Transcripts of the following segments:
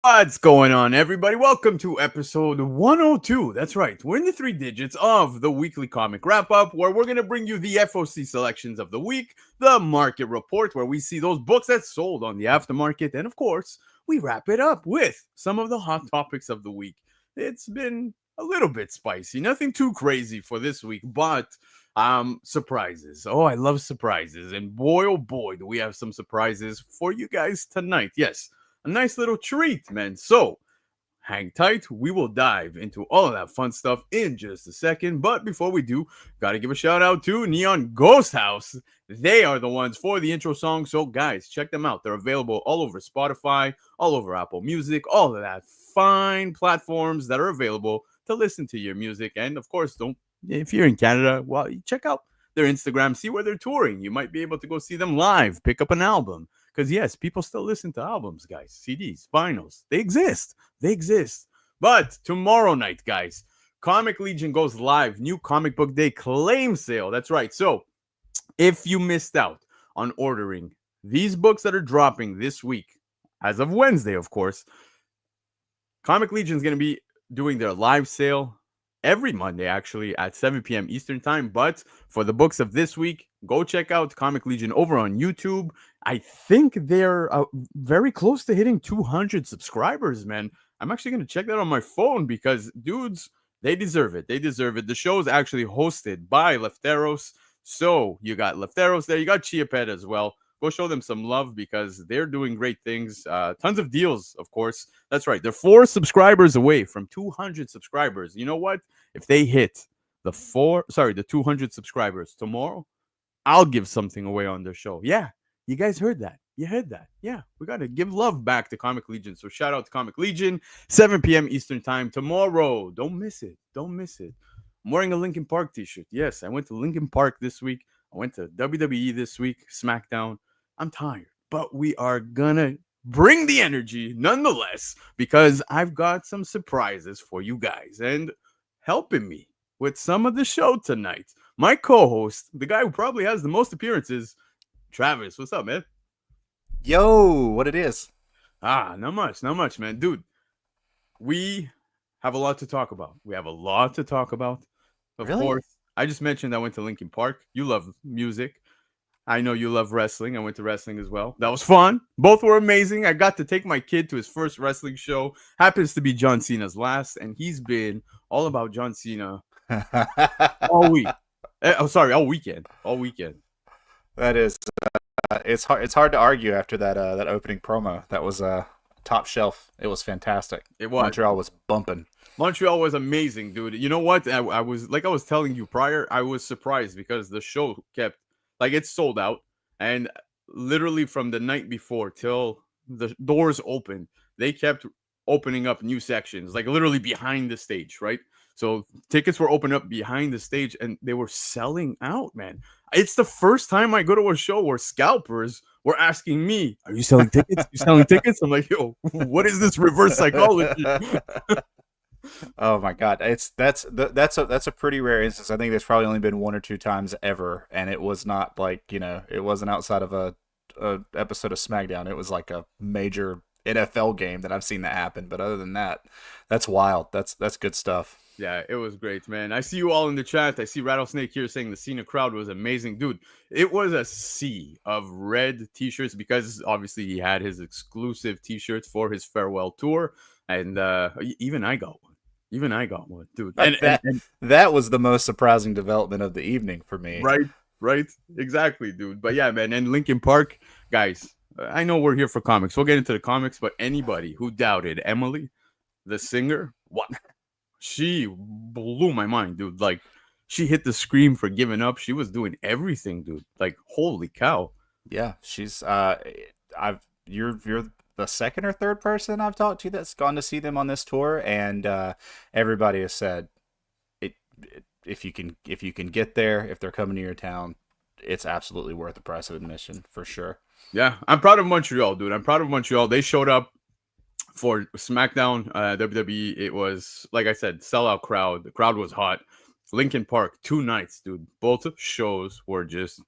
What's going on, everybody? Welcome to episode 102. That's right, we're in the three digits of the weekly comic wrap up, where we're going to bring you the FOC selections of the week, the market report, where we see those books that sold on the aftermarket, and of course, we wrap it up with some of the hot topics of the week. It's been a little bit spicy, nothing too crazy for this week, but surprises. Oh, I love surprises, and boy, oh boy, do we have some surprises for you guys tonight. Yes, a nice little treat, man. So hang tight. We will dive into all of that fun stuff in just a second. But before we do, got to give a shout out to Neon Ghosthouse. They are the ones for the intro song. So, guys, check them out. They're available all over Spotify, all over Apple Music, all of that fine platforms that are available to listen to your music. And of course, don't if you're in Canada, well, check out their Instagram, see where they're touring. You might be able to go see them live, pick up an album. Because, yes, people still listen to albums, guys, CDs, vinyls. They exist. They exist. But tomorrow night, guys, Comic Legion goes live. New Comic Book Day claim sale. That's right. So if you missed out on ordering these books that are dropping this week, as of Wednesday, of course, Comic Legion is going to be doing their live sale every Monday, actually, at 7 p.m. Eastern Time. But for the books of this week, go check out Comic Legion over on YouTube. I think they're very close to hitting 200 subscribers, man. I'm actually going to check that on my phone because, dudes, they deserve it. They deserve it. The show is actually hosted by Lefteros. So you got Lefteros there. You got Chiapet as well. Go show them some love because they're doing great things. Tons of deals, of course. That's right. They're 4 subscribers away from 200 subscribers. You know what? If they hit the 200 subscribers tomorrow, I'll give something away on their show. Yeah, you guys heard that. You heard that. Yeah, we got to give love back to Comic Legion. So shout out to Comic Legion, 7 p.m. Eastern Time tomorrow. Don't miss it. Don't miss it. I'm wearing a Linkin Park t-shirt. Yes, I went to Linkin Park this week. I went to WWE this week, SmackDown. I'm tired, but we are going to bring the energy nonetheless because I've got some surprises for you guys. And helping me with some of the show tonight, my co-host, the guy who probably has the most appearances, Travis. What's up, man? Yo, what it is? Not much, man. Dude, we have a lot to talk about. Of Really? course, I just mentioned I went to Linkin Park. You love music. I know you love wrestling. I went to wrestling as well. That was fun. Both were amazing. I got to take my kid to his first wrestling show. Happens to be John Cena's last, and he's been all about John Cena all week. All weekend. All weekend. That is, it's hard. It's hard to argue after that opening promo. That was top shelf. It was fantastic. It was. Montreal was bumping. Montreal was amazing, dude. You know what? I was telling you prior, I was surprised because the show kept it's sold out, and literally from the night before till the doors opened, they kept opening up new sections, like literally behind the stage, right? So tickets were opened up behind the stage and they were selling out, man. It's the first time I go to a show where scalpers were asking me, "Are you selling tickets? You selling tickets?" I'm like, "Yo, what is this reverse psychology?" Oh my God, that's a pretty rare instance. I think there's probably only been 1 or 2 times ever, and it was not it wasn't outside of a episode of SmackDown. It was like a major NFL game that I've seen that happen. But other than that, that's wild. That's good stuff. Yeah, it was great, man. I see you all in the chat. I see Rattlesnake here saying the Cena crowd was amazing. Dude, it was a sea of red t-shirts because obviously he had his exclusive t-shirts for his farewell tour. And even I got one. Dude. That was the most surprising development of the evening for me. Right. Exactly, dude. But yeah, man. And Linkin Park, guys, I know we're here for comics. We'll get into the comics, but anybody who doubted Emily, the singer, what? She blew my mind, dude. Like, she hit the scream for giving up. She was doing everything, dude. Like, holy cow. Yeah, she's you're the second or third person I've talked to that's gone to see them on this tour, and everybody has said if you can get there, if they're coming to your town, it's absolutely worth the price of admission for sure. Yeah, I'm proud of Montreal, dude. I'm proud of Montreal. They showed up for SmackDown, WWE. It was, like I said, sellout crowd. The crowd was hot. Linkin Park, 2 nights, dude. Both shows were just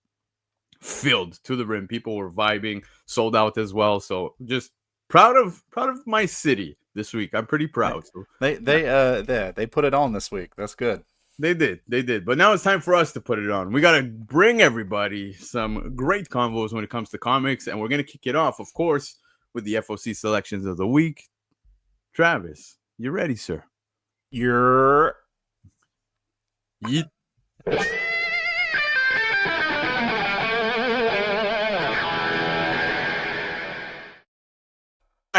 filled to the rim. People were vibing, sold out as well. So just proud of my city this week. I'm pretty They proud. So they yeah, they put it on this week. That's good. they did. But now it's time for us to put it on. We gotta bring everybody some great convos when it comes to comics, and we're gonna kick it off, of course, with the FOC selections of the week. Travis, you ready, sir? You're Yeet. All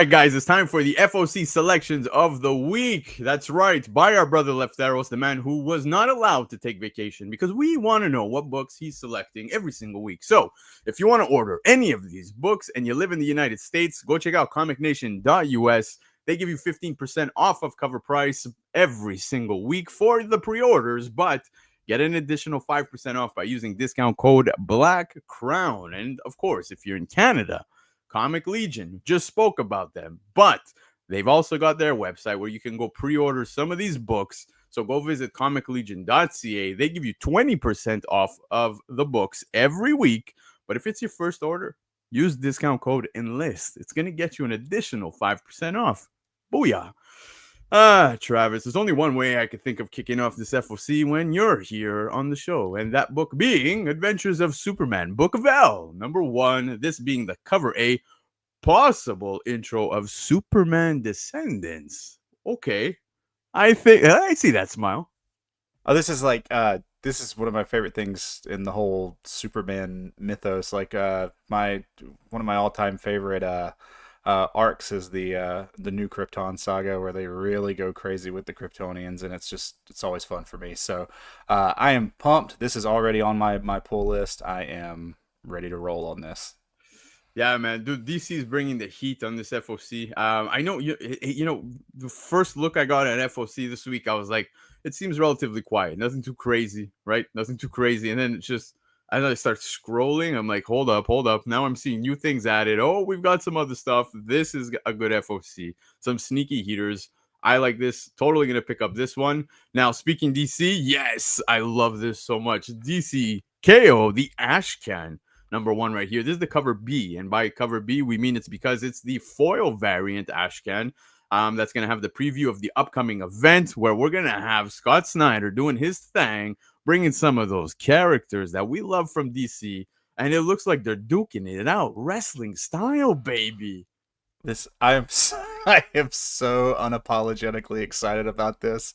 right, guys, it's time for the FOC selections of the week. That's right, by our brother Lefteros, the man who was not allowed to take vacation, because we want to know what books he's selecting every single week. So, if you want to order any of these books and you live in the United States, go check out comicnation.us. They give you 15% off of Covrprice every single week for the pre-orders, but get an additional 5% off by using discount code BLACKCROWN. And of course, if you're in Canada, Comic Legion, just spoke about them, but they've also got their website where you can go pre-order some of these books. So go visit comiclegion.ca. They give you 20% off of the books every week. But if it's your first order, use discount code ENLIST. It's going to get you an additional 5% off. Booyah. Travis, there's only one way I could think of kicking off this FOC when you're here on the show, and that book being Adventures of Superman, Book of L, #1. This being the cover A, possible intro of Superman Descendants. Okay, I think I see that smile. Oh, this is one of my favorite things in the whole Superman mythos. Like my one of my all-time favorite arcs is the New Krypton saga, where they really go crazy with the Kryptonians, and it's always fun for me. So I am pumped. This is already on my pull list. I am ready to roll on this. Yeah, man, dude, DC is bringing the heat on this FOC. I know the first look I got at FOC this week, I was like, it seems relatively quiet, nothing too crazy, right? Nothing too crazy, and then it's just as I start scrolling, I'm like, hold up. Now I'm seeing new things added. Oh, we've got some other stuff. This is a good FOC. Some sneaky heaters. I like this. Totally going to pick up this one. Now, speaking DC, yes, I love this so much. DC KO, the Ash Can, #1 right here. This is the cover B. And by cover B, we mean it's because it's the foil variant Ash Can. That's going to have the preview of the upcoming event where we're going to have Scott Snyder doing his thing, bringing some of those characters that we love from DC, and it looks like they're duking it out, wrestling style, baby. I am so unapologetically excited about this.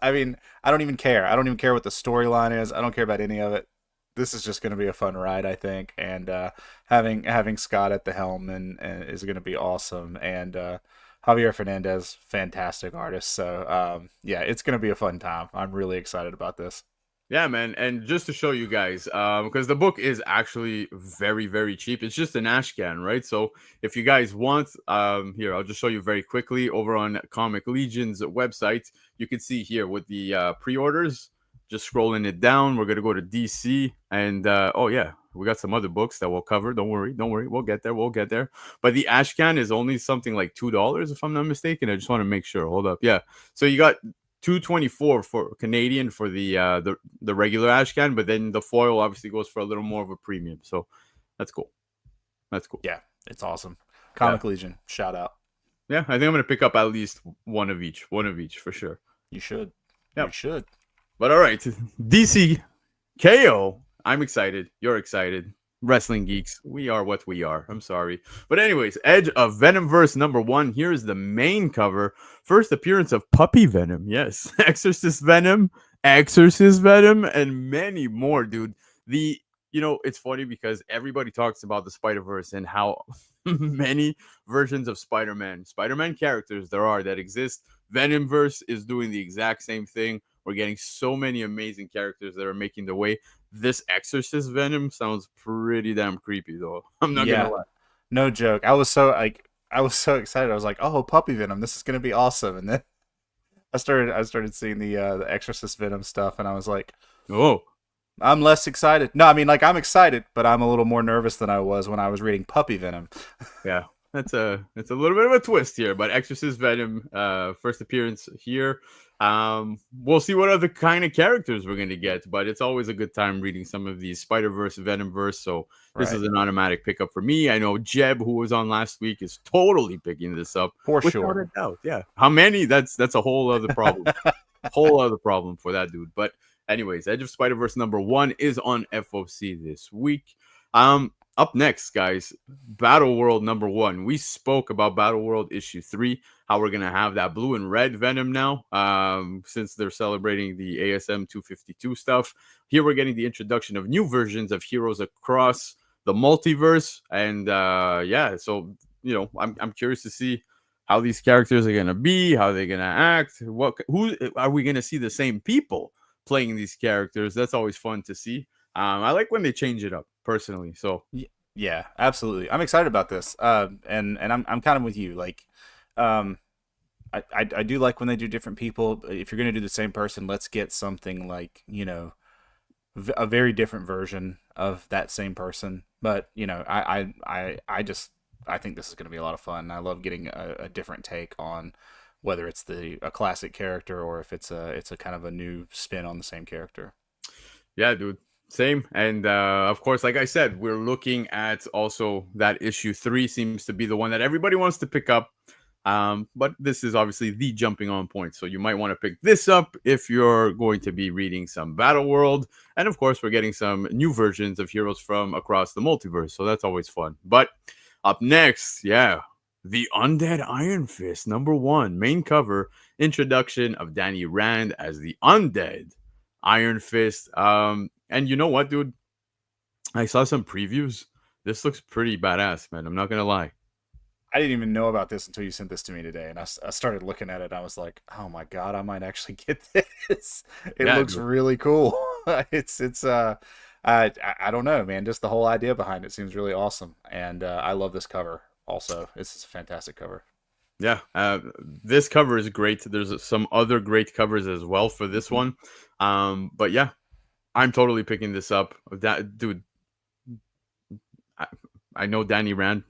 I mean, I don't even care. I don't even care what the storyline is. I don't care about any of it. This is just going to be a fun ride, I think, and having Scott at the helm and is going to be awesome. And Javier Fernandez, fantastic artist. So yeah, it's going to be a fun time. I'm really excited about this. Yeah, man. And just to show you guys, because the book is actually very, very cheap. It's just an ash can, right? So if you guys want, here, I'll just show you very quickly over on Comic Legion's website. You can see here with the pre-orders, just scrolling it down. We're going to go to DC. And, oh, yeah, we got some other books that we'll cover. Don't worry. We'll get there. But the ash can is only something like $2, if I'm not mistaken. I just want to make sure. Hold up. Yeah. So you got $2.24 for Canadian for the regular ash can, but then the foil obviously goes for a little more of a premium. So that's cool. Yeah, it's awesome. Comic Legion, shout out. Yeah, I think I'm gonna pick up at least one of each for sure. You should. Yeah, you should. But all right, DC KO. I'm excited. You're excited. Wrestling geeks, we are what we are. I'm sorry. But anyways, Edge of Venomverse #1. Here's the main cover. First appearance of Puppy Venom. Yes. Exorcist Venom, and many more, dude. It's funny because everybody talks about the Spider-Verse and how many versions of Spider-Man characters there are that exist. Venomverse is doing the exact same thing. We're getting so many amazing characters that are making the way. This Exorcist Venom sounds pretty damn creepy, though. I'm not gonna lie. No joke. I was so excited. I was like, "Oh, Puppy Venom! This is gonna be awesome!" And then I started seeing the Exorcist Venom stuff, and I was like, "Oh, I'm less excited." No, I mean, like, I'm excited, but I'm a little more nervous than I was when I was reading Puppy Venom. Yeah, it's a little bit of a twist here, but Exorcist Venom, first appearance here. We'll see what other kind of characters we're gonna get, but it's always a good time reading some of these Spider-Verse, Venom-verse. So this Right. is an automatic pickup for me. I know Jeb, who was on last week, is totally picking this up For without sure. a doubt. Yeah, how many? That's a whole other problem. Whole other problem for that dude. But anyways, Edge of Spider-Verse #1 is on FOC this week. Up next, guys, Battle World #1. We spoke about Battle World issue 3, how we're gonna have that blue and red Venom now. Since they're celebrating the ASM 252 stuff. Here we're getting the introduction of new versions of heroes across the multiverse. And yeah, so I'm curious to see how these characters are gonna be, how they're gonna act, who are we gonna see the same people playing these characters? That's always fun to see. I like when they change it up personally. So Yeah, absolutely. I'm excited about this. And I'm kind of with you. Like, um, I do like when they do different people. If you're gonna do the same person, let's get something like a very different version of that same person. But I think this is gonna be a lot of fun. I love getting a different take on whether it's a classic character or if it's a kind of a new spin on the same character. yeah, dude. Same. And of course, like I said, we're looking at also that issue 3 seems to be the one that everybody wants to pick up. But this is obviously the jumping on point. So you might want to pick this up if you're going to be reading some Battle World. And of course, we're getting some new versions of heroes from across the multiverse. So that's always fun. But up next, yeah, the Undead Iron Fist #1, main cover, introduction of Danny Rand as the Undead Iron Fist. And you know what, dude? I saw some previews. This looks pretty badass, man. I'm not gonna lie. I didn't even know about this until you sent this to me today, and I started looking at it. And I was like, "Oh my god, I might actually get this! It Yeah, looks dude. really cool." I don't know, man. Just the whole idea behind it seems really awesome, and I love this cover. Also, it's a fantastic cover. Yeah, this cover is great. There's some other great covers as well for this Hmm. one. But yeah, I'm totally picking this up. That dude, I, I know Danny Rand.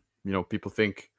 People think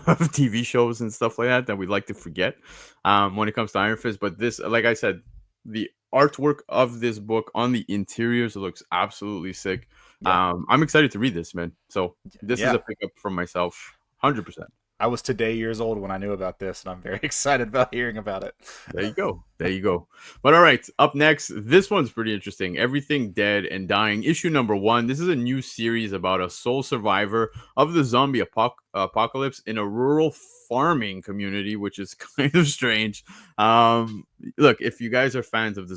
of TV shows and stuff like that we like to forget when it comes to Iron Fist. But this, like I said, the artwork of this book on the interiors looks absolutely sick. Yeah, I'm excited to read this, man. So this is yeah. a pickup from myself, 100%. I was today years old when I knew about this, and I'm very excited about hearing about it. There you go. There you go. But all right, up next, this one's pretty interesting. Everything Dead and Dying, issue #1. This is a new series about a sole survivor of the zombie apocalypse in a rural farming community, which is kind of strange. Look, if you guys are fans of the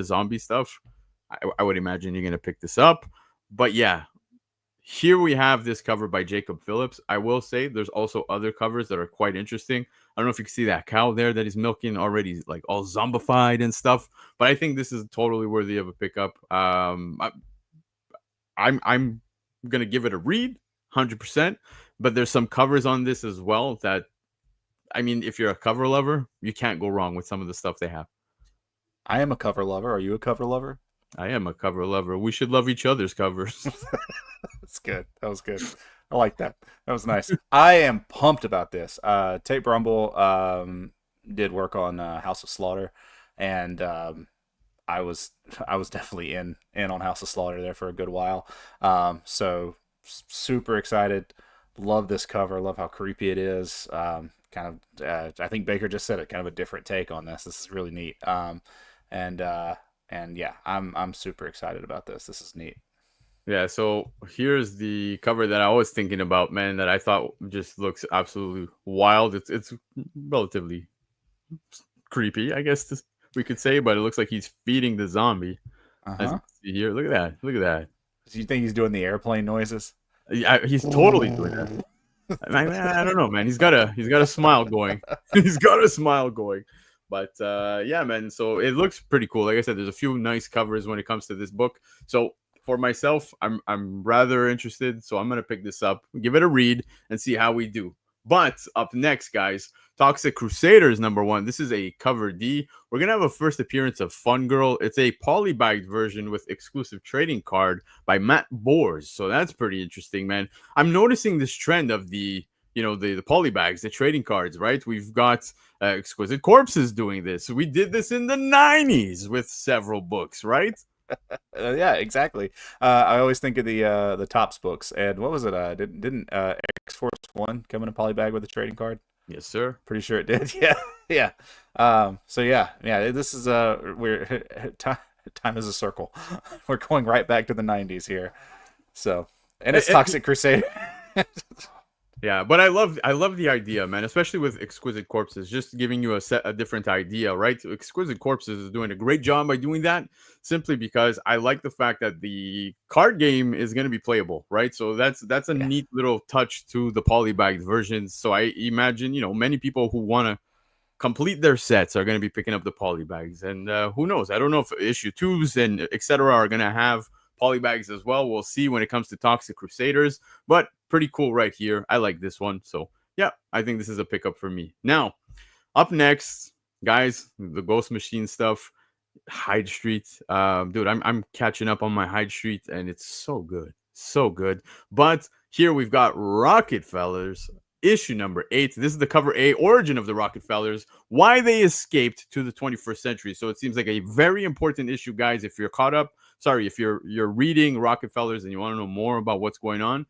zombie stuff, I would imagine you're gonna pick this up. But yeah, here we have this cover by Jacob Phillips. I will say there's also other covers that are quite interesting. I don't know if you can see that cow there that he's milking already, like all zombified and stuff. But I think this is totally worthy of a pickup. I'm gonna give it a read, 100%. But there's some covers on this as well that, I mean, if you're a cover lover, you can't go wrong with some of the stuff they have. I am a cover lover. Are you a cover lover? I am a cover lover. We should love each other's covers. That's good. That was good. I like that. That was nice. I am pumped about this. Tate Brumble did work on House of Slaughter, and I was I was definitely in on House of Slaughter there for a good while. So super excited. Love this cover. Love how creepy it is. Kind of, I think Baker just said it. Kind of a different take on this. This is really neat. And and yeah, I'm super excited about this. This is neat. Yeah, so here's the cover that I was thinking about, man, that I thought just looks absolutely wild. It's relatively creepy, I guess we could say, but it looks like he's feeding the zombie. Uh As you huh. can see here, look at that, look at that. Do you think he's doing the airplane noises? Yeah, he's totally doing that. I don't know, man. He's got a smile going. He's got a smile going. But yeah, man. So it looks pretty cool. Like I said, there's a few nice covers when it comes to this book. So for myself, I'm rather interested. So I'm gonna pick this up, give it a read, and see how we do. But up next, guys, Toxic Crusaders #1. This is a cover D. We're gonna have a first appearance of Fun Girl. It's a polybagged version with exclusive trading card by Matt Bors. So that's pretty interesting, man. I'm noticing this trend of the the polybags, the trading cards, right? We've got Exquisite Corpses doing this. We did this in the 90s with several books, right? Yeah, exactly. I always think of the Tops books, and what was it? Didn't X Force One come in a polybag with a trading card? Yes, sir. Pretty sure it did. Yeah, yeah. So yeah. This is we're time is a circle. We're going right back to the '90s here. So, and it's Toxic Crusade. Yeah, but I love the idea, man, especially with Exquisite Corpses, just giving you a different idea, right? Exquisite Corpses is doing a great job by doing that, simply because I like the fact that the card game is going to be playable, right? So that's a Yeah. neat little touch to the polybagged versions. So I imagine, many people who want to complete their sets are going to be picking up the polybags, and who knows? I don't know if issue twos and etc. are going to have polybags as well. We'll see when it comes to Toxic Crusaders, but pretty cool right here. I like this one, so yeah, I think this is a pickup for me. Now, up next, guys, the Ghost Machine stuff. Hyde Street, dude, I'm catching up on my Hyde Street, and it's so good, so good. But here we've got Rockefellers, issue number 8. This is the cover A, origin of the Rockefellers, why they escaped to the 21st century. So it seems like a very important issue, guys. If you're caught up, if you're reading Rockefellers and you want to know more about what's going on,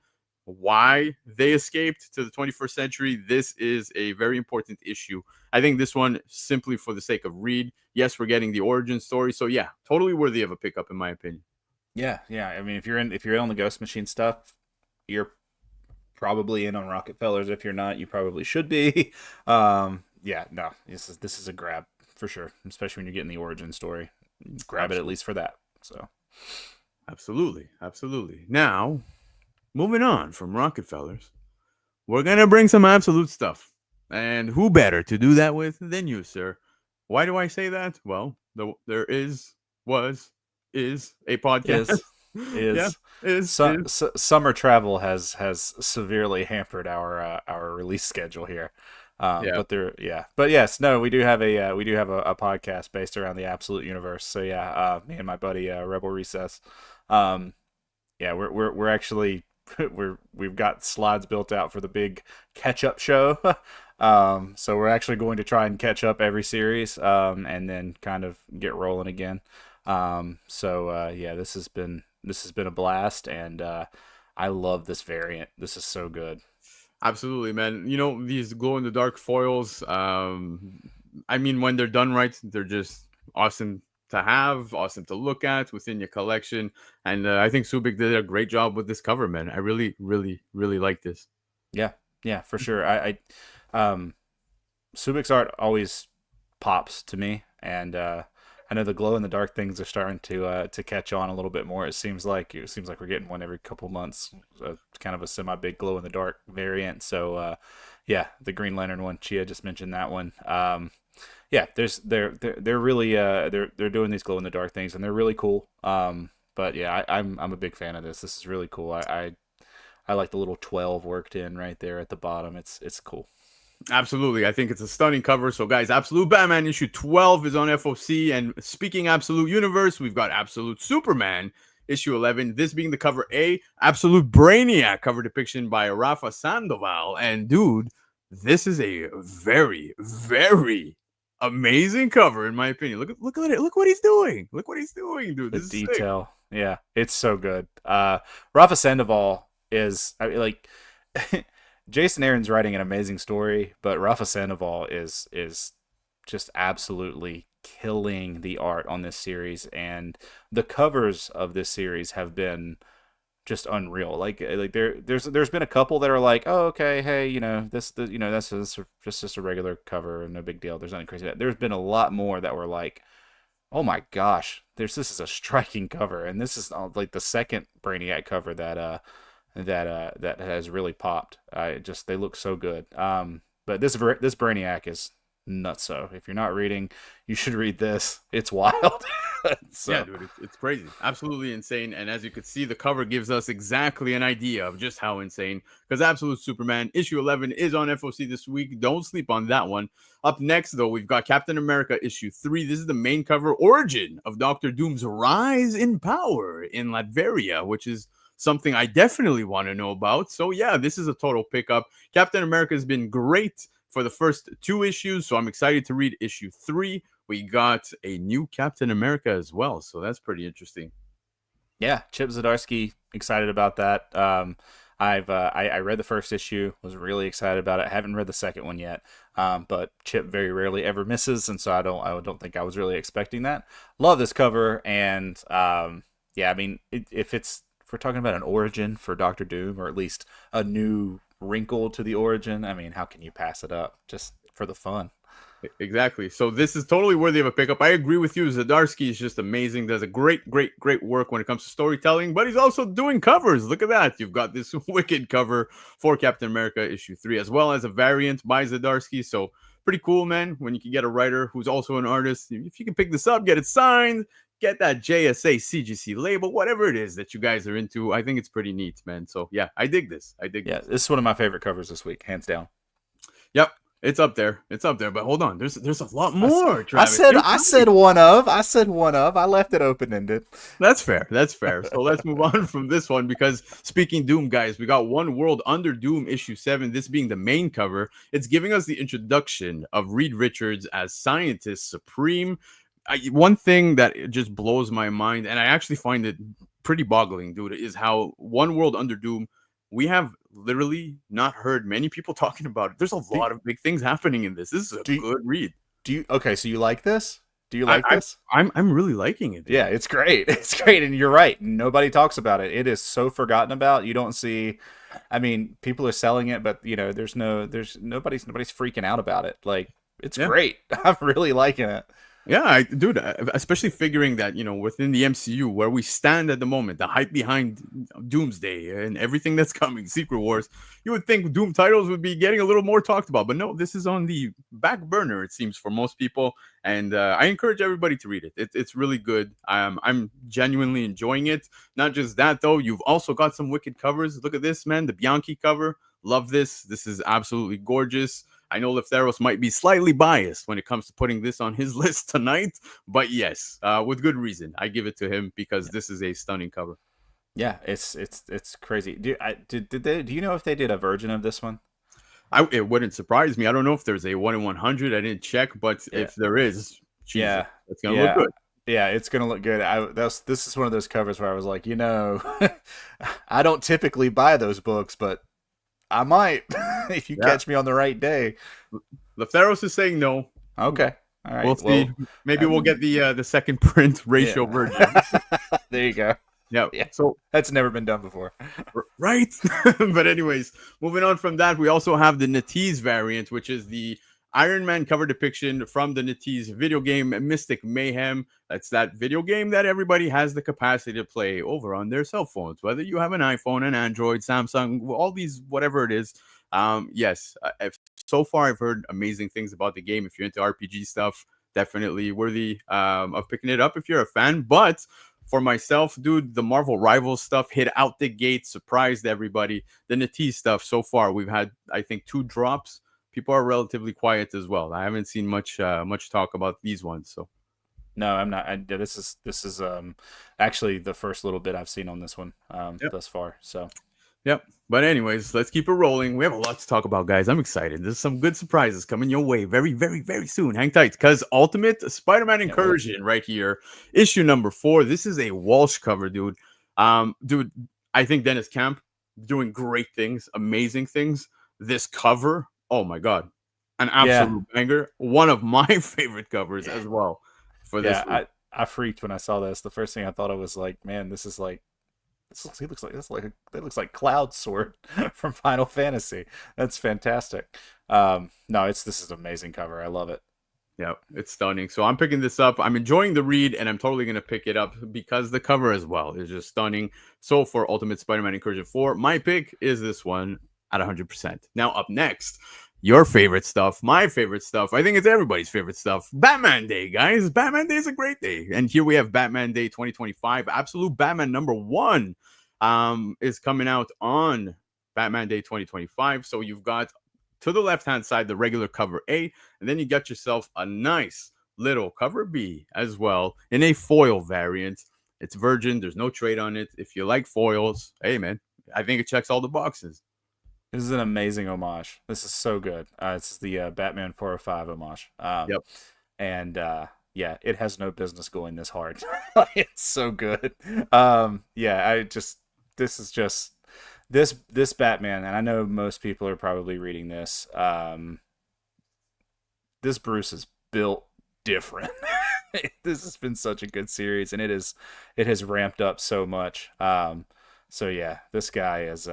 why they escaped to the 21st century, this is a very important issue. I think this one, simply for the sake of read, yes, we're getting the origin story, so yeah, totally worthy of a pickup in my opinion. Yeah. I mean, if you're in on the Ghost Machine stuff, you're probably in on Rockefellers. If you're not, you probably should be. Yeah, no, this is a grab for sure, especially when you're getting the origin story. Grab it at least for that. So, absolutely. Now, moving on from Rockefellers, we're gonna bring some absolute stuff, and who better to do that with than you, sir? Why do I say that? Well, there is a podcast. Summer travel has severely hampered our release schedule here. But yes, no, we do have a podcast based around the Absolute Universe. So yeah, me and my buddy Rebel Recess, yeah, we're actually we've got slides built out for the big catch up show. So we're actually going to try and catch up every series, and then kind of get rolling again. Yeah, this has been a blast, and I love this variant. This is so good. Absolutely, man. These glow in the dark foils, I mean, when they're done right, they're just awesome to have, awesome to look at within your collection. And I think Subic did a great job with this cover, man. I really, really, really like this. Yeah, for sure. Subic's art always pops to me, and I know the glow in the dark things are starting to catch on a little bit more. It seems like we're getting one every couple months, kind of a semi big glow in the dark variant. So yeah, the Green Lantern one, Chia just mentioned that one. Yeah, they're really they're doing these glow in the dark things, and they're really cool. But yeah, I'm a big fan of this. This is really cool. I like the little 12 worked in right there at the bottom. It's cool. Absolutely. I think it's a stunning cover. So, guys, Absolute Batman issue 12 is on FOC. And speaking Absolute Universe, we've got Absolute Superman issue 11. This being the cover A, Absolute Brainiac cover depiction by Rafa Sandoval. And, dude, this is a very, very amazing cover, in my opinion. Look at it. Look what he's doing. Look what he's doing, dude. The this detail. Is yeah, it's so good. Rafa Sandoval is like... Jason Aaron's writing an amazing story, but Rafa Sandoval is just absolutely killing the art on this series, and the covers of this series have been just unreal. Like there's been a couple that are like, oh, okay, hey, that's just a regular cover, no big deal. There's nothing crazy. There's been a lot more that were like, oh my gosh, this is a striking cover, and this is like the second Brainiac cover that has really popped. They look so good. But this Brainiac is nutso. If you're not reading, you should read this. It's wild. So. Yeah, dude, it's crazy, absolutely insane. And as you can see, the cover gives us exactly an idea of just how insane. Because Absolute Superman issue 11 is on FOC this week. Don't sleep on that one. Up next, though, we've got Captain America issue 3. This is the main cover, origin of Doctor Doom's rise in power in Latveria, which is something I definitely want to know about. So yeah, this is a total pickup. Captain America has been great for the first 2 issues, so I'm excited to read issue 3. We got a new Captain America as well, so that's pretty interesting. Yeah, Chip Zdarsky, excited about that. I read the first issue, was really excited about it. I haven't read the second one yet, but Chip very rarely ever misses, and so I don't think I was really expecting that. Love this cover, and yeah, I mean, if we're talking about an origin for Doctor Doom, or at least a new wrinkle to the origin, I mean, how can you pass it up just for the fun? Exactly. So this is totally worthy of a pickup. I agree with you. Zdarsky is just amazing. Does a great work when it comes to storytelling, but he's also doing covers. Look at that. You've got this wicked cover for Captain America issue 3, as well as a variant by Zdarsky. So pretty cool, man. When you can get a writer who's also an artist, if you can pick this up, get it signed, get that JSA CGC label, whatever it is that you guys are into. I think it's pretty neat, man. So yeah, I dig this. Yeah, this is one of my favorite covers this week, hands down. Yep. It's up there. It's up there. But hold on. There's a lot more, Travis. I said one of. I left it open ended. That's fair. That's fair. So let's move on from this one, because speaking Doom, guys, we got One World Under Doom issue 7. This being the main cover. It's giving us the introduction of Reed Richards as Scientist Supreme. One thing that just blows my mind, and I actually find it pretty boggling, dude, is how One World Under Doom, we have literally not heard many people talking about it. There's a lot of big things happening in this. This is a good read. Okay, so you like this? Do you like this? I'm really liking it. Dude. Yeah, it's great. It's great, and you're right. Nobody talks about it. It is so forgotten about. You don't see. I mean, people are selling it, but there's nobody's freaking out about it. Like, it's great. I'm really liking it. Yeah, dude, especially figuring that, within the MCU, where we stand at the moment, the hype behind Doomsday and everything that's coming, Secret Wars, you would think Doom titles would be getting a little more talked about. But no, this is on the back burner, it seems, for most people. And I encourage everybody to read it. It's really good. I'm genuinely enjoying it. Not just that, though. You've also got some wicked covers. Look at this, man. The Bianchi cover. Love this. This is absolutely gorgeous. I know Lefteros might be slightly biased when it comes to putting this on his list tonight, but yes, with good reason. I give it to him because this is a stunning cover. Yeah, it's crazy. Do you know if they did a version of this one? It wouldn't surprise me. I don't know if there's a 1 in 100. I didn't check, but if there is, Jesus, it's gonna look good. Yeah, it's gonna look good. This is one of those covers where I was like, I don't typically buy those books, but I might if you catch me on the right day. Lefteros is saying no. Okay. All right. We'll see. Maybe we'll get the second print ratio version. There you go. Yeah. So that's never been done before. Right. But anyways, moving on from that, we also have the Natese variant, which is the Iron Man cover depiction from the Natese video game Mystic Mayhem. That's that video game that everybody has the capacity to play over on their cell phones, whether you have an iPhone, an Android, Samsung, all these, whatever it is. Yes, so far I've heard amazing things about the game. If you're into RPG stuff, definitely worthy of picking it up if you're a fan. But for myself, dude, the Marvel Rivals stuff hit out the gate, surprised everybody. The Natese stuff, so far we've had, I think, 2 drops. People are relatively quiet as well. I haven't seen much talk about these ones. So no, I'm not. This is actually the first little bit I've seen on this one thus far. So yep. But anyways, let's keep it rolling. We have a lot to talk about, guys. I'm excited. There's some good surprises coming your way very, very, very soon. Hang tight, because Ultimate Spider-Man Incursion right here, issue number 4. This is a Walsh cover, dude. Dude, I think Dennis Camp doing great things, amazing things. This cover, oh my god, an absolute banger. One of my favorite covers as well for this. I freaked when I saw this. The first thing I thought of was like, man, this looks like Cloud Sword from Final Fantasy. That's fantastic. This is an amazing cover. I love it. Yeah, it's stunning. So I'm picking this up. I'm enjoying the read, and I'm totally going to pick it up because the cover as well is just stunning. So for Ultimate Spider-Man Incursion 4, my pick is this one at 100%. Now up next, your favorite stuff, my favorite stuff. I think it's everybody's favorite stuff. Batman Day, guys. Batman Day is a great day. And here we have Batman Day 2025. Absolute Batman number 1 is coming out on Batman Day 2025. So you've got to the left-hand side the regular cover A, and then you got yourself a nice little cover B as well in a foil variant. It's virgin. There's no trade on it. If you like foils, hey man, I think it checks all the boxes. This is an amazing homage. This is so good. It's the Batman 405 homage. Yep. And yeah, it has no business going this hard. It's so good. Yeah, this is just this Batman, and I know most people are probably reading this. This Bruce is built different. This has been such a good series, and it has ramped up so much. So yeah, this guy is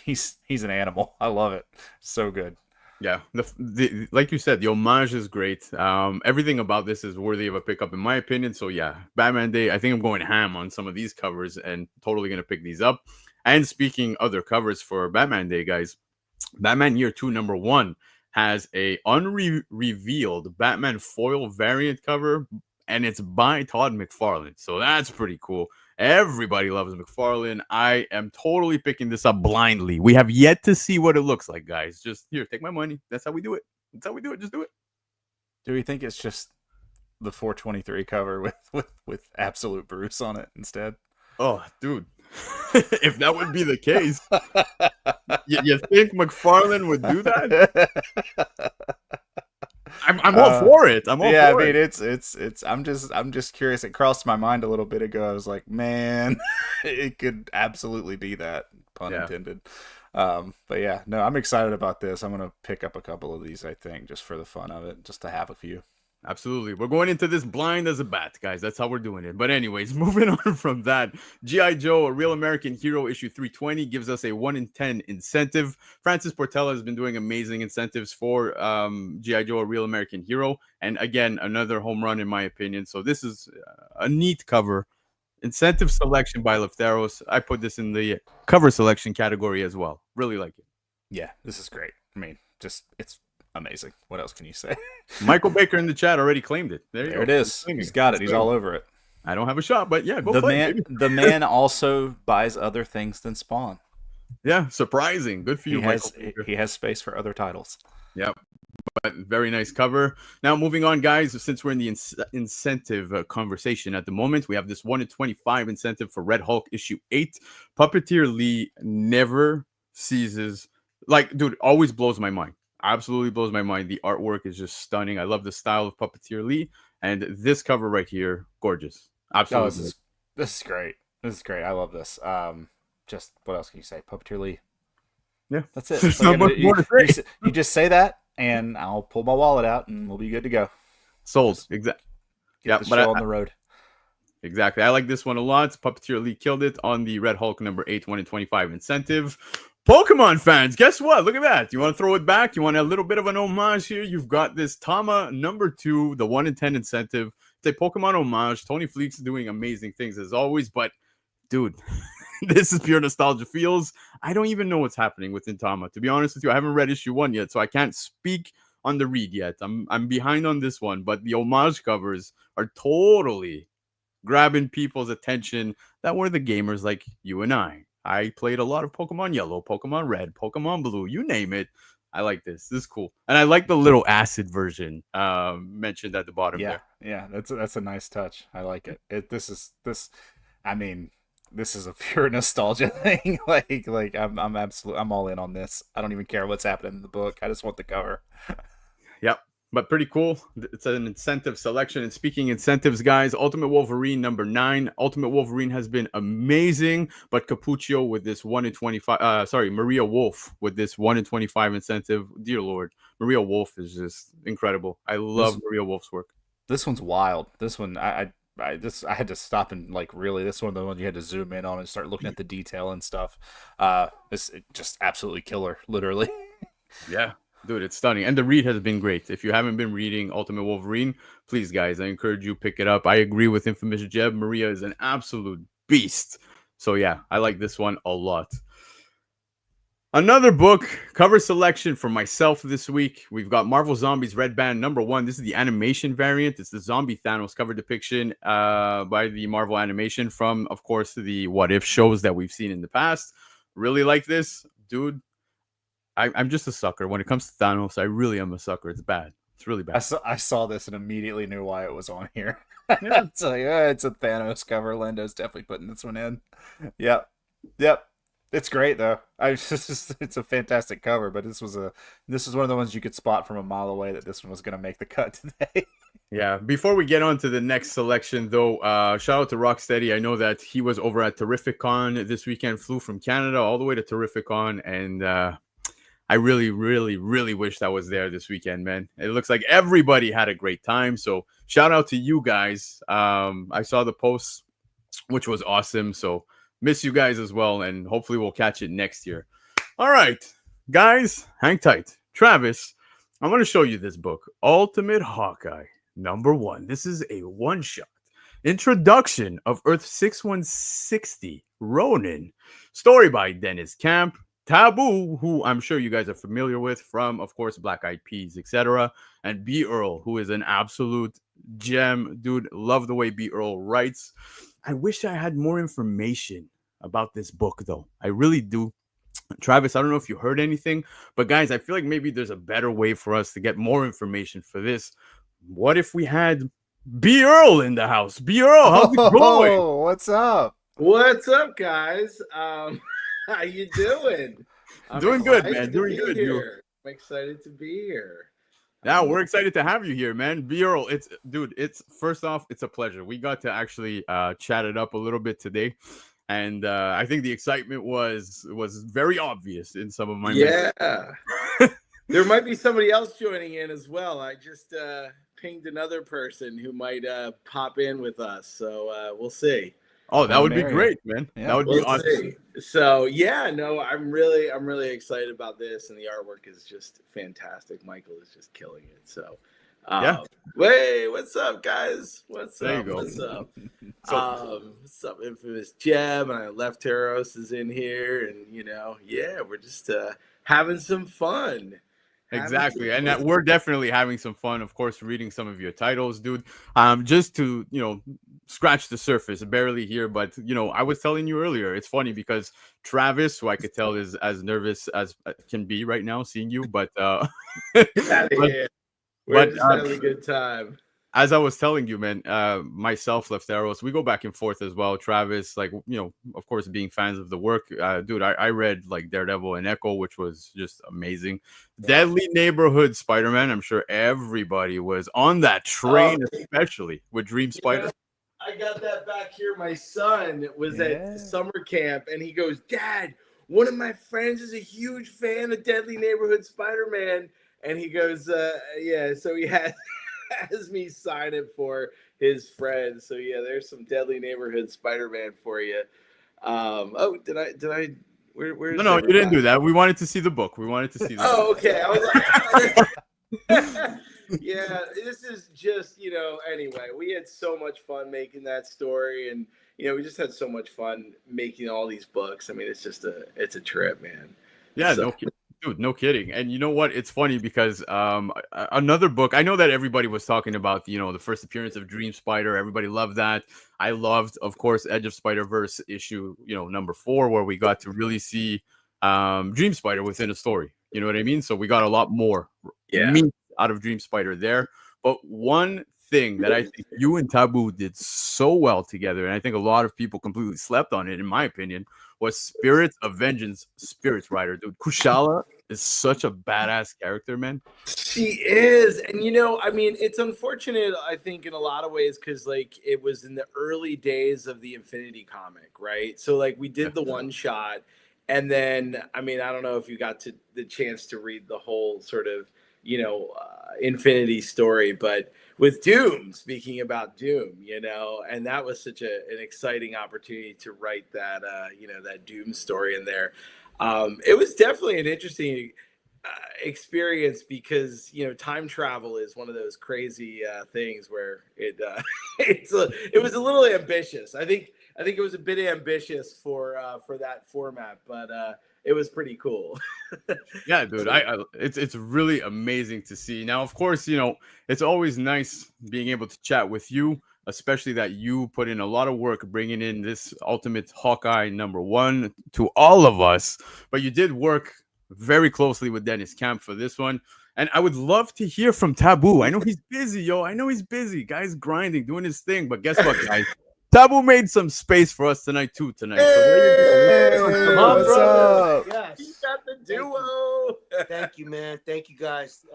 he's an animal. I love it. So good. Yeah, the like you said, the homage is great. Everything about this is worthy of a pickup, in my opinion. So yeah, Batman Day. I think I'm going ham on some of these covers and totally gonna pick these up. And speaking other covers for Batman Day, guys, Batman Year 2 #1 has a unrevealed Batman foil variant cover, and it's by Todd McFarlane. So that's pretty cool. Everybody loves McFarlane. I am totally picking this up blindly. We have yet to see what it looks like, guys. Just here, take my money. That's how we do it. That's how we do it. Just do it. Do we think it's just the 423 cover with Absolute Bruce on it instead? Oh, dude. If that would be the case, you think McFarlane would do that? I'm all for it. I'm all yeah, for I mean, it. it's. I'm just curious. It crossed my mind a little bit ago. I was like, man, it could absolutely be that, pun intended. But yeah, no, I'm excited about this. I'm gonna pick up a couple of these. I think just for the fun of it, just to have a few. Absolutely. We're going into this blind as a bat, guys. That's how we're doing it. But anyways, moving on from that, G.I. Joe, A Real American Hero, issue 320, gives us a 1 in 10 incentive. Francis Portela has been doing amazing incentives for G.I. Joe, A Real American Hero. And again, another home run, in my opinion. So this is a neat cover. Incentive selection by Lefteros. I put this in the cover selection category as well. Really like it. Yeah, this is great. I mean, it's amazing. What else can you say? Michael Baker in the chat already claimed it. There it is. He's got it. He's all over it. I don't have a shot, but yeah, go play it. The man also buys other things than Spawn. Yeah, surprising. Good for you, Michael Baker. He has space for other titles. Yep. But very nice cover. Now, moving on, guys, since we're in the incentive conversation at the moment, we have this 1 in 25 incentive for Red Hulk issue 8. Puppeteer Lee never ceases. Like, dude, always blows my mind. Absolutely blows my mind. The artwork is just stunning. I love the style of Puppeteer Lee, and this cover right here, gorgeous. Absolutely. Oh, this is great. This is great. I love this. Just what else can you say? Puppeteer Lee. Yeah, that's it. That's not much more to say. You just say that, and I'll pull my wallet out, and we'll be good to go. Sold. Exactly. Yeah, but on the road. Exactly. I like this one a lot. Puppeteer Lee killed it on the Red Hulk #8 1 in 25 incentive. Pokemon fans, guess what? Look at that. You want to throw it back? You want a little bit of an homage here? You've got this Tama #2, the 1 in 10 incentive. It's a Pokemon homage. Tony Fleek's doing amazing things as always, but dude, this is pure nostalgia feels. I don't even know what's happening within Tama. To be honest with you, I haven't read issue 1 yet, so I can't speak on the read yet. I'm behind on this one, but the homage covers are totally grabbing people's attention that were the gamers like you and I. I played a lot of Pokemon Yellow, Pokemon Red, Pokemon Blue, you name it. I like this. This is cool. And I like the little acid version mentioned at the bottom there. Yeah, that's a nice touch. I like it. This is a pure nostalgia thing. I'm all in on this. I don't even care what's happening in the book. I just want the cover. Yep. But pretty cool. It's an incentive selection. And speaking incentives, guys, Ultimate Wolverine #9. Ultimate Wolverine has been amazing, but Capuccio with this 1 in 25. Maria Wolf with this 1 in 25 incentive. Dear Lord, Maria Wolf is just incredible. I love Maria Wolf's work. This one's wild. This one, I had to stop and really. This one, the one you had to zoom in on and start looking at the detail and stuff. This just absolutely killer, literally. Yeah. Dude, it's stunning. And the read has been great. If you haven't been reading Ultimate Wolverine, please, guys, I encourage you pick it up. I agree with Infamous Jeb. Maria is an absolute beast. So, yeah, I like this one a lot. Another book cover selection for myself this week. We've got Marvel Zombies Red Band #1. This is the animation variant. It's the Zombie Thanos cover depiction by the Marvel Animation from, of course, the What If shows that we've seen in the past. Really like this. Dude, I'm just a sucker. When it comes to Thanos, I really am a sucker. It's bad. It's really bad. I saw this and immediately knew why it was on here. Yeah. It's like, it's a Thanos cover. Lando's definitely putting this one in. Yep, yep. It's great though. It's a fantastic cover, but this is one of the ones you could spot from a mile away that this one was going to make the cut today. Yeah. Before we get on to the next selection, though, shout out to Rocksteady. I know that he was over at Terrificon this weekend, flew from Canada all the way to Terrificon, and I really, really, really wish I was there this weekend, man. It looks like everybody had a great time. So shout out to you guys. I saw the posts, which was awesome. So miss you guys as well, and hopefully we'll catch it next year. All right, guys, hang tight. Travis, I'm going to show you this book, Ultimate Hawkeye #1. This is a one-shot introduction of Earth 6160, Ronin. Story by Dennis Camp. Taboo, who I'm sure you guys are familiar with from, of course, Black Eyed Peas, etc. And B. Earl, who is an absolute gem. Dude, love the way B. Earl writes. I wish I had more information about this book, though. I really do. Travis, I don't know if you heard anything, but guys, I feel like maybe there's a better way for us to get more information for this. What if we had B. Earl in the house? B. Earl, how's it going? Oh, what's up? What's up, guys? How you doing? I'm Doing good, excited man. to Doing be good. here. I'm excited to be here. Now we're excited to have you here, man. B. Earl, it's first off, it's a pleasure. We got to actually chat it up a little bit today, and I think the excitement was very obvious in some of my Yeah. There might be somebody else joining in as well. I just pinged another person who might pop in with us, so we'll see. Oh, that would be Mary. great, man. Yeah. That would be We'll awesome. see. So yeah, no, I'm really excited about this, and the artwork is just fantastic. Michael is just killing it. So Yeah. Hey, what's up, guys? What's There you up? go. What's up? So- What's up, Infamous Jeb? And Left Taros is in here, and yeah, we're just having some fun. Exactly, and that we're definitely having some fun, of course, reading some of your titles, dude. Just to scratch the surface, barely here, but I was telling you earlier, it's funny because Travis, who I could tell is as nervous as can be right now seeing you, but Get out of here. We're but, just having a good time. as I was telling you, man, myself, Left Arrows, we go back and forth as well. Travis, like, of course, being fans of the work, dude, I read like Daredevil and Echo, which was just amazing. Deadly Neighborhood Spider-Man, I'm sure everybody was on that train, especially with Dream Spider. I got that back here. My son was at summer camp, and he goes, "Dad, one of my friends is a huge fan of Deadly Neighborhood Spider-Man," and he goes, "Yeah." So he has me sign it for his friends. So yeah, there's some Deadly Neighborhood Spider-Man for you. Did I? Where's No, you didn't do that. We wanted to see the book. We wanted to see the book. Oh, okay. I was like, yeah, this is just, anyway, we had so much fun making that story, and, we just had so much fun making all these books. I mean, it's a trip, man. Yeah, no kidding. Dude, no kidding. And you know what? It's funny because another book, I know that everybody was talking about, the first appearance of Dream Spider. Everybody loved that. I loved, of course, Edge of Spider-Verse issue, #4, where we got to really see Dream Spider within a story. You know what I mean? So we got a lot more meat out of Dream Spider there. But one thing that I think you and Taboo did so well together, and I think a lot of people completely slept on it, in my opinion, was Spirits of Vengeance, Spirits Rider. Dude, Kushala is such a badass character, man. She is. And, I mean, it's unfortunate, I think, in a lot of ways, because, it was in the early days of the Infinity comic, right? So, we did the one shot. And then, I mean, I don't know if you got the chance to read the whole sort of, Infinity story, but with Doom, speaking about Doom, and that was such an exciting opportunity to write that, that Doom story in there. It was definitely an interesting experience because, time travel is one of those crazy things where it was a little ambitious. I think it was a bit ambitious for that format, but it was pretty cool. Yeah, dude, it's really amazing to see. Now, of course, it's always nice being able to chat with you, especially that you put in a lot of work bringing in this Ultimate Hawkeye #1 to all of us. But you did work very closely with Dennis Camp for this one. And I would love to hear from Taboo. I know he's busy, yo. I know he's busy. Guy's grinding, doing his thing. But guess what, guys? Taboo made some space for us tonight. So there you go. Hey, My what's brother. up? He Yes. got the duo. Thank you, man. Thank you, guys.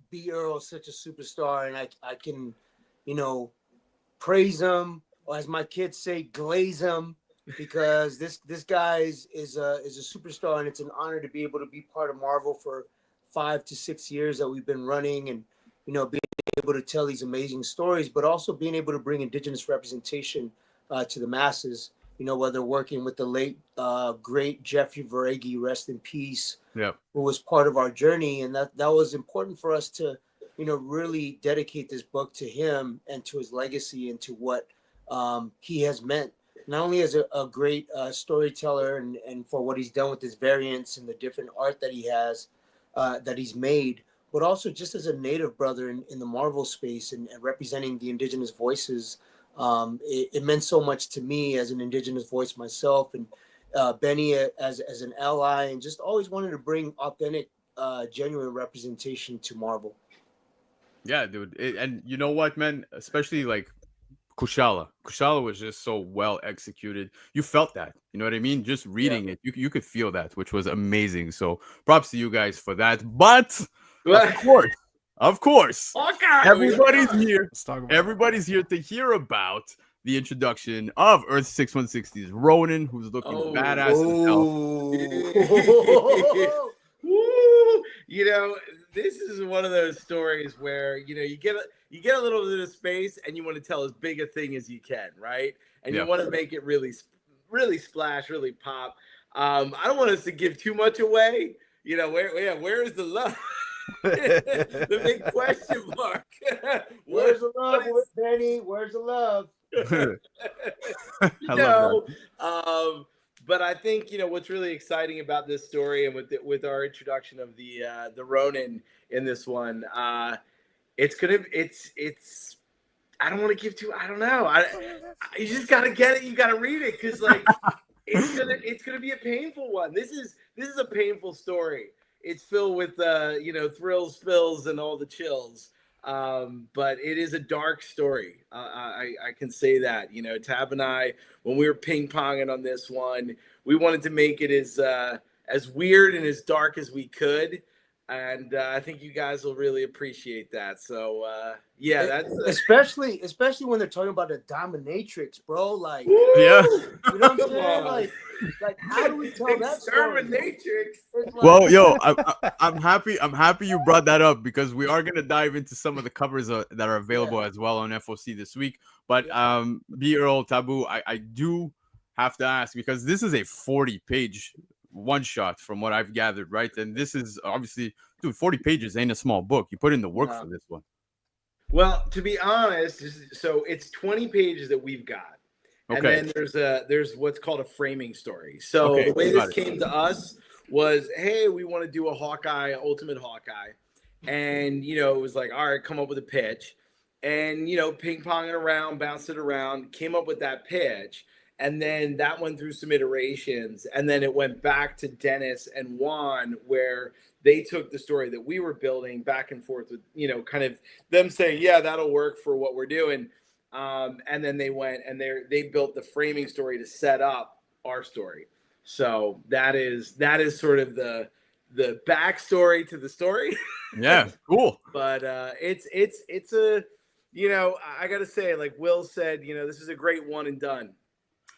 B. Earl is such a superstar, and I can, you know, praise him, or as my kids say, glaze him, because this guy is a superstar, and it's an honor to be able to be part of Marvel for 5 to 6 years that we've been running, and being able to tell these amazing stories, but also being able to bring Indigenous representation to the masses. Whether working with the late great Jeffrey Varegi, rest in peace, Yep. who was part of our journey, and that was important for us to really dedicate this book to him and to his legacy and to what he has meant, not only as a great storyteller and for what he's done with his variants and the different art that he has that he's made, but also just as a native brother in the Marvel space and representing the Indigenous voices. It meant so much to me as an Indigenous voice myself, and Benny as an ally, and just always wanted to bring authentic, genuine representation to Marvel. Yeah, dude. And you know what, man? Especially like Kushala. Kushala was just so well executed. You felt that. You know what I mean? Just reading it, you could feel that, which was amazing. So props to you guys for that. But of course, Hawkeye, everybody's here. Let's talk about Everybody's here to hear about the introduction of Earth 6160's Ronin, who's looking badass as hell. Woo! This is one of those stories where you get a little bit of space and you want to tell as big a thing as you can, right? And you want to make it really splash, really pop. I don't want us to give too much away. Where is the love? The big question mark. Where's the love, Benny? Where's the love? I love that. But I think what's really exciting about this story, and with our introduction of the Ronin in this one, it's I don't want to give too. I don't know. You just gotta get it. You gotta read it, because it's gonna be a painful one. This is a painful story. It's filled with thrills, spills, and all the chills. But it is a dark story. I can say that. Tab and I, when we were ping-ponging on this one, we wanted to make it as weird and as dark as we could. And I think you guys will really appreciate that. So that's especially when they're talking about the dominatrix, bro. Like, Yeah. you know what I'm saying? Like how do we tell that story? Exterminatrix. Well, yo, I'm happy you brought that up, because we are gonna dive into some of the covers that are available as well on FOC this week. But B. Earl Taboo, I do have to ask, because this is a 40-page one shot from what I've gathered, right? And this is obviously, dude, 40 pages ain't a small book. You put in the work for this one. Well, to be honest, so it's 20 pages that we've got. Okay. And then there's what's called a framing story. So the way this came to us was, hey, we want to do a Hawkeye, Ultimate Hawkeye. And, it was like, all right, come up with a pitch. And, ping-ponging around, bounced it around, came up with that pitch. And then that went through some iterations. And then it went back to Dennis and Juan, where they took the story that we were building back and forth with, kind of them saying, yeah, that'll work for what we're doing. And then they went and they built the framing story to set up our story. So that is sort of the backstory to the story. Yeah, cool. But it's a, I gotta say, like Will said, this is a great one and done.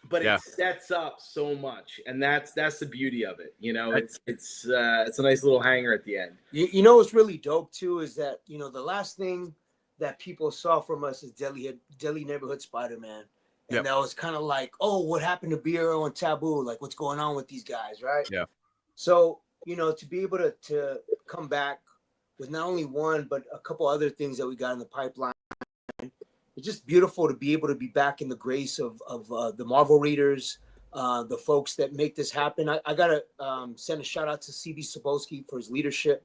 But it sets up so much, and that's the beauty of it. It's a nice little hanger at the end. What's really dope too is that the last thing that people saw from us is Deadly Neighborhood Spider-Man, and that was kind of like, oh, what happened to B.R.O. and Taboo? Like, what's going on with these guys, right? Yeah. So to be able to come back with not only one but a couple other things that we got in the pipeline. It's just beautiful to be able to be back in the grace of the Marvel readers, the folks that make this happen. I got to send a shout out to CB Sobolski for his leadership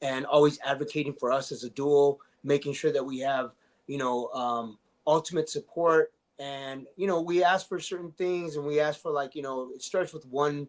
and always advocating for us as a duo, making sure that we have, ultimate support. And, we ask for certain things, and we ask for it starts with one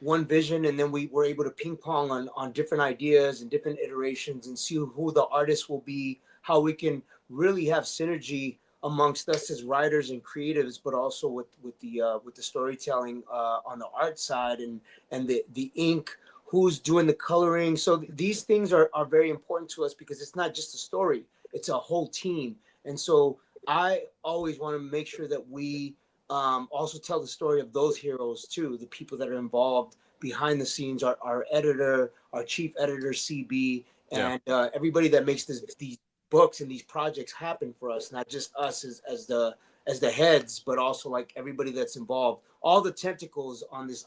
one vision, and then we were able to ping pong on different ideas and different iterations and see who the artist will be, how we can really have synergy amongst us as writers and creatives, but also with the storytelling on the art side and the ink, who's doing the coloring. So these things are very important to us because it's not just a story, it's a whole team. And so I always want to make sure that we also tell the story of those heroes too, the people that are involved behind the scenes, our editor, our chief editor, CB, and everybody that makes these books and these projects happen for us, not just us as the heads, but also like everybody that's involved, all the tentacles on this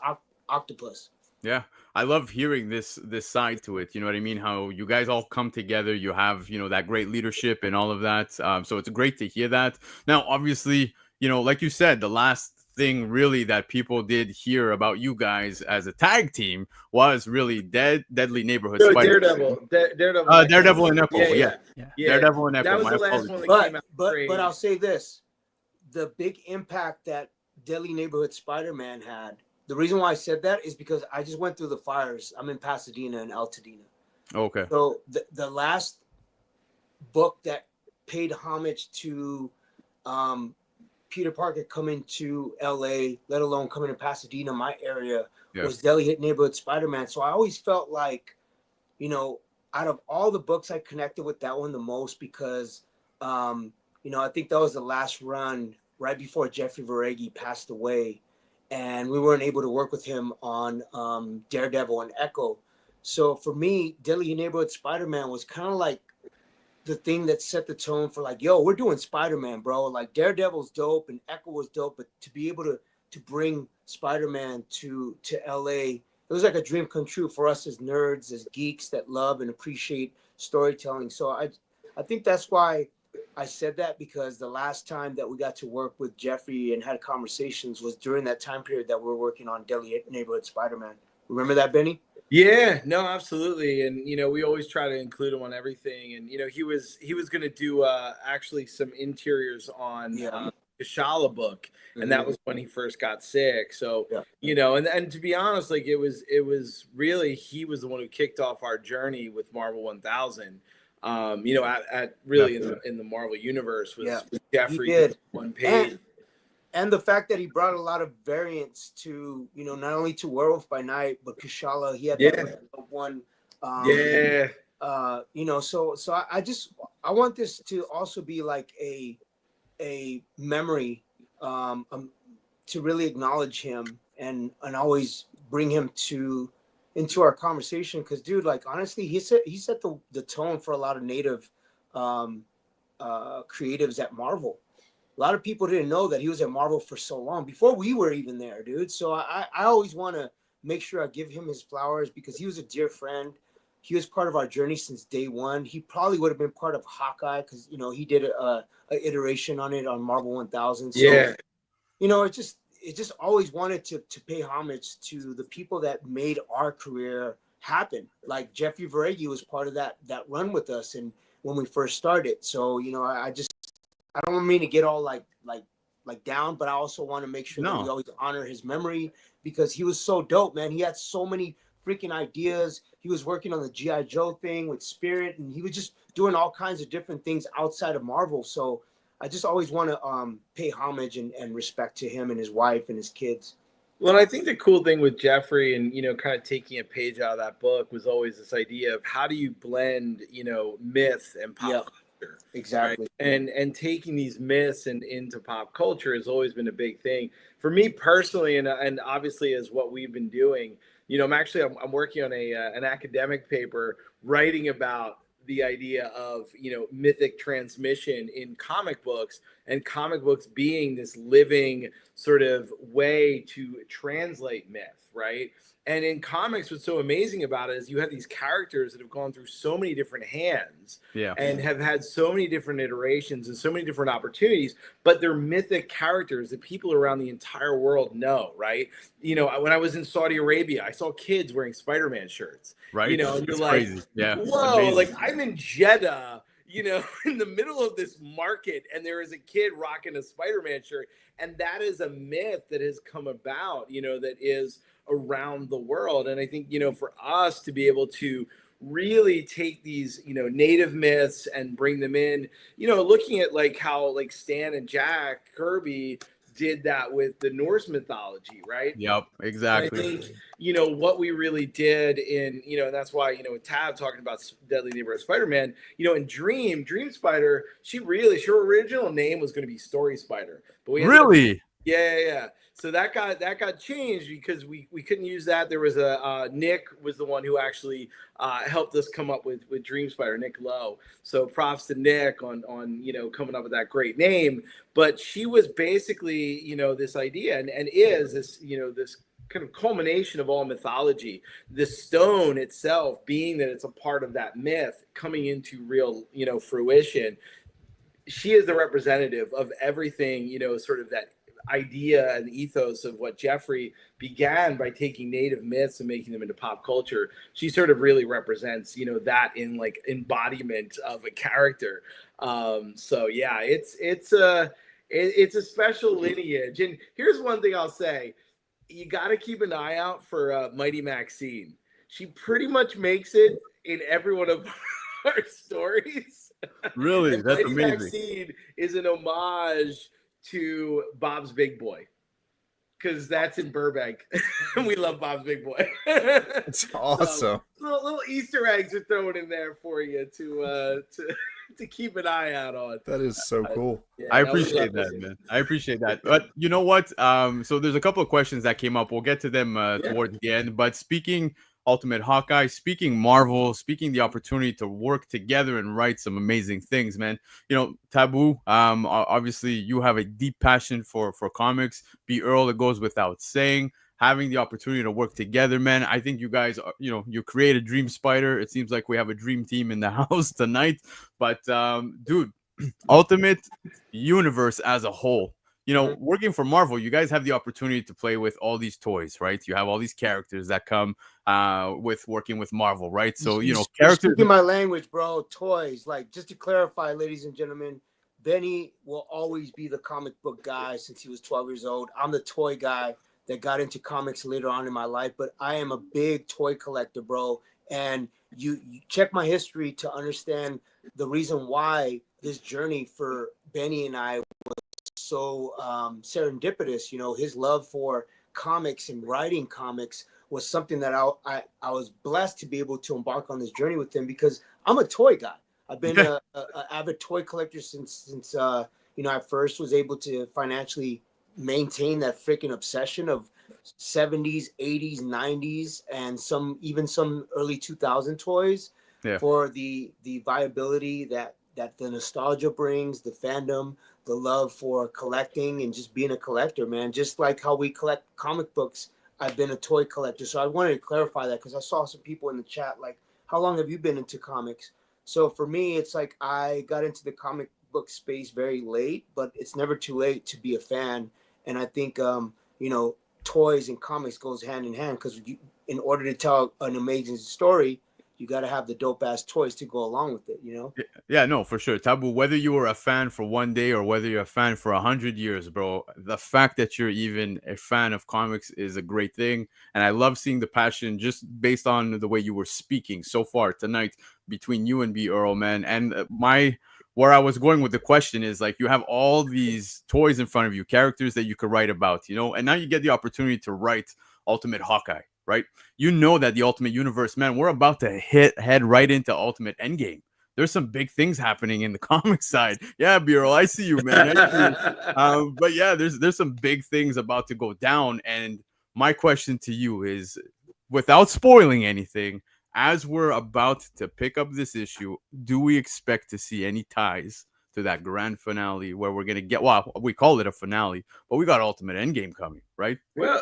octopus. Yeah, I love hearing this side to it. You know what I mean? How you guys all come together. You have, you know, that great leadership and all of that. So it's great to hear that. Now, obviously, you know, like you said, the last thing really that people did hear about you guys as a tag team was really Deadly Neighborhood No, Spider. Daredevil and Echo. Yeah. Daredevil and Echo. That was My the last apologies. one that came out. But I'll say this: the big impact that Deadly Neighborhood Spider-Man had. The reason why I said that is because I just went through the fires. I'm in Pasadena and Altadena. Okay. So the last book that paid homage to Peter Parker coming to LA, let alone coming to Pasadena, my area, was Deadly Neighborhood Spider-Man. So I always felt like, you know, out of all the books, I connected with that one the most because, you know, I think that was the last run right before Jeffrey Veregi passed away. And we weren't able to work with him on Daredevil and Echo. So for me, Deadly Neighborhood Spider-Man was kind of like the thing that set the tone for like, yo, we're doing Spider-Man, bro. Like Daredevil's dope and Echo was dope, but to be able to bring Spider-Man to LA, it was like a dream come true for us as nerds, as geeks that love and appreciate storytelling. So I think that's why I said that, because the last time that we got to work with Jeffrey and had conversations was during that time period that we were working on Deadly Neighborhood Spider-Man. Remember that, Benny? Yeah, no, absolutely. And, you know, we always try to include him on everything. And, you know, he was going to do actually some interiors on the Shala book. And that was when he first got sick. So, you know, and to be honest, like it was really, he was the one who kicked off our journey with Marvel 1000. You know, at really in the Marvel universe was Jeffrey one page. And the fact that he brought a lot of variants to, you know, not only to Werewolf by Night, but Kushala, he had that one. You know, so I want this to also be like a memory, to really acknowledge him and always bring him into our conversation. Cause dude, like, honestly, he set the tone for a lot of native, creatives at Marvel. A lot of people didn't know that he was at Marvel for so long before we were even there, dude. So I always want to make sure I give him his flowers because he was a dear friend. He was part of our journey since day one. He probably would have been part of Hawkeye because, you know, he did a iteration on it on Marvel 1000. So, you know, it just always wanted to pay homage to the people that made our career happen. Like Jeffrey Veregi was part of that run with us and when we first started. So, you know, I don't mean to get all like down, but I also want to make sure that we always honor his memory because he was so dope, man. He had so many freaking ideas. He was working on the G.I. Joe thing with Spirit, and he was just doing all kinds of different things outside of Marvel. So I just always want to pay homage and respect to him and his wife and his kids. Well, I think the cool thing with Jeffrey and, you know, kind of taking a page out of that book was always this idea of how do you blend, you know, myth and pop culture. Exactly. Right? And taking these myths into pop culture has always been a big thing for me personally, and obviously as what we've been doing. You know, I'm working on an academic paper writing about the idea of, you know, mythic transmission in comic books and comic books being this living sort of way to translate myth, right? And in comics, what's so amazing about it is you have these characters that have gone through so many different hands and have had so many different iterations and so many different opportunities, but they're mythic characters that people around the entire world know, right? You know, when I was in Saudi Arabia, I saw kids wearing Spider-Man shirts, right? You know, and you're like, crazy. Whoa, like I'm in Jeddah, you know, in the middle of this market, and there is a kid rocking a Spider-Man shirt. And that is a myth that has come about, you know, that is around the world. And I think, for us to be able to really take these, native myths and bring them in, looking at like how like Stan and Jack Kirby did that with the Norse mythology, right? Yep, And I exactly. think, what we really did in, and that's why, with Tab talking about Deadly Neighborhood Spider-Man, in Dream Spider, her original name was going to be Story Spider, but we ended up, Really? yeah. So that got changed because we couldn't use that. There was Nick was the one who actually helped us come up with Dream Spider, Nick Lowe. So props to Nick on coming up with that great name. But she was basically this idea and is this this kind of culmination of all mythology. The stone itself, being that it's a part of that myth, coming into real fruition. She is the representative of everything, sort of that idea and ethos of what Jeffrey began by taking native myths and making them into pop culture. She sort of really represents, that in like embodiment of a character. So yeah, it's a special lineage. And here's one thing I'll say: you got to keep an eye out for Mighty Maxine. She pretty much makes it in every one of our stories. Really? That's Mighty amazing. Maxine is an homage to Bob's Big Boy, because that's in Burbank. We love Bob's Big Boy. It's awesome. So, little Easter eggs are thrown in there for you to keep an eye out on. That is so cool. Yeah, I that was appreciate that, amazing. man. I appreciate that. But you know what? So there's a couple of questions that came up. We'll get to them towards the end. But speaking Ultimate Hawkeye, speaking Marvel, speaking the opportunity to work together and write some amazing things, man. Taboo. Obviously, you have a deep passion for comics. Be Earl, it goes without saying. Having the opportunity to work together, man. I think you guys, you created Dream Spider. It seems like we have a dream team in the house tonight. But dude, Ultimate Universe as a whole. Working for Marvel, you guys have the opportunity to play with all these toys, right? You have all these characters that come with working with Marvel, right? So, You're characters. speaking my language, bro. Toys. Like, just to clarify, ladies and gentlemen, Benny will always be the comic book guy since he was 12 years old. I'm the toy guy that got into comics later on in my life, but I am a big toy collector, bro. And you check my history to understand the reason why this journey for Benny and I was so serendipitous. His love for comics and writing comics was something that I was blessed to be able to embark on this journey with him, because I'm a toy guy. I've been a avid toy collector since I first was able to financially maintain that freaking obsession of 70s, 80s, 90s, and some early 2000 toys for the viability that the nostalgia brings, the fandom, the love for collecting and just being a collector, man. Just like how we collect comic books, I've been a toy collector. So I wanted to clarify that because I saw some people in the chat like, how long have you been into comics? So for me, it's like I got into the comic book space very late, but it's never too late to be a fan. And I think, toys and comics goes hand in hand, because in order to tell an amazing story, you got to have the dope ass toys to go along with it, Yeah, no, for sure. Taboo, whether you were a fan for one day or whether you're a fan for 100 years, bro, the fact that you're even a fan of comics is a great thing. And I love seeing the passion just based on the way you were speaking so far tonight between you and B. Earl, man. And where I was going with the question is like, you have all these toys in front of you, characters that you could write about, and now you get the opportunity to write Ultimate Hawkeye, right? That the Ultimate Universe, man, we're about to head right into Ultimate Endgame. There's some big things happening in the comic side. Yeah, B-Roll, I see you, man. I see you. But yeah, there's some big things about to go down. And my question to you is, without spoiling anything, as we're about to pick up this issue, do we expect to see any ties to that grand finale where we're going to get, well, we call it a finale, but we got Ultimate Endgame coming, right? Well,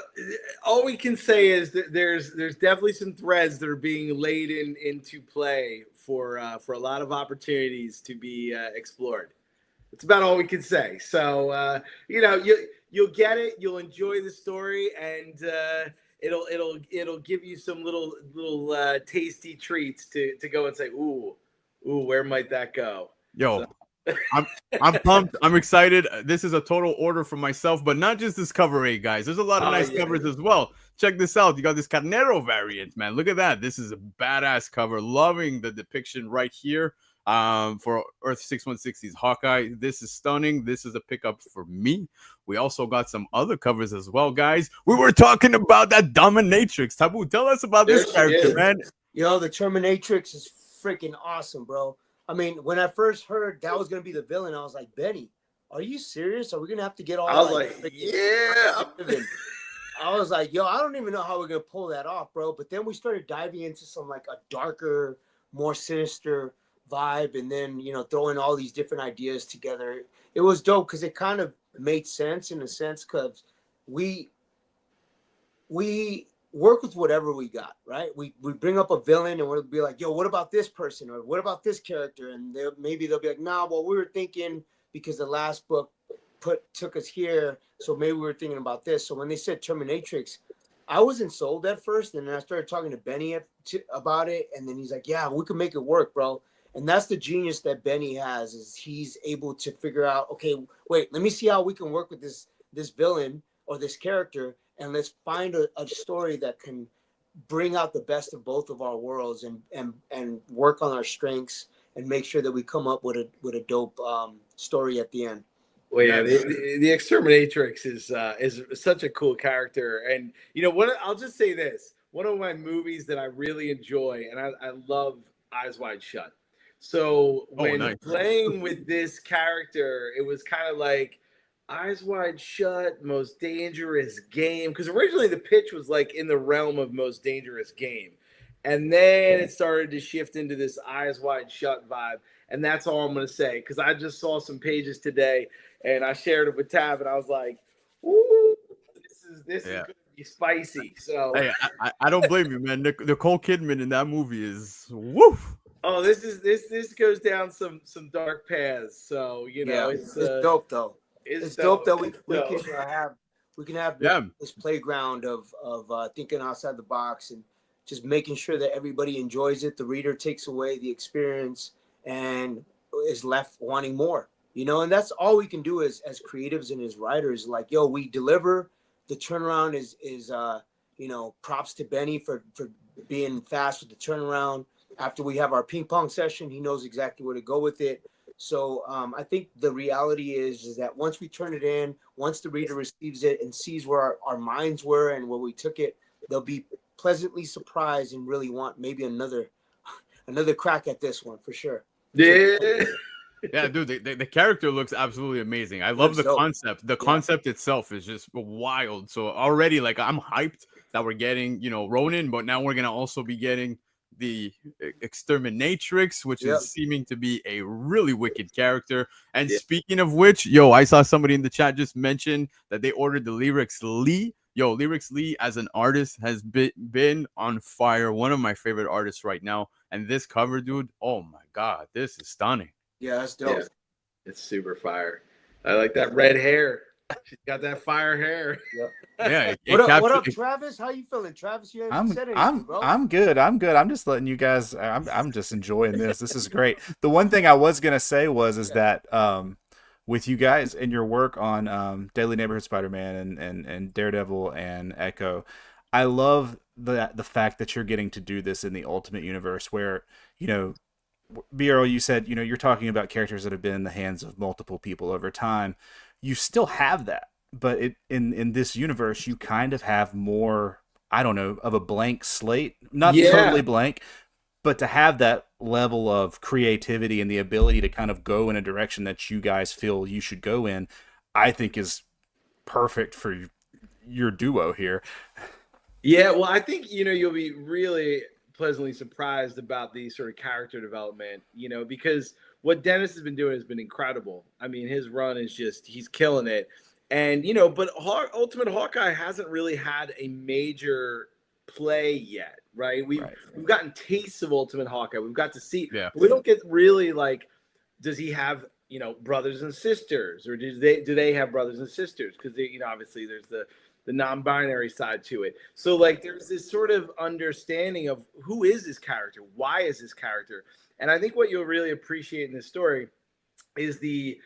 all we can say is that there's definitely some threads that are being laid into play for a lot of opportunities to be explored. It's about all we can say. So you'll get it, you'll enjoy the story, and it'll give you some little tasty treats to go and say, ooh, where might that go? Yo, So, I'm pumped. I'm excited. This is a total order for myself, but not just this cover A, guys. There's a lot of nice covers as well. Check this out. You got this Carnero variant, man. Look at that. This is a badass cover. Loving the depiction right here. For Earth 6160's Hawkeye. This is stunning. This is a pickup for me. We also got some other covers as well, guys. We were talking about that Dominatrix. Taboo, tell us about this character, man. Yo, the Terminatrix is freaking awesome, bro. I mean, when I first heard that was gonna be the villain, I was like, Benny, are you serious? Are we gonna have to get all? I was like yeah. I was like, yo, I don't even know how we're gonna pull that off, bro. But then we started diving into some like a darker, more sinister vibe, and then throwing all these different ideas together. It was dope because it kind of made sense in a sense because we work with whatever we got, right? We bring up a villain and we'll be like, yo, what about this person? Or what about this character? And maybe they'll be like, nah, well, we were thinking because the last book took us here, so maybe we were thinking about this. So when they said Terminatrix, I wasn't sold at first, and then I started talking to Benny about it, and then he's like, yeah, we can make it work, bro. And that's the genius that Benny has, is he's able to figure out, okay, wait, let me see how we can work with this villain or this character, and let's find a story that can bring out the best of both of our worlds and work on our strengths and make sure that we come up with a dope story at the end. Well, yeah, the Exterminatrix is such a cool character, and I'll just say this: one of my movies that I really enjoy, and I love Eyes Wide Shut. So when playing with this character, it was kind of like Eyes Wide Shut, Most Dangerous Game, because originally the pitch was like in the realm of Most Dangerous Game, and then it started to shift into this Eyes Wide Shut vibe, and that's all I'm going to say, because I just saw some pages today. And I shared it with Tab, and I was like, "Ooh, this is going to be spicy." So, hey, I don't blame you, man. Nicole Kidman in that movie is woof. Oh, this goes down some dark paths. So it's dope though. It's dope that we can have this playground of thinking outside the box and just making sure that everybody enjoys it. The reader takes away the experience and is left wanting more. And that's all we can do as creatives and as writers. Like, yo, we deliver. The turnaround is props to Benny for being fast with the turnaround. After we have our ping pong session, he knows exactly where to go with it. So I think the reality is that once we turn it in, once the reader receives it and sees where our minds were and where we took it, they'll be pleasantly surprised and really want maybe another crack at this one for sure. Yeah. Yeah, dude, the character looks absolutely amazing. I love the concept. The concept itself is just wild. So already, like, I'm hyped that we're getting, Ronin, but now we're gonna also be getting the Exterminatrix, which is seeming to be a really wicked character. And speaking of which, I saw somebody in the chat just mention that they ordered the Lyrics Lee. Lyrics Lee as an artist has been on fire. One of my favorite artists right now. And this cover, dude, oh my God, this is stunning. Yeah, that's dope. Yeah. It's super fire. I like that red hair. She's got that fire hair. Yep. Yeah. What up, Travis? How you feeling, Travis? You haven't said anything, bro. I'm good. I'm just letting you guys. I'm just enjoying this. This is great. The one thing I was gonna say is that with you guys and your work on Deadly Neighborhood Spider-Man and Daredevil and Echo, I love the fact that you're getting to do this in the Ultimate Universe, where BRL, you said, you're talking about characters that have been in the hands of multiple people over time. You still have that, but in this universe, you kind of have more, I don't know, of a blank slate, not totally blank, but to have that level of creativity and the ability to kind of go in a direction that you guys feel you should go in, I think is perfect for your duo here. Yeah, well, I think, you'll be really pleasantly surprised about the sort of character development, because what Dennis has been doing has been incredible. I mean, his run is he's killing it. And, but Ultimate Hawkeye hasn't really had a major play yet, right? We've gotten tastes of Ultimate Hawkeye. We've got to see, we don't get really like, does he have, brothers and sisters, or do they have brothers and sisters? Because obviously there's the non-binary side to it. So like there's this sort of understanding of who is this character? Why is this character? And I think what you'll really appreciate in this story is the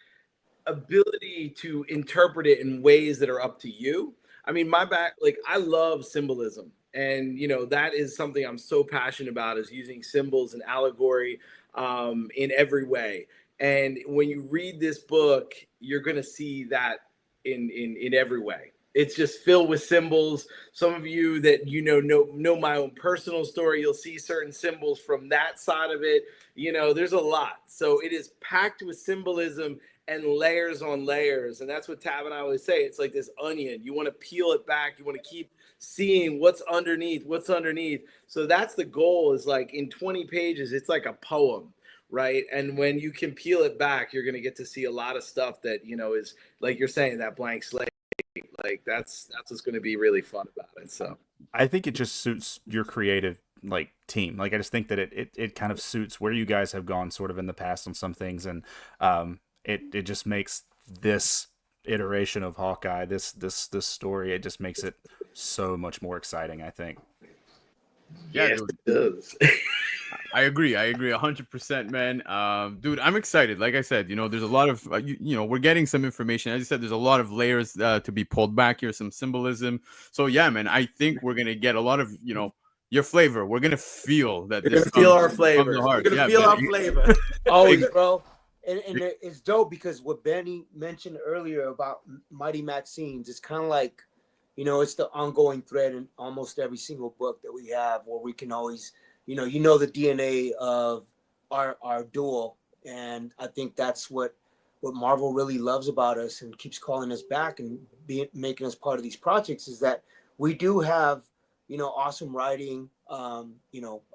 ability to interpret it in ways that are up to you. I mean, I love symbolism. And, that is something I'm so passionate about, is using symbols and allegory in every way. And when you read this book, you're going to see that in every way. It's just filled with symbols. Some of you that know my own personal story, you'll see certain symbols from that side of it. There's a lot. So it is packed with symbolism and layers on layers. And that's what Tab and I always say. It's like this onion. You want to peel it back. You want to keep seeing what's underneath. So that's the goal, is like in 20 pages, it's like a poem, right? And when you can peel it back, you're going to get to see a lot of stuff that, is like you're saying, that blank slate. Like that's what's going to be really fun about it. So I think it just suits your creative team. Like I just think that it kind of suits where you guys have gone sort of in the past on some things, and it just makes this iteration of Hawkeye, this story, it just makes it so much more exciting, I think. Yeah, yes, dude. it does. I agree 100%, man. Dude, I'm excited. Like I said, there's a lot of we're getting some information. As you said, there's a lot of layers to be pulled back here, some symbolism. So yeah, man, I think we're gonna get a lot of your flavor. We're gonna feel that. You're gonna feel our flavor. We're gonna feel our flavor. Always, bro. And it's dope because what Benny mentioned earlier about Mighty Maxine's, it's kind of like, it's the ongoing thread in almost every single book that we have, where we can always, the DNA of our duel. And I think that's what Marvel really loves about us and keeps calling us back and making us part of these projects, is that we do have, awesome writing.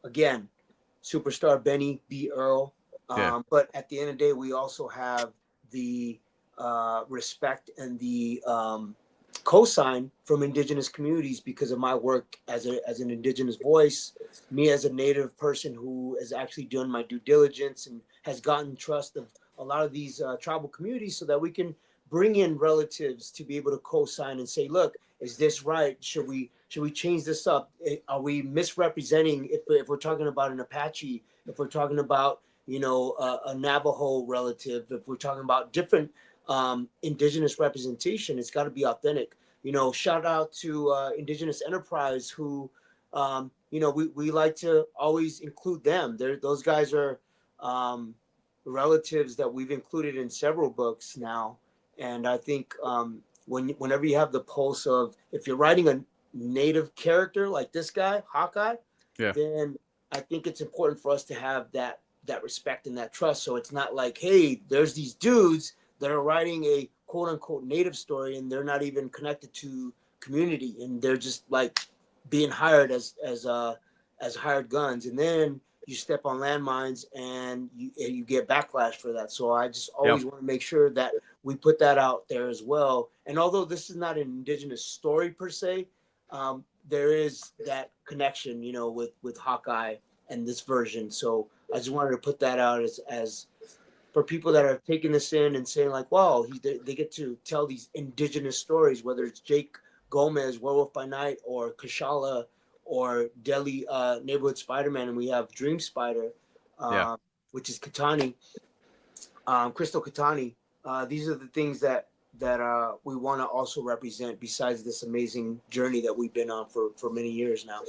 Again, superstar Benny B. Earl. But at the end of the day, we also have the respect and the cosign from indigenous communities because of my work as an indigenous voice, me as a native person who has actually done my due diligence and has gotten trust of a lot of these tribal communities, so that we can bring in relatives to be able to co-sign and say, look, is this right? Should we change this up? Are we misrepresenting, if we're talking about an Apache, if we're talking about a Navajo relative, if we're talking about different indigenous representation, it's got to be authentic. Shout out to Indigenous Enterprise, who we like to always include them. Those guys are relatives that we've included in several books now. And I think whenever you have the pulse of, if you're writing a native character like this guy, Hawkeye, then I think it's important for us to have that respect and that trust. So it's not like, hey, there's these dudes that are writing a quote unquote native story and they're not even connected to community, and they're just like being hired as hired guns, and then you step on landmines and you get backlash for that. So I just always want to make sure that we put that out there as well. And although this is not an indigenous story per se, there is that connection, with Hawkeye and this version. So I just wanted to put that out as for people that are taking this in and saying like, wow, they get to tell these indigenous stories, whether it's Jake Gomez, Werewolf by Night, or Kashala, or Delhi Neighborhood Spider-Man, and we have Dream Spider, which is Katani, Crystal Katani. These are the things that we want to also represent, besides this amazing journey that we've been on for many years now.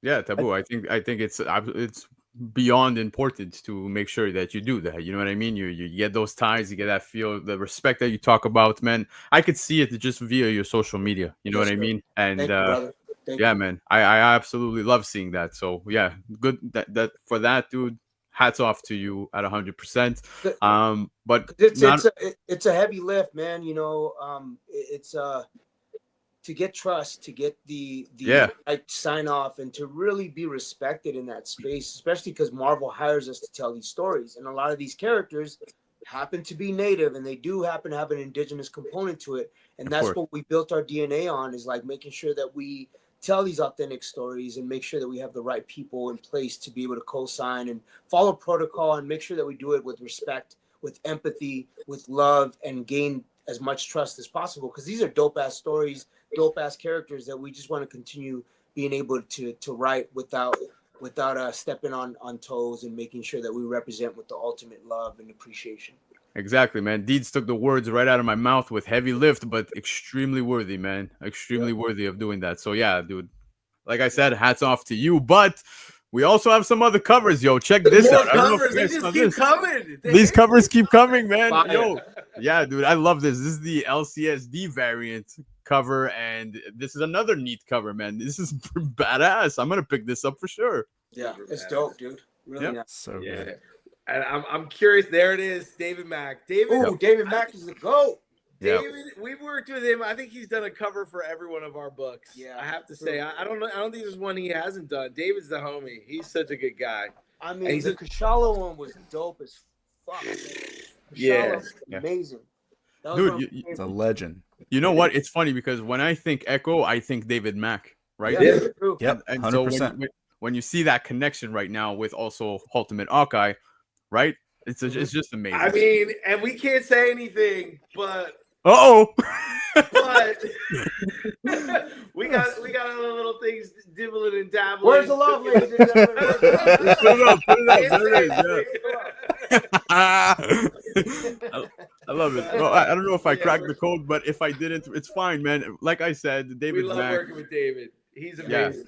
Yeah, Taboo. I think it's beyond important to make sure that you do that. You know what I mean? You get those ties, you get that feel, the respect that you talk about, man. I could see it just via your social media. You know what I mean? And Thank you, brother. Thank yeah, you. man, I absolutely love seeing that. So yeah, good that for that, dude. Hats off to you at 100%. But it's a heavy lift, man. It's to get trust, to get the right sign off, and to really be respected in that space, especially because Marvel hires us to tell these stories, and a lot of these characters happen to be native, and they do happen to have an indigenous component to it, and that's what we built our DNA on, is like making sure that we tell these authentic stories and make sure that we have the right people in place to be able to co-sign and follow protocol, and make sure that we do it with respect, with empathy, with love, and gain as much trust as possible, because these are dope ass stories, dope ass characters that we just want to continue being able to write without stepping on toes, and making sure that we represent with the ultimate love and appreciation. Exactly, man. Deeds took the words right out of my mouth with heavy lift, but extremely worthy, man. Extremely worthy of doing that. So yeah, dude. Like I said, hats off to you. But we also have some other covers, yo. Check this More out. I don't know if covers. you They guys just saw keep this. coming. These covers keep coming, man. Fire. Yo, yeah, dude, I love this. This is the LCSD variant cover, and this is another neat cover, man. This is badass. I'm gonna pick this up for sure. Yeah, it's dope, dude. Really Yep. nice. So Yeah. good. And I'm curious. There it is, David Mack. David, Ooh, David Mack is the GOAT. Yep. David, we've worked with him. I think he's done a cover for every one of our books. Yeah, I have to say, I don't know. I don't think there's one he hasn't done. David's the homie. He's such a good guy. I And mean, he's the a- Kashala one was dope as fuck. Yeah. Was amazing. That was Dude, one of my It's a favorites. legend. You know what? It's funny because when I think Echo, I think David Mack, right? Yeah, true. Yep, And 100%. so when you see that connection right now with also Ultimate Hawkeye, right? It's just amazing. I mean, and we can't say anything, but but we got other little things dibbling and dabbling. Where's the love, ladies and gentlemen? Where's the love? Put it up. There it is. I love it. Well, I don't know if I cracked the code, but if I didn't, it's fine, man. Like I said, We David love Mack, working with David. He's Yeah. amazing.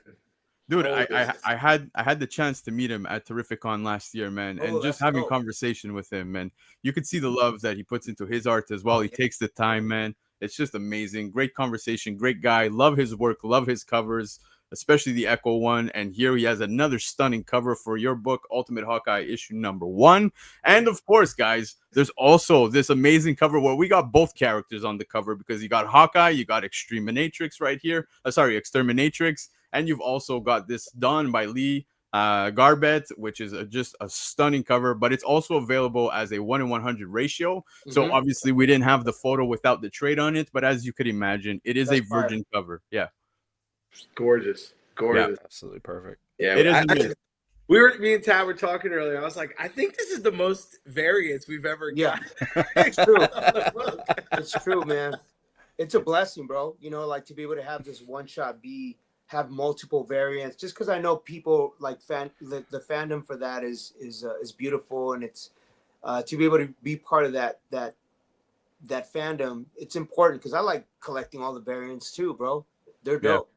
dude. Oh, I had the chance to meet him at Terrificon last year, man, and Oh, just that's having dope. conversation with him, man. You could see the love that he puts into his art as well. He takes the time, man. It's just amazing. Great conversation. Great guy. Love his work. Love his covers, especially the Echo one. And here he has another stunning cover for your book, Ultimate Hawkeye issue #1. And of course, guys, there's also this amazing cover where we got both characters on the cover because you got Hawkeye, you got Exterminatrix right here. Exterminatrix. And you've also got this done by Lee Garbett, which is just a stunning cover, but it's also available as a 1:100 ratio. So Mhm. obviously we didn't have the photo without the trade on it, but as you could imagine, it is That's a virgin cover. Yeah, Gorgeous. Absolutely perfect. Yeah. it is. amazing. Me and Tad were talking earlier. I was like, I think this is the most variants we've ever Yeah, got. it's true. It's true, man. It's a blessing, bro. You know, like to be able to have this one shot have multiple variants. Just because I know people like the fandom for that is beautiful, and it's to be able to be part of that fandom. It's important because I like collecting all the variants too, bro. They're dope.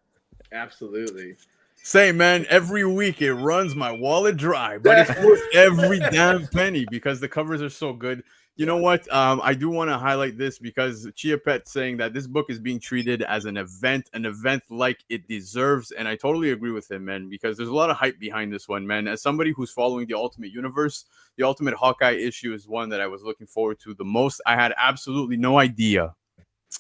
Absolutely. Same, man. Every week it runs my wallet dry, but it's worth every damn penny because the covers are so good. You know what? I do want to highlight this because Chia Pet saying that this book is being treated as an event like it deserves. And I totally agree with him, man, because there's a lot of hype behind this one, man. As somebody who's following the Ultimate Universe, the Ultimate Hawkeye issue is one that I was looking forward to the most. I had absolutely no idea.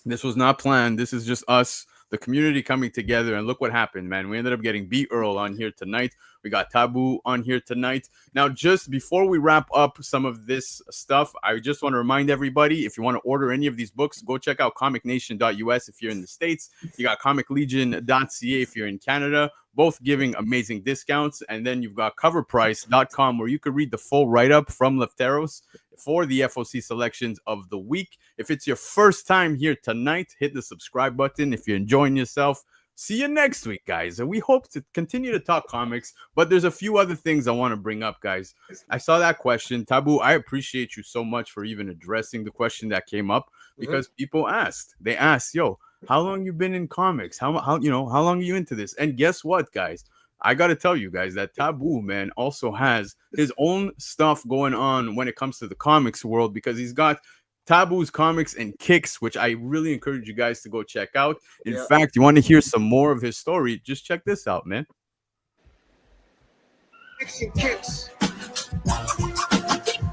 This was not planned. This is just us, the community coming together, and look what happened, man. We ended up getting B. Earl on here tonight. We got Taboo on here tonight. Now, just before we wrap up some of this stuff, I just want to remind everybody, if you want to order any of these books, go check out comicnation.us if you're in the States. You got comiclegion.ca if you're in Canada, both giving amazing discounts. And then you've got covrprice.com where you could read the full write-up from Lefteros for the FOC selections of the week. If it's your first time here tonight, hit the subscribe button. If you're enjoying yourself, see you next week, guys. And we hope to continue to talk comics, but there's a few other things I want to bring up, guys. I saw that question. Taboo, I appreciate you so much for even addressing the question that came up because people asked. They asked, yo, how long you been in comics? How long are you into this? And guess what, guys? I got to tell you guys that Taboo, man, also has his own stuff going on when it comes to the comics world because he's got Taboo's Comics and Kicks, which I really encourage you guys to go check out. In fact, you want to hear some more of his story, just check this out, man. Kicks.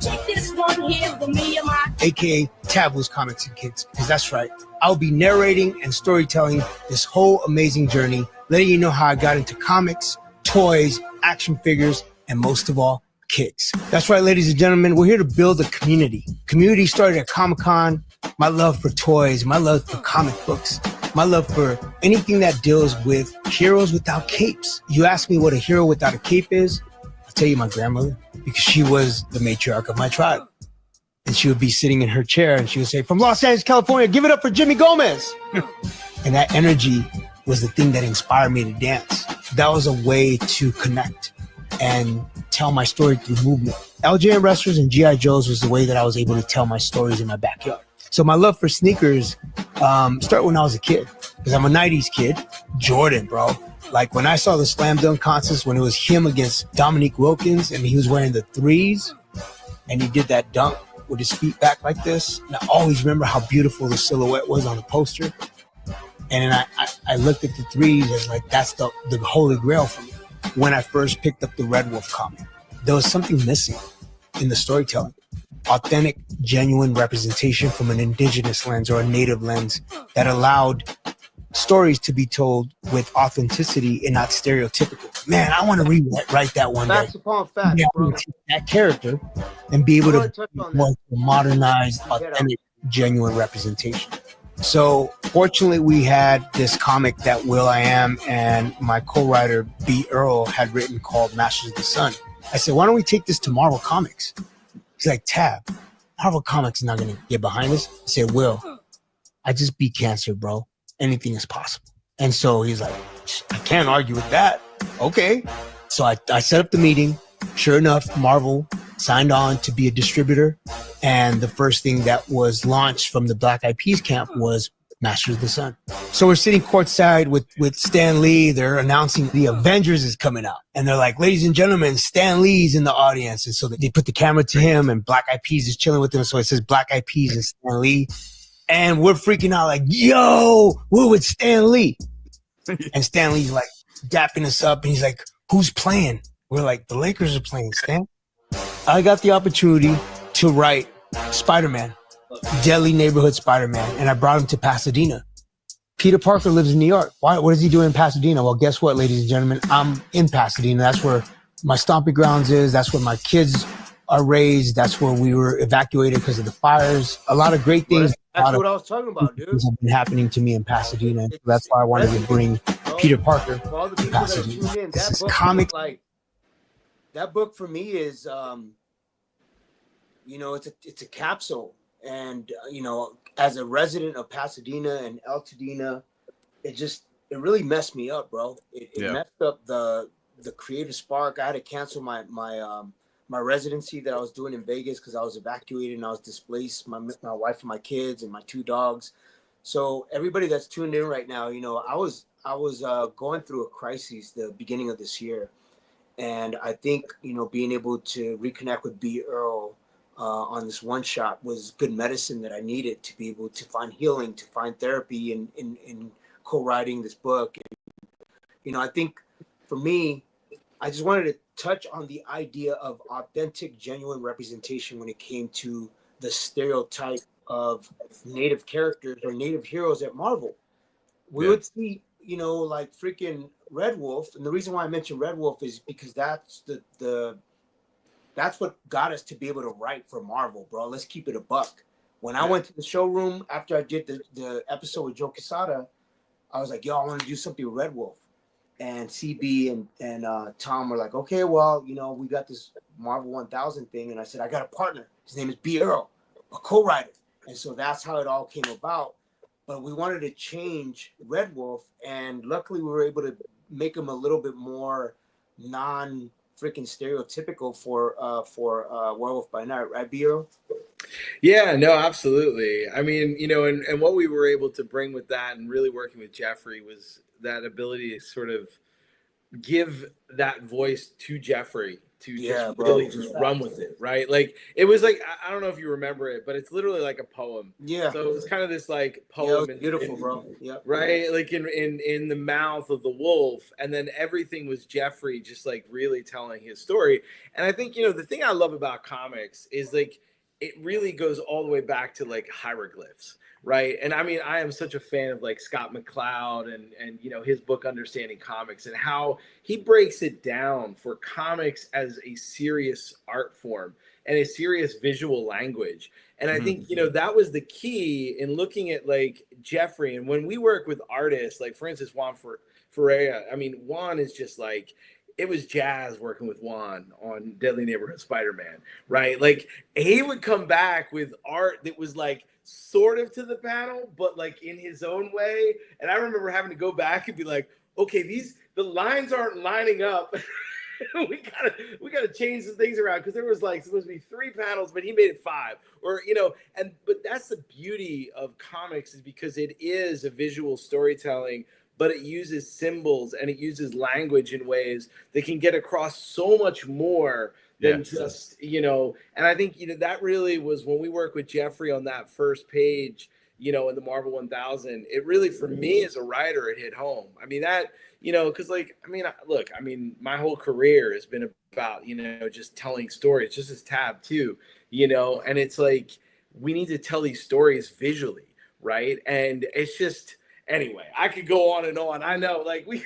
Check this one here for me and my AKA Taboo's Comics and Kicks, because that's right. I'll be narrating and storytelling this whole amazing journey, letting you know how I got into comics, toys, action figures, and most of all, kicks. That's right, ladies and gentlemen, we're here to build a community. Community started at Comic-Con. My love for toys, my love for comic books, my love for anything that deals with heroes without capes. You ask me what a hero without a cape is, I'll tell you my grandmother, because she was the matriarch of my tribe. And she would be sitting in her chair and she would say, from Los Angeles, California, give it up for Jimmy Gomez. And that energy was the thing that inspired me to dance. That was a way to connect. And tell my story through movement. LJN wrestlers and GI Joes was the way that I was able to tell my stories in my backyard. So my love for sneakers started when I was a kid, because I'm a 90s kid. Jordan, bro. Like when I saw the slam dunk contest when it was him against Dominique Wilkins and he was wearing the threes and he did that dunk with his feet back like this. And I always remember how beautiful the silhouette was on the poster. And then I looked at the threes as like, that's the holy grail for me. When I first picked up the Red Wolf comic, there was something missing in the storytelling. Authentic, genuine representation from an indigenous lens or a native lens that allowed stories to be told with authenticity and not stereotypical. Man, I want to rewrite that one Facts day. upon facts, bro. That character and be able I wanna to touch on more that. modernized, authentic, genuine representation. So fortunately, we had this comic that Will.I.Am and my co-writer B. Earl had written called Masters of the Sun. I said, why don't we take this to Marvel Comics? He's like, Tab, Marvel Comics is not going to get behind this. I said, Will, I just beat cancer, bro. Anything is possible. And so he's like, I can't argue with that. Okay. So I set up the meeting. Sure enough, Marvel signed on to be a distributor. And the first thing that was launched from the Black Eyed Peas camp was Masters of the Sun. So we're sitting courtside with Stan Lee. They're announcing the Avengers is coming out. And they're like, ladies and gentlemen, Stan Lee's in the audience. And so they put the camera to him and Black Eyed Peas is chilling with him. So it says Black Eyed Peas and Stan Lee. And we're freaking out like, yo, we're with Stan Lee. And Stan Lee's like dapping us up. And he's like, who's playing? We're like, the Lakers are playing, Stan. I got the opportunity to write Spider-Man, Deadly Neighborhood Spider-Man. And I brought him to Pasadena. Peter Parker lives in New York. Why? What is he doing in Pasadena? Well, guess what, ladies and gentlemen? I'm in Pasadena. That's where my stomping grounds is. That's where my kids are raised. That's where we were evacuated because of the fires. A lot of great things. That's what I was talking about, dude. Have been happening to me in Pasadena. So that's why I wanted to bring Peter Parker For all the to people that are Pasadena. tuned in, This that is book, comic. like that book for me is, you know, it's a capsule, and you know, as a resident of Pasadena and Altadena, it really messed me up, bro. It messed up the creative spark. I had to cancel my residency that I was doing in Vegas because I was evacuated and I was displaced. My wife and my kids and my 2 dogs. So everybody that's tuned in right now, you know, I was going through a crisis the beginning of this year, and I think, you know, being able to reconnect with B. Earl on this one shot was good medicine that I needed to be able to find healing, to find therapy in co-writing this book. And, you know, I think for me, I just wanted to touch on the idea of authentic, genuine representation when it came to the stereotype of native characters or native heroes at Marvel. We would see, you know, like freaking Red Wolf. And the reason why I mentioned Red Wolf is because that's that's what got us to be able to write for Marvel, bro. Let's keep it a buck. When I went to the showroom after I did the episode with Joe Quesada, I was like, yo, I want to do something with Red Wolf. And CB and Tom were like, okay, well, you know, we got this Marvel 1000 thing. And I said, I got a partner. His name is B. Earl, a co-writer. And so that's how it all came about. But we wanted to change Red Wolf. And luckily we were able to make him a little bit more non-freaking stereotypical for Werewolf by Night. Right, B. Earl? Yeah, no, absolutely. I mean, you know, and what we were able to bring with that and really working with Jeffrey was that ability to sort of give that voice to Jeffrey to just really just run with it, right? Like it was like, I don't know if you remember it, but it's literally like a poem. Yeah. So it was kind of this like poem. Yeah, beautiful, bro. Yeah. Right? Like in the mouth of the wolf. And then everything was Jeffrey just like really telling his story. And I think, you know, the thing I love about comics is like, it really goes all the way back to like hieroglyphs, right? And I mean, I am such a fan of like Scott McCloud and you know, his book Understanding Comics and how he breaks it down for comics as a serious art form and a serious visual language. And I think, you know, that was the key in looking at like Jeffrey. And when we work with artists, like for instance, Juan Ferreira, I mean, Juan is just like, it was jazz working with Juan on Deadly Neighborhood Spider-Man, right? Like he would come back with art that was like sort of to the panel, but like in his own way. And I remember having to go back and be like, okay, the lines aren't lining up. we gotta change some things around because there was like supposed to be 3 panels, but he made it 5. Or but that's the beauty of comics, is because it is a visual storytelling, but it uses symbols and it uses language in ways that can get across so much more than just, and I think, that really was when we worked with Jeffrey on that first page, in the Marvel 1000, it really, for me as a writer, it hit home. I mean, that, because look, my whole career has been about, just telling stories, just as Tab too, and it's like, we need to tell these stories visually, right? And it's just, anyway, I could go on and on. I know, like we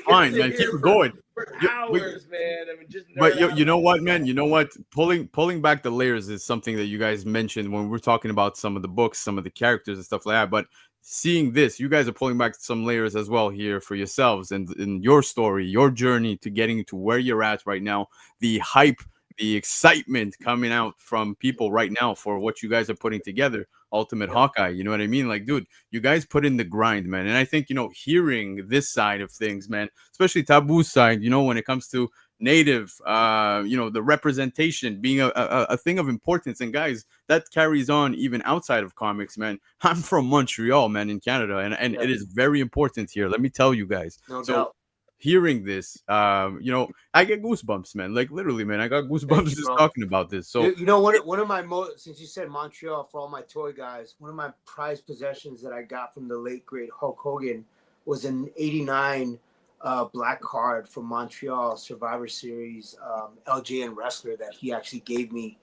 fine, man. Keep going for hours, man. I mean, just. But you know what, man? You know what? Pulling back the layers is something that you guys mentioned when we're talking about some of the books, some of the characters and stuff like that. But seeing this, you guys are pulling back some layers as well here for yourselves and in your story, your journey to getting to where you're at right now. The hype, the excitement coming out from people right now for what you guys are putting together. Ultimate Hawkeye, you know what I mean? Like, dude, you guys put in the grind, man. And I think, hearing this side of things, man, especially Taboo's side, when it comes to native, the representation being a thing of importance. And guys, that carries on even outside of comics, man. I'm from Montreal, man, in Canada, and it is very important here. Let me tell you guys. No doubt. Hearing this, I get goosebumps, man. Like, literally, man, I got goosebumps just talking about this. So one of my since you said Montreal, for all my toy guys, one of my prized possessions that I got from the late great Hulk Hogan was an '89 black card from Montreal Survivor Series LJN wrestler that he actually gave me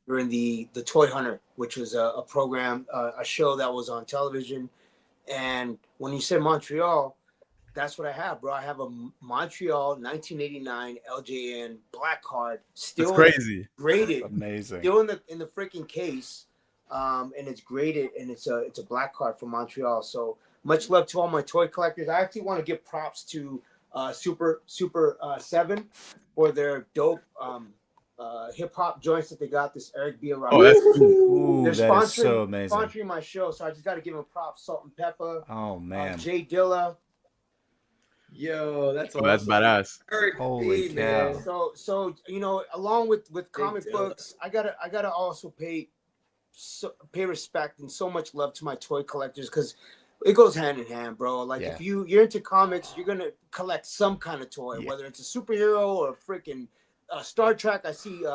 during the Toy Hunter, which was a program, a show that was on television. And when you said Montreal, that's what I have, bro. I have a Montreal 1989 LJN black card, still crazy, graded, amazing, still in the freaking case, and it's graded, and it's a black card from Montreal. So much love to all my toy collectors. I actually want to give props to Super 7 for their dope hip hop joints that they got. This Eric B. Oh, that's cool. They're that is so amazing. Sponsoring my show, so I just got to give them props. Salt and Pepper. Oh man, Jay Dilla. Yo, that's awesome. That's badass. Holy cow. So along with comic books, I gotta also pay respect and so much love to my toy collectors, because it goes hand in hand, bro. Like, if you're into comics, you're gonna collect some kind of toy, whether it's a superhero or a freaking Star Trek. I see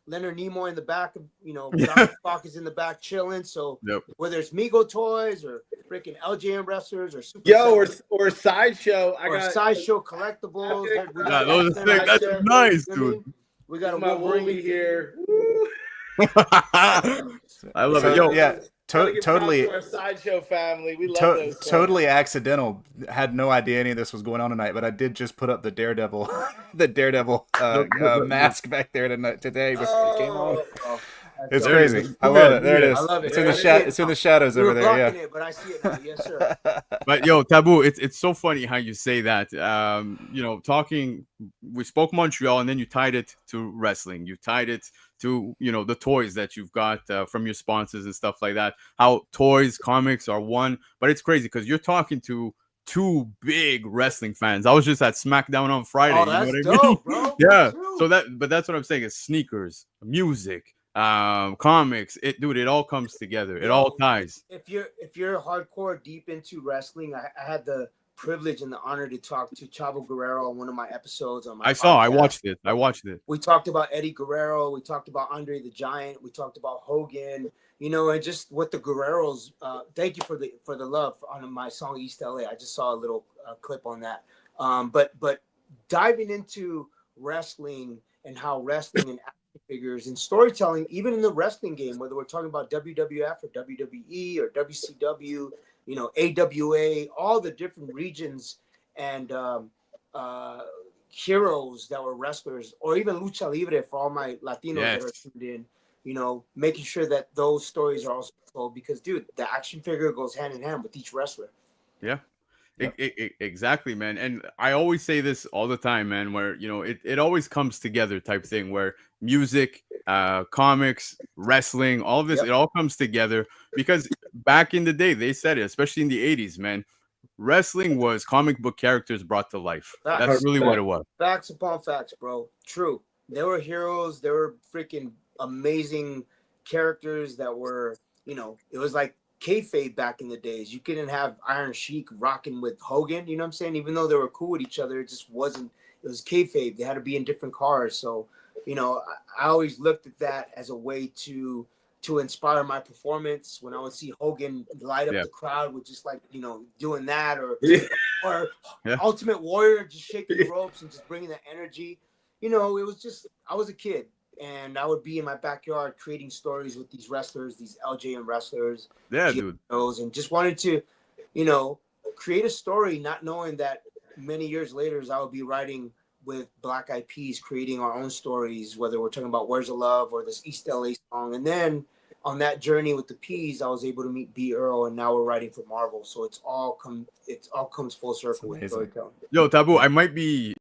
Leonard Nimoy in the back of, Dr. Spock is in the back chilling. So whether it's Mego toys or freaking LJN wrestlers or or Sideshow, Sideshow collectibles. Those things, that's nice, dude. We got my movie here. I love it. Yo, yeah. Totally our Sideshow family. We love those. Totally accidental. Had no idea any of this was going on tonight, but I did just put up the Daredevil, mask back there today before it came on. It's crazy. I love it. There it is. I love it. It's in the shadows over there. Yeah. It, but I see it now. Yes, sir. But yo, Taboo, it's so funny how you say that. We spoke Montreal, and then you tied it to wrestling. You tied it to the toys that you've got from your sponsors and stuff like that. How toys, comics are one, but it's crazy because you're talking to 2 big wrestling fans. I was just at SmackDown on Friday. Oh, that's you know what I mean? dope, bro. Yeah. So that's what I'm saying is sneakers, music, comics. It all comes together. It all ties. If you're hardcore deep into wrestling, I had the privilege and the honor to talk to Chavo Guerrero on one of my episodes on my podcast. I watched it. We talked about Eddie Guerrero, we talked about Andre the Giant, we talked about Hogan, and just what the Guerreros, thank you for the love on my song East LA. I just saw a little clip on that. But diving into wrestling and how wrestling and action figures and storytelling, even in the wrestling game, whether we're talking about WWF or WWE or WCW, AWA, all the different regions and heroes that were wrestlers, or even Lucha Libre for all my Latinos that are tuned in, making sure that those stories are also told, because, dude, the action figure goes hand in hand with each wrestler. Yeah. Exactly, man. And I always say this all the time, man, where it always comes together type thing, where music, comics, wrestling, all of this, it all comes together, because back in the day, they said it, especially in the 80s, man, wrestling was comic book characters brought to life. That's really what it was. Facts upon facts, bro. True. They were heroes. They were freaking amazing characters that were, it was like kayfabe back in the days. You couldn't have Iron Sheik rocking with Hogan, you know what I'm saying? Even though they were cool with each other, it just wasn't, it was kayfabe. They had to be in different cars. So, I always looked at that as a way to inspire my performance. When I would see Hogan light up the crowd with just like, doing that, or Ultimate Warrior just shaking the ropes and just bringing that energy. It was just, I was a kid and I would be in my backyard creating stories with these wrestlers, these LJN wrestlers, dude, and just wanted to, create a story, not knowing that many years later I would be writing with Black Eyed Peas, creating our own stories, whether we're talking about Where's the Love or this East LA song. And then on that journey with the Peas, I was able to meet B. Earl, and now we're writing for Marvel. So it all comes full circle with storytelling. Yo, Taboo, I might be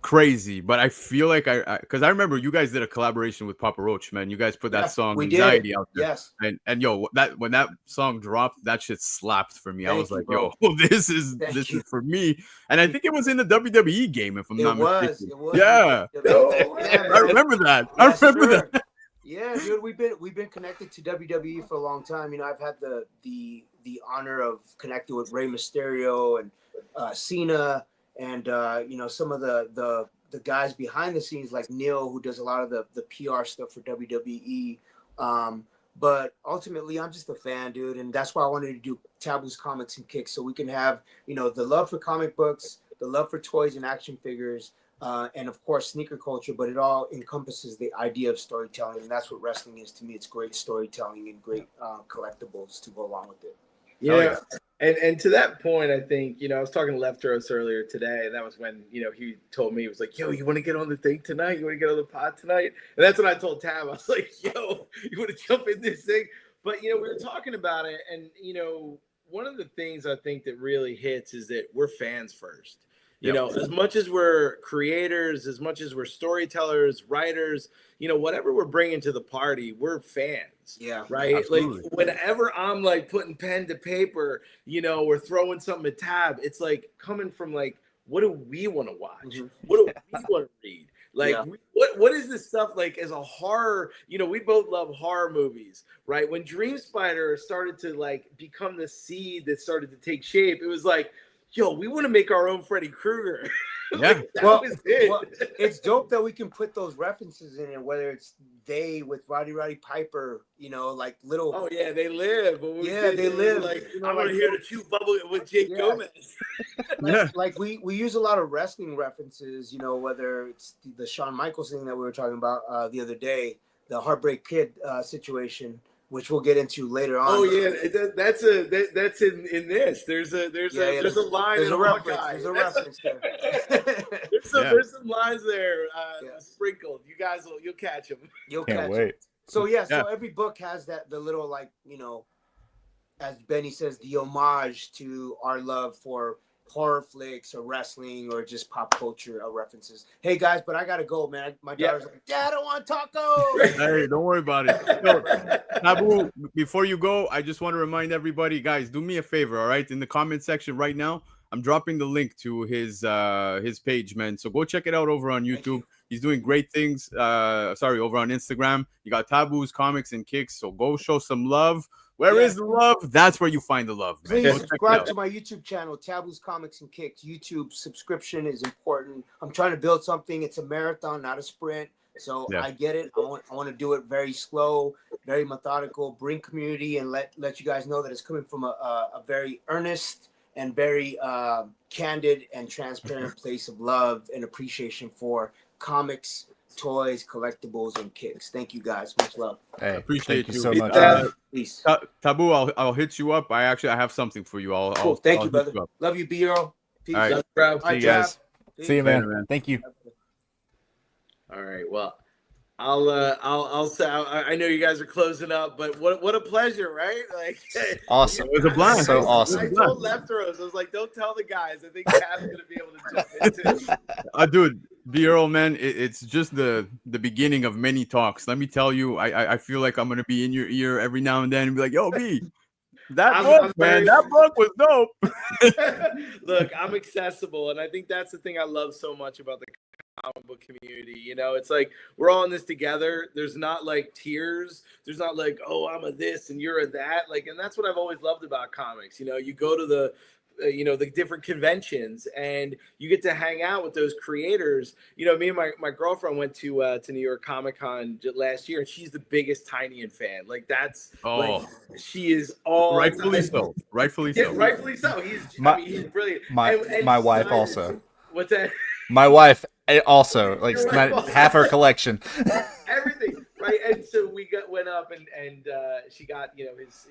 crazy, but I feel like because I remember you guys did a collaboration with Papa Roach, man. You guys put that song Anxiety out there. Yes. And yo, when that song dropped, that shit slapped for me. I was like, bro. yo, this is for me. And I think it was in the WWE game, if I'm not mistaken. It was. Yeah. I remember that. Yes, I remember that. Yeah, dude, we've been connected to WWE for a long time. I've had the honor of connecting with Rey Mysterio and Cena, and some of the guys behind the scenes like Neil, who does a lot of the PR stuff for WWE. But ultimately, I'm just a fan, dude, and that's why I wanted to do Taboo's Comics and Kicks, so we can have the love for comic books, the love for toys and action figures. And of course, sneaker culture, but it all encompasses the idea of storytelling, and that's what wrestling is to me. It's great storytelling and great collectibles to go along with it. Yeah, and to that point, I think I was talking to Lefteros earlier today, and that was when he told me, he was like, "Yo, you want to get on the thing tonight? You want to get on the pod tonight?" And that's when I told Tab, I was like, "Yo, you want to jump in this thing?" But we were talking about it, and one of the things I think that really hits is that we're fans first. As much as we're creators, as much as we're storytellers, writers, whatever we're bringing to the party, we're fans. Yeah. Right. Absolutely. Like whenever I'm like putting pen to paper, or throwing something at Tab, it's like coming from like, what do we want to watch? Mm-hmm. What do we want to read? Like, what is this stuff like as a horror? We both love horror movies, right? When Dream Spider started to like become the seed that started to take shape, it was like, yo, we want to make our own Freddy Krueger. Yeah. Well, it's dope that we can put those references in it, whether it's they with Roddy Piper, like little. Oh yeah, they live. They live. Like I want to hear the chew bubble with Jake Gomez. like we use a lot of wrestling references, whether it's the Shawn Michaels thing that we were talking about the other day, the Heartbreak Kid situation, which we'll get into later on. Oh yeah, that's in this. There's a line. There's a reference. There's a reference there. There's some lines there sprinkled. You guys you'll catch them. You'll Can't catch wait. them. So so every book has the little like as Benny says, the homage to our love for horror flicks or wrestling or just pop culture references. Hey guys, but I gotta go, man. My daughter's like, Dad, I want tacos. Hey, don't worry about it. Yo, Taboo, before you go, I just want to remind everybody, guys, do me a favor, all right? In the comment section right now, I'm dropping the link to his page, man. So go check it out over on YouTube. He's doing great things. Over on Instagram. You got Taboo's Comics and Kicks. So go show some love. Where is the love? That's where you find the love, man. Please subscribe to my YouTube channel, Taboo's Comics and Kicks. YouTube subscription is important. I'm trying to build something. It's a marathon, not a sprint. So I get it. I want to do it very slow, very methodical, bring community, and let you guys know that it's coming from a very earnest and very candid and transparent place of love and appreciation for comics, toys, collectibles, and kicks. Thank you guys. Much love. Hey, appreciate you so much. Peace. Taboo, I'll hit you up. I have something for you. Cool. Thank you, brother. Love you, B-Earl. Peace. All right. Bro. See you guys. See you, man. Thank you. All right. Well, I'll say I know you guys are closing up, but what a pleasure, right? Like, awesome. It was a blast. So awesome. I told Lefteros, I was like, don't tell the guys. I think Tab's gonna be able to jump into it. Dude, B-Earl, man, it's just the beginning of many talks. Let me tell you, I feel like I'm gonna be in your ear every now and then and be like, yo, B, that book was dope. Look, I'm accessible, and I think that's the thing I love so much about the comic book community. You know, it's like we're all in this together. There's not like tiers. There's not like, oh, I'm a this and you're a that. Like, and that's what I've always loved about comics. You know, you go to the the different conventions and you get to hang out with those creators. You know, me and my girlfriend went to New York Comic Con last year, and she's the biggest Tynion fan. Like that's like she is all rightfully so. Rightfully so. Rightfully so. He's brilliant. My wife also. What's that? My wife also like half her collection. Everything. Right. And so we went up and she got,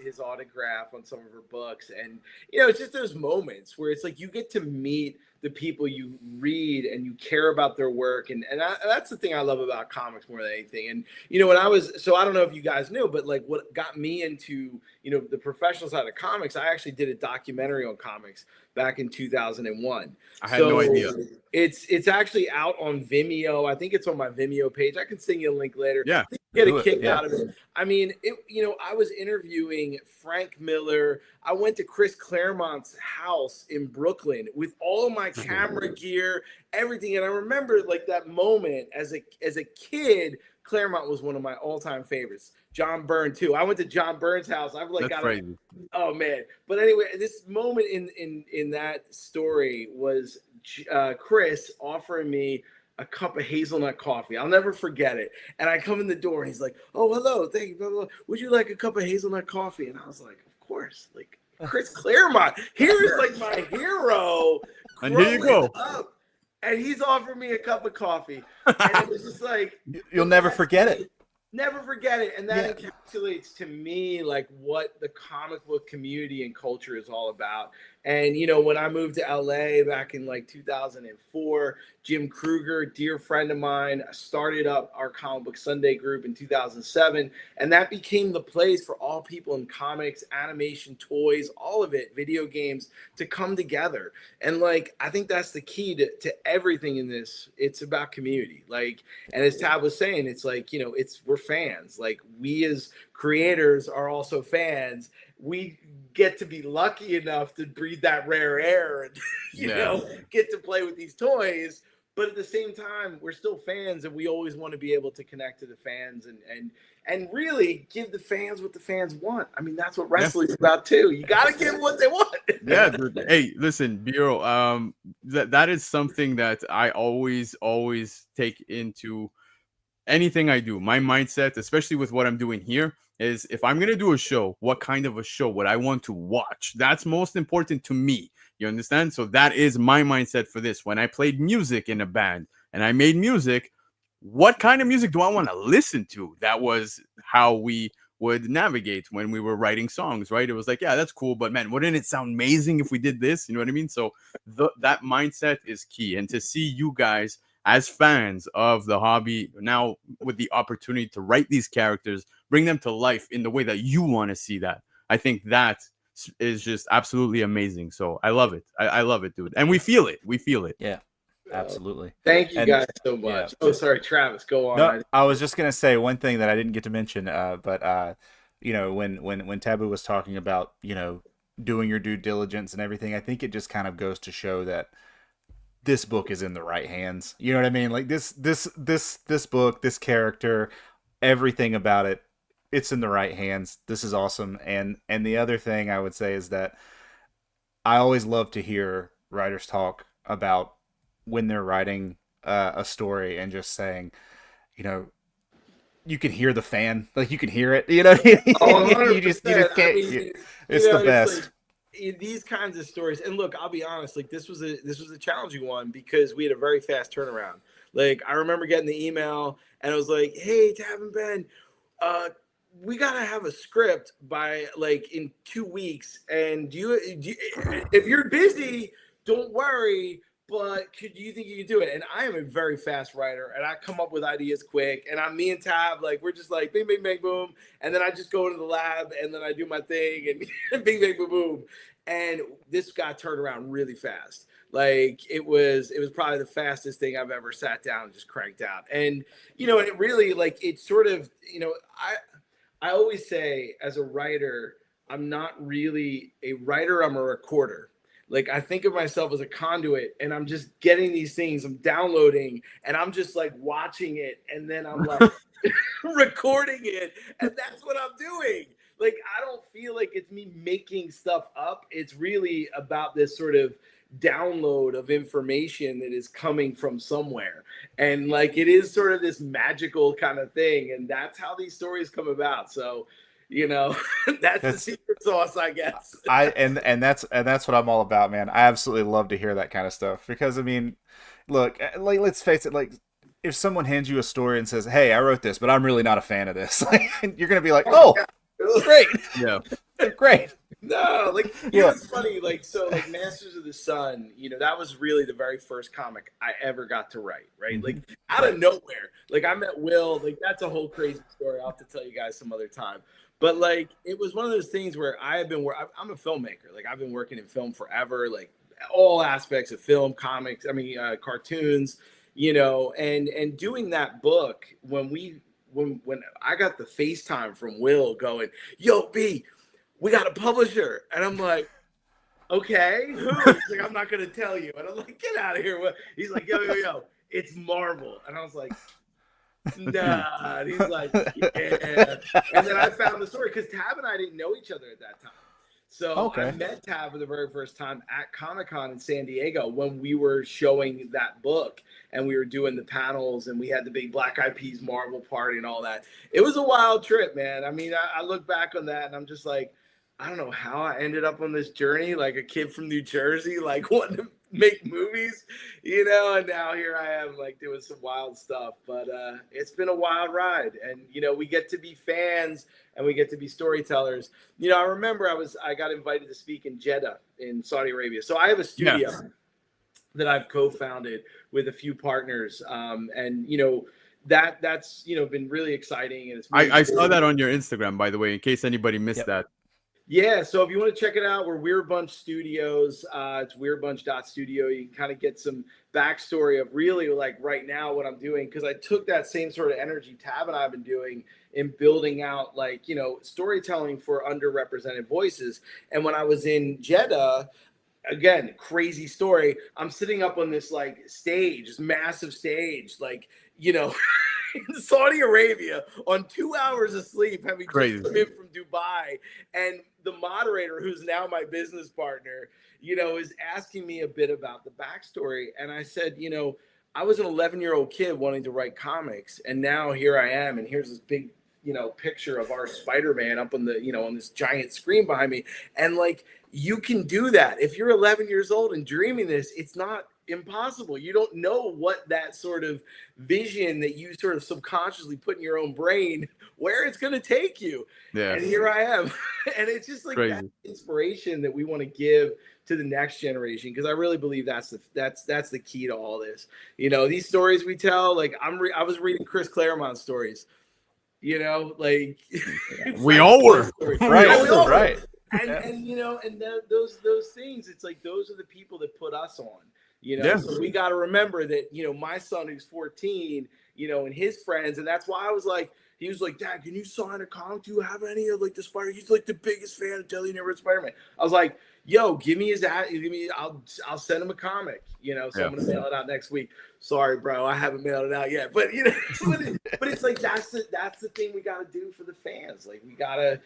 his autograph on some of her books. And, it's just those moments where it's like you get to meet the people you read and you care about their work. And that's the thing I love about comics more than anything. And, when I don't know if you guys knew, but like what got me into, the professional side of comics, I actually did a documentary on comics back in 2001. I had no idea. It's actually out on Vimeo. I think it's on my Vimeo page. I can send you a link later. Yeah. Get a kick out of it. I mean, I was interviewing Frank Miller. I went to Chris Claremont's house in Brooklyn with all of my camera gear, everything. And I remember like that moment as a kid. Claremont was one of my all-time favorites. John Byrne too. I went to John Byrne's house. I've like got crazy. Oh man. But anyway, this moment in that story was Chris offering me a cup of hazelnut coffee. I'll never forget it. And I come in the door and he's like, "Oh, hello, thank you. Blah, blah, blah. Would you like a cup of hazelnut coffee?" And I was like, "Of course." Like Chris Claremont. Here is like my hero. And here you go. Up. And he's offering me a cup of coffee. And it was just like you'll never forget it. Never forget it. And that encapsulates to me like what the comic book community and culture is all about. And, when I moved to LA back in like 2004, Jim Kruger, dear friend of mine, started up our Comic Book Sunday group in 2007. And that became the place for all people in comics, animation, toys, all of it, video games to come together. And like, I think that's the key to everything in this. It's about community. Like, and as Tab was saying, it's like, we're fans. Like we as creators are also fans. We get to be lucky enough to breathe that rare air and get to play with these toys, but at the same time we're still fans and we always want to be able to connect to the fans and really give the fans what the fans want. I mean, that's what wrestling's about too. You got to give them what they want. Yeah, dude. Hey, listen, Bureau, that is something that I always take into anything I do. My mindset, especially with what I'm doing here, is if I'm going to do a show, what kind of a show would I want to watch? That's most important to me. You understand? So that is my mindset for this. When I played music in a band and I made music, what kind of music do I want to listen to? That was how we would navigate when we were writing songs, right? It was like, yeah, that's cool, but man, wouldn't it sound amazing if we did this? You know what I mean? So that mindset is key. And to see you guys as fans of the hobby now with the opportunity to write these characters, bring them to life in the way that you want to see that, I think that is just absolutely amazing. So I love it. I love it, dude. And we feel it. Yeah, absolutely. Thank you guys so much. Oh, sorry, Travis, go on. No, I was just going to say one thing that I didn't get to mention, but when Taboo was talking about, doing your due diligence and everything, I think it just kind of goes to show that this book is in the right hands. You know what I mean? Like this book, this character, everything about it, it's in the right hands. This is awesome. And the other thing I would say is that I always love to hear writers talk about when they're writing a story and just saying, you can hear the fan, like you can hear it, you just can't. I mean, it's the best. It's like, these kinds of stories, and look, I'll be honest, like this was a challenging one because we had a very fast turnaround. Like I remember getting the email and it was like, "Hey, Tab and Ben, we gotta have a script by like in 2 weeks, and do you if you're busy, don't worry, but do you think you can do it?" And I am a very fast writer, and I come up with ideas quick. And me and Tab, like we're just like bing, bing, bang, boom, and then I just go into the lab, and then I do my thing, and bing, bang, boom, boom. And this got turned around really fast. Like it was probably the fastest thing I've ever sat down and just cranked out. And and it really like it sort of I always say as a writer, I'm not really a writer. I'm a recorder. Like I think of myself as a conduit, and I'm just getting these things, I'm downloading, and I'm just like watching it, and then I'm like recording it, and that's what I'm doing. Like I don't feel like it's me making stuff up. It's really about this sort of download of information that is coming from somewhere, and like it is sort of this magical kind of thing, and that's how these stories come about. So that's the secret sauce, I guess. And that's what I'm all about, man. I absolutely love to hear that kind of stuff, because I mean, look, like, let's face it, like if someone hands you a story and says, "Hey, I wrote this, but I'm really not a fan of this," like, you're gonna be like, "Oh, great, Yeah, great." No, like it's funny, like Masters of the Sun, that was really the very first comic I ever got to write, right? Like out of nowhere. Like I met Will, like that's a whole crazy story. I'll have to tell you guys some other time. But like it was one of those things where I'm a filmmaker. Like I've been working in film forever, like all aspects of film, comics, cartoons, and doing that book when I got the FaceTime from Will going, "Yo, B, we got a publisher," and I'm like, "Okay, who?" He's like, "I'm not gonna tell you," and I'm like, "Get out of here!" He's like, "Yo, it's Marvel," and I was like, "Nah." And he's like, "Yeah," and then I found the story because Tab and I didn't know each other at that time. So I met Tab for the very first time at Comic-Con in San Diego when we were showing that book and we were doing the panels and we had the big Black Eyed Peas Marvel party and all that. It was a wild trip, man. I mean, I look back on that and I'm just like, I don't know how I ended up on this journey, like a kid from New Jersey, like wanting to make movies, and now here I am, like doing some wild stuff. But it's been a wild ride, and we get to be fans and we get to be storytellers. I remember I got invited to speak in Jeddah in Saudi Arabia. So I have a studio that I've co-founded with a few partners, and that's been really exciting. And it's really I saw that on your Instagram, by the way, in case anybody missed that. Yeah, so if you want to check it out, we're Weird Bunch Studios. It's weirdbunch.studio. You can kind of get some backstory of really like right now what I'm doing, because I took that same sort of energy Tab and I've been doing in building out like, storytelling for underrepresented voices. And when I was in Jeddah, again, crazy story, I'm sitting up on this like stage, this massive stage, like, in Saudi Arabia on 2 hours of sleep, having just come in from Dubai. And the moderator, who's now my business partner, is asking me a bit about the backstory. And I said, I was an 11-year-old kid wanting to write comics. And now here I am. And here's this big, picture of our Spider-Man up on the, on this giant screen behind me. And like, you can do that. If you're 11 years old and dreaming this, it's not impossible. You don't know what that sort of vision that you sort of subconsciously put in your own brain, where it's going to take you. Yeah. And here I am. And it's just like that inspiration that we want to give to the next generation, because I really believe that's the key to all this. These stories we tell, like I was reading Chris Claremont's stories, like we all were. Right. And those things, it's like those are the people that put us on. So we got to remember that, my son who's 14, and his friends, and that's why I was like, he was like, "Dad, can you sign a comic? Do you have any of like the Spider?" He's like the biggest fan until he never read Spider-Man. I was like, "Yo, give me his ad. I'll send him a comic." So I'm gonna mail it out next week. Sorry, bro, I haven't mailed it out yet. But but it's like that's the thing we gotta do for the fans. Like we gotta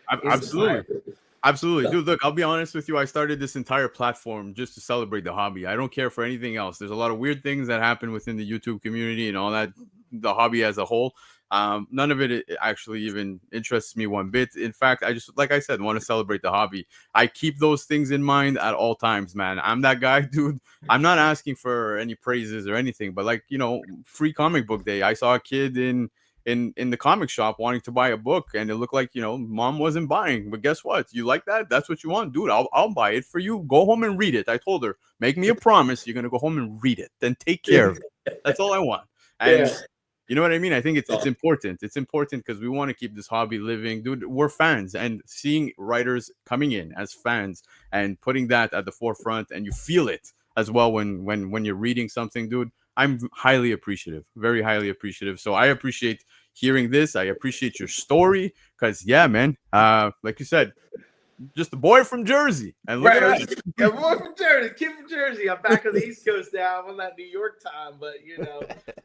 Absolutely. Dude, look, I'll be honest with you. I started this entire platform just to celebrate the hobby. I don't care for anything else. There's a lot of weird things that happen within the YouTube community and all that, the hobby as a whole. None of it actually even interests me one bit. In fact, I just, like I said, want to celebrate the hobby. I keep those things in mind at all times, man. I'm that guy, dude. I'm not asking for any praises or anything, but like, free comic book day. I saw a kid in the comic shop wanting to buy a book, and it looked like mom wasn't buying, but guess what, you like that's what you want, dude. I'll buy it for you. Go home and read it. I told her, make me a promise you're gonna go home and read it, then take care of it. That's all I want. And you know what I mean? I think it's important. It's important because we want to keep this hobby living, dude. We're fans, and seeing writers coming in as fans and putting that at the forefront, and you feel it as well when you're reading something, dude. I'm highly appreciative, very highly appreciative. So I appreciate hearing this. I appreciate your story because, yeah, man, like you said, just a boy from Jersey. And look at Right. that. Yeah, boy from Jersey, kid from Jersey. I'm back on the East Coast now. I'm on that New York time, but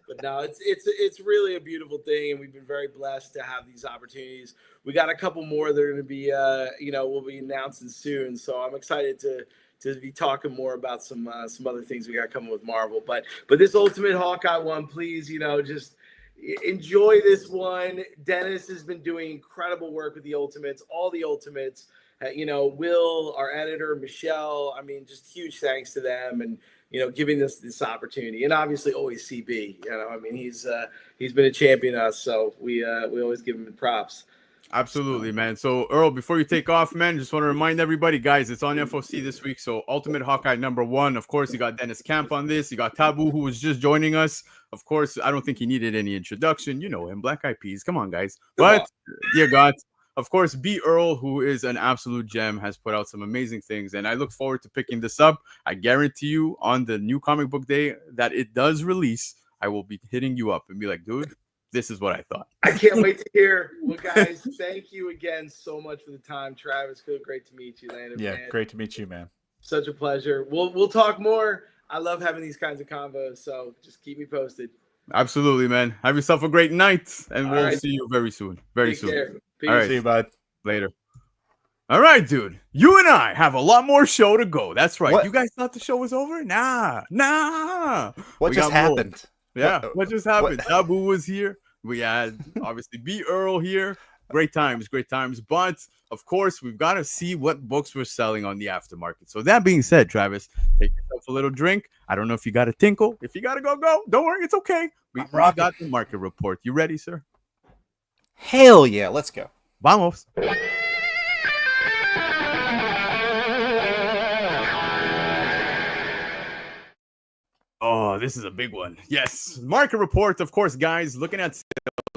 but no, it's really a beautiful thing, and we've been very blessed to have these opportunities. We got a couple more that are going to be, we'll be announcing soon. So I'm excited to be talking more about some other things we got coming with Marvel. But this Ultimate Hawkeye one, please, just enjoy this one. Dennis has been doing incredible work with the Ultimates, all the Ultimates. Will, our editor, Michelle. I mean, just huge thanks to them, and giving us this opportunity, and obviously always CB. He's been a champion to us, so we always give him props. Absolutely, man. So, Earl, before you take off, man, just want to remind everybody, guys, it's on FOC this week. So, Ultimate Hawkeye #1. Of course, you got Dennis Camp on this. You got Taboo, who was just joining us. Of course, I don't think he needed any introduction. You know him, Black Eyed Peas. Come on, guys. But you got, of course, B. Earl, who is an absolute gem, has put out some amazing things. And I look forward to picking this up. I guarantee you on the new comic book day that it does release, I will be hitting you up and be like, dude, this is what I thought. I can't wait to hear. Well, guys, thank you again so much for the time. Travis, great to meet you, Landon. Yeah, man. great to meet you, man. Such a pleasure. We'll talk more. I love having these kinds of combos, so just keep me posted. Absolutely, man. Have yourself a great night, and we'll right. see you very soon. Very Take soon. care. Peace. All right. See you, bud. Later. All right, dude. You and I have a lot more show to go. That's right. What? You guys thought the show was over? Nah. What We just got more. happened? Yeah. What just happened? What? Taboo was here. We had obviously B. Earl here. Great times. But of course, we've got to see what books we're selling on the aftermarket. So that being said, Travis, take yourself a little drink. I don't know if you got a tinkle. If you got to go. Don't worry. It's okay. We got the market report. You ready, sir? Hell yeah. Let's go. Vamos. Oh, this is a big one. Yes. Market report, of course, guys, looking at sales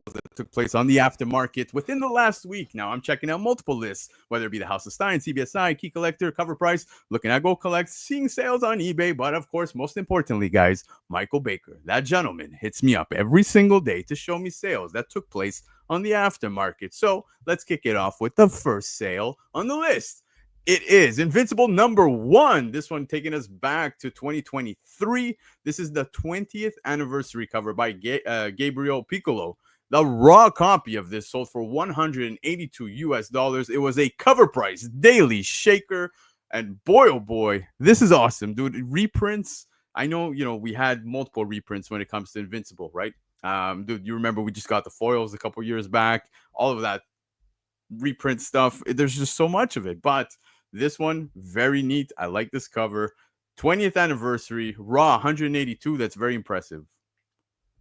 that took place on the aftermarket within the last week. Now, I'm checking out multiple lists, whether it be the House of Stein, CBSI, Key Collector, Covrprice, looking at Go Collect, seeing sales on eBay. But, of course, most importantly, guys, Michael Baker, that gentleman, hits me up every single day to show me sales that took place on the aftermarket. So let's kick it off with the first sale on the list. It is Invincible #1. This one taking us back to 2023. This is the 20th anniversary cover by Gabriel Piccolo. The raw copy of this sold for $182 US. It was a Covrprice daily shaker. And boy, oh boy, this is awesome, dude. Reprints. I know, we had multiple reprints when it comes to Invincible, right? Dude, you remember we just got the foils a couple years back. All of that reprint stuff. There's just so much of it. But this one, very neat. I like this cover. 20th anniversary, raw 182. That's very impressive.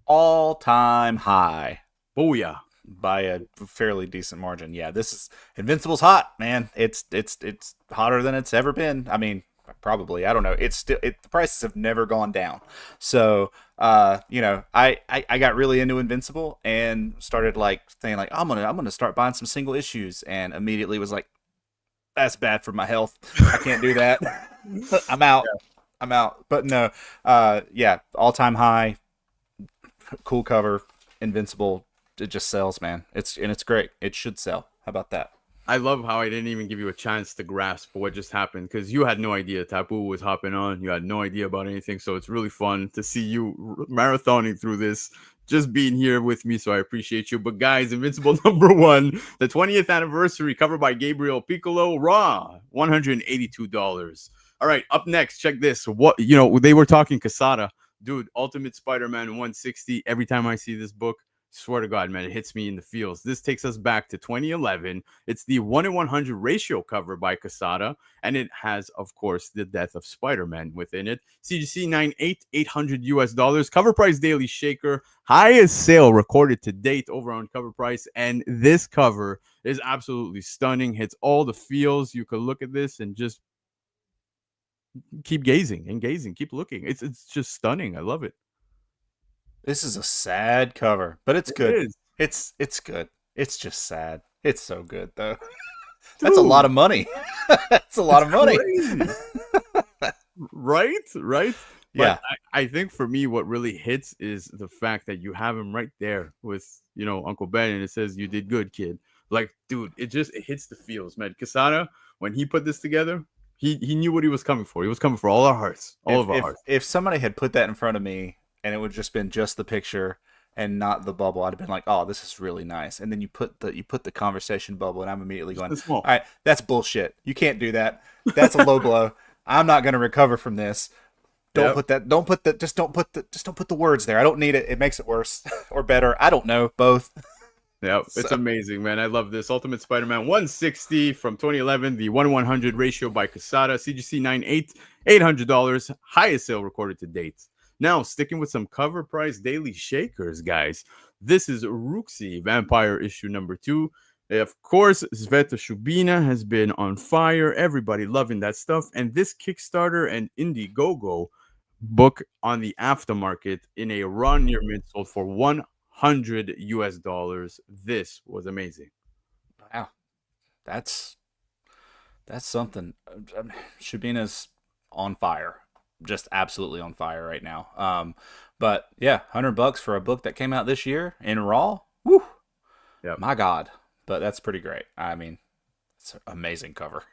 All-time high. Booyah. By a fairly decent margin. Yeah, this is Invincible's hot, man. It's hotter than it's ever been. I mean, probably. I don't know. It's still the prices have never gone down. So I got really into Invincible and started saying I'm gonna start buying some single issues, and immediately was like, that's bad for my health. I can't do that. I'm out. Yeah. I'm out. But no, all-time high, cool cover, Invincible. It just sells, man. It's great. It should sell. How about that? I love how I didn't even give you a chance to grasp what just happened, because you had no idea Taboo was hopping on. You had no idea about anything. So it's really fun to see you marathoning through this, just being here with me. So I appreciate you. But guys, Invincible #1, the 20th anniversary, covered by Gabriel Piccolo, raw, $182. All right, up next, check this. What they were talking Quesada, dude. Ultimate Spider-Man 160. Every time I see this book, swear to God, man, it hits me in the feels. This takes us back to 2011. It's the 1:100 ratio cover by Quesada, and it has, of course, the death of Spider-Man within it. CGC 98, $800 US. Covrprice daily shaker, highest sale recorded to date over on Covrprice, and this cover is absolutely stunning. Hits all the feels. You could look at this and just keep gazing and gazing, keep looking. It's just stunning. I love it. This is a sad cover, but it's good. It is. It's good. It's just sad. It's so good though. That's a lot of money. That's a lot of money. Right? But yeah. I think for me, what really hits is the fact that you have him right there with, Uncle Ben, and it says, "You did good, kid." Like, dude, it hits the feels, man. Quesada, when he put this together, he knew what he was coming for. He was coming for all our hearts, all of our hearts. If somebody had put that in front of me and it would just been just the picture and not the bubble, I'd have been like, "Oh, this is really nice." And then you put the conversation bubble, and I'm immediately going, "All right, that's bullshit. You can't do that. That's a low blow. I'm not going to recover from this. Don't put that. Just don't put the words there. I don't need it. It makes it worse or better. I don't know. Both." Yeah, it's amazing, man. I love this. Ultimate Spider-Man 160 from 2011, the 1/100 ratio by Quesada, CGC 98, $800, highest sale recorded to date. Now, sticking with some cover price daily shakers, guys. This is Ruxi Vampire issue number 2. Of course, Sveta Shubina has been on fire. Everybody loving that stuff. And this Kickstarter and Indiegogo book on the aftermarket in a raw near mint sold for $100. This was amazing. Wow, that's something. Shubina's on fire, just absolutely on fire right now. But yeah, $100 for a book that came out this year in raw. Woo, yeah, my God. But that's pretty great. I mean, it's an amazing cover.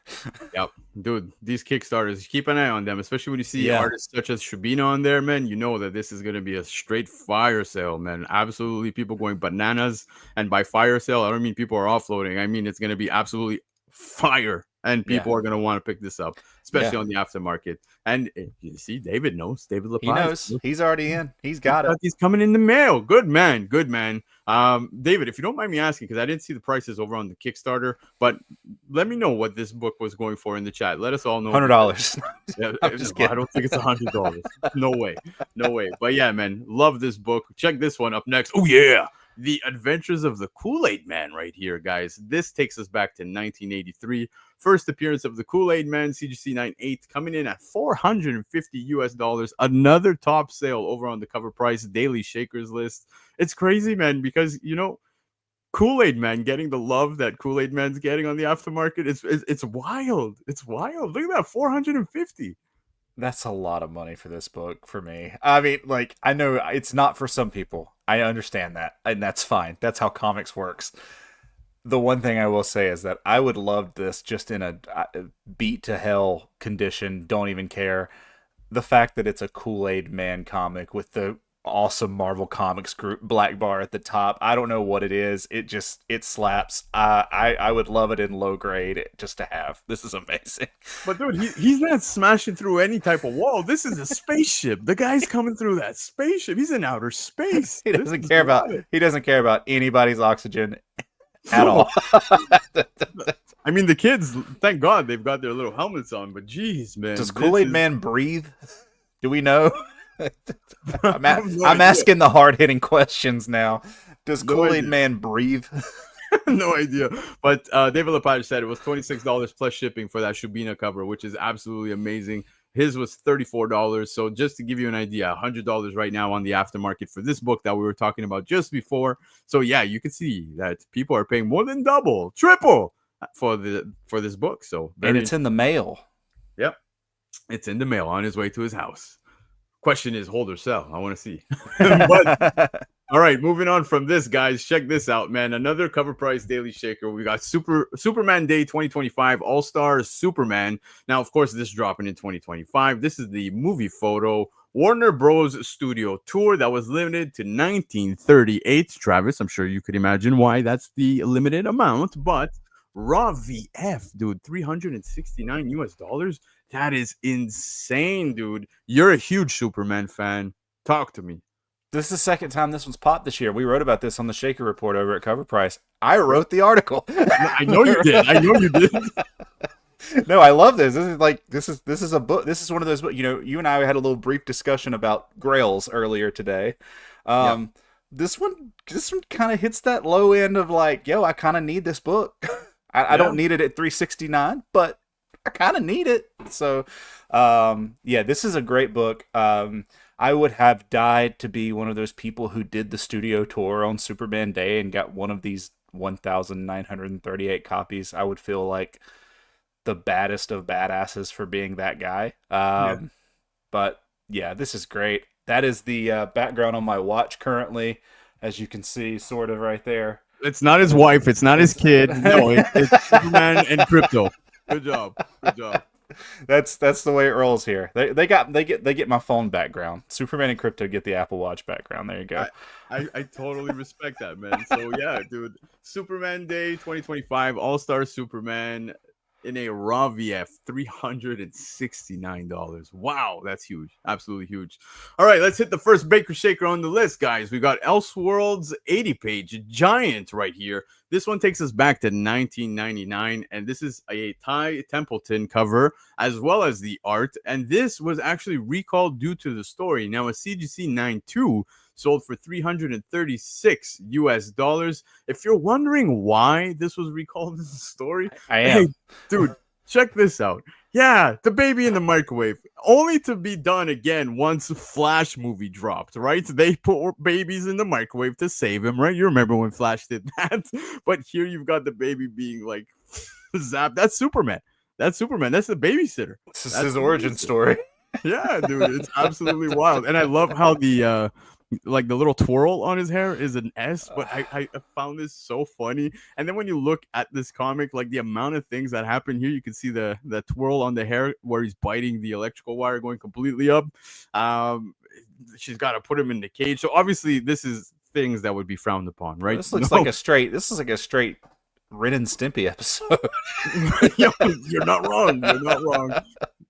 Yep, dude, these Kickstarters, keep an eye on them, especially when you see artists such as Shubina on there, man. You know that this is going to be a straight fire sale, man. Absolutely, people going bananas. And by fire sale, I don't mean people are offloading. I mean it's going to be absolutely fire, and people are going to want to pick this up, especially on the aftermarket. And you see, David knows. David Lepage. He knows. He's already in. He's got it. He's coming in the mail. Good man. Good man. David, if you don't mind me asking, because I didn't see the prices over on the Kickstarter, but let me know what this book was going for in the chat. Let us all know. $100. Yeah, I don't think it's $100. No way. No way. But yeah, man, love this book. Check this one up next. Oh, yeah. The Adventures of the Kool-Aid Man right here, guys. This takes us back to 1983. First appearance of the Kool-Aid Man, CGC 98, coming in at $450. Another top sale over on the Covrprice Daily Shakers list. It's crazy, man, because, you know, Kool-Aid Man getting the love that Kool-Aid Man's getting on the aftermarket. It's wild. It's wild. Look at that, $450. That's a lot of money for this book for me. I mean, like, I know it's not for some people. I understand that, and that's fine. That's how comics works. The one thing I will say is that I would love this just in a beat to hell condition. Don't even care. The fact that it's a Kool-Aid Man comic with the awesome Marvel Comics group black bar at the top. I don't know what it is. It slaps. I would love it in low grade just to have. This is amazing. But dude, he's not smashing through any type of wall. This is a spaceship. The guy's coming through that spaceship. He's in outer space. He doesn't care about anybody's oxygen at all. I mean, the kids, thank God they've got their little helmets on, but geez, man. Does Kool-Aid Man breathe? Do we know? I'm asking the hard-hitting questions now. Does Kool-Aid Man breathe? No idea. But David Lepage said it was $26 plus shipping for that Shubina cover, which is absolutely amazing. His was $34. So just to give you an idea, $100 right now on the aftermarket for this book that we were talking about just before. So yeah, you can see that people are paying more than double, triple for this book. So and it's in the mail. Yep, it's in the mail on his way to his house. Question is, hold or sell? I want to see. But, all right, moving on from this, guys. Check this out, man. Another Covrprice Daily Shaker. We got Superman Day 2025 All-Star Superman. Now, of course, this is dropping in 2025. This is the movie photo Warner Bros. Studio tour that was limited to 1938. Travis, I'm sure you could imagine why that's the limited amount, but raw VF, dude, $369. That is insane, dude. You're a huge Superman fan. Talk to me. This is the second time this one's popped this year. We wrote about this on the Shaker Report over at Covrprice. I wrote the article. I know you did. No, I love this. This is a book. This is one of those books. You know, you and I had a little brief discussion about Grails earlier today. This one kind of hits that low end of like, yo, I kind of need this book. I don't need it at $369, but I kind of need it. So, this is a great book. I would have died to be one of those people who did the studio tour on Superman Day and got one of these 1,938 copies. I would feel like the baddest of badasses for being that guy. But yeah, this is great. That is the background on my watch currently, as you can see, sort of right there. It's not his wife. It's not his kid. No, it's Superman and Crypto. Good job. Good job. That's the way it rolls here. They get my phone background. Superman and Crypto get the Apple Watch background. There you go. I totally respect that, man. So yeah, dude. Superman Day 2025, All-Star Superman in a raw VF, $369. Wow, that's huge. Absolutely huge. All right, let's hit the first Baker Shaker on the list, guys. We got Elseworlds 80-page giant right here. This one takes us back to 1999, and this is a Ty Templeton cover as well as the art. And this was actually recalled due to the story. Now, a CGC 9.2 sold for $336 US. If you're wondering why this was recalled in the story, I am. Hey, dude, check this out. Yeah, the baby in the microwave, only to be done again once Flash movie dropped, right? They put babies in the microwave to save him, right? You remember when Flash did that? But here you've got the baby being like zapped. That's Superman. That's Superman. That's the babysitter. This is That's his the origin babysitter. story. Yeah, dude, it's absolutely wild. And I love how the like the little twirl on his hair is an S, but I found this so funny. And then when you look at this comic, like the amount of things that happen here, you can see the twirl on the hair where he's biting the electrical wire going completely up. She's got to put him in the cage. So obviously this is things that would be frowned upon, right? This looks like a straight Ren and Stimpy episode. Yo, you're not wrong. You're not wrong.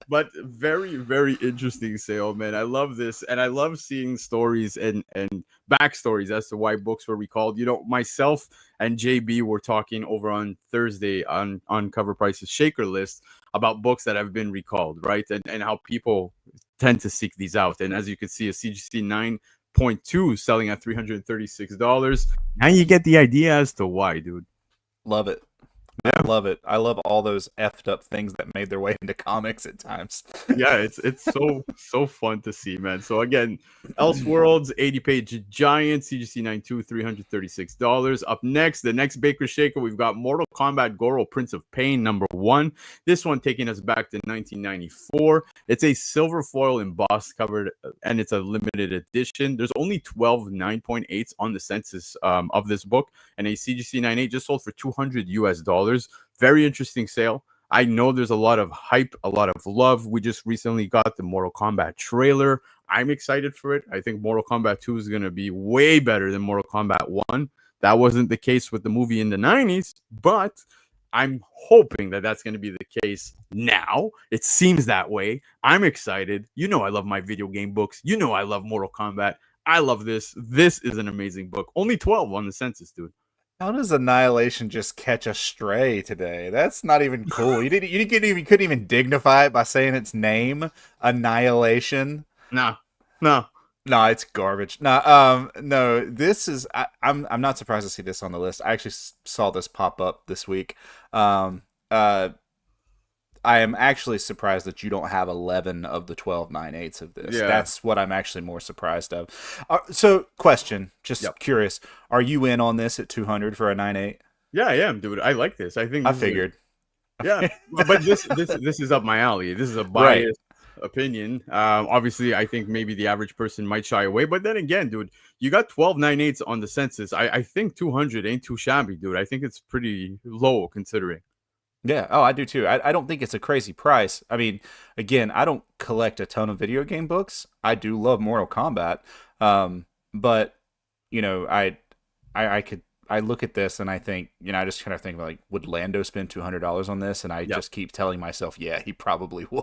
But very, very interesting sale, man. I love this, and I love seeing stories and backstories as to why books were recalled. You know, myself and JB were talking over on Thursday on Covrprice's Shaker list about books that have been recalled, right? And how people tend to seek these out. And as you can see, a CGC 9.2 selling at $336. Now you get the idea as to why, dude. Love it. Yeah. I love it. I love all those effed up things that made their way into comics at times. Yeah, it's so fun to see, man. So again, Elseworlds 80-page giant CGC 9.2 $336. Up next, the next Baker Shaker, we've got Mortal Kombat Goro Prince of Pain #1. This one taking us back to 1994. It's a silver foil embossed covered, and it's a limited edition. There's only 12 9.8s on the census of this book, and a CGC 9.8 just sold for $200 US. Very interesting sale. I know there's a lot of hype, a lot of love. We just recently got the Mortal Kombat trailer. I'm excited for it. I think Mortal Kombat 2 is going to be way better than Mortal Kombat 1. That wasn't the case with the movie in the 90s, but I'm hoping that that's going to be the case now. It seems that way. I'm excited. You know I love my video game books. You know I love Mortal Kombat. I love this. This is an amazing book. Only 12 on the census, dude. How does Annihilation just catch a stray today? That's not even cool. You couldn't even dignify it by saying its name, Annihilation. No, it's garbage. No, this is. I'm not surprised to see this on the list. I actually saw this pop up this week. I am actually surprised that you don't have 11 of the 12 9/8s of this. Yeah. That's what I'm actually more surprised of. So, question, just curious, are you in on this at 200 for a 9/8? Yeah, I am, dude. I like this. I think I this is figured. yeah, but this is up my alley. This is a biased opinion. Obviously, I think maybe the average person might shy away, but then again, dude, you got 12 9/8s on the census. I think 200 ain't too shabby, dude. I think it's pretty low considering. Yeah, I do too. I don't think it's a crazy price. I mean, again, I don't collect a ton of video game books. I do love Mortal Kombat, but you know, I look at this and I think, you know, I just kind of think like, would Lando spend $200 on this? And I just keep telling myself, yeah, he probably would.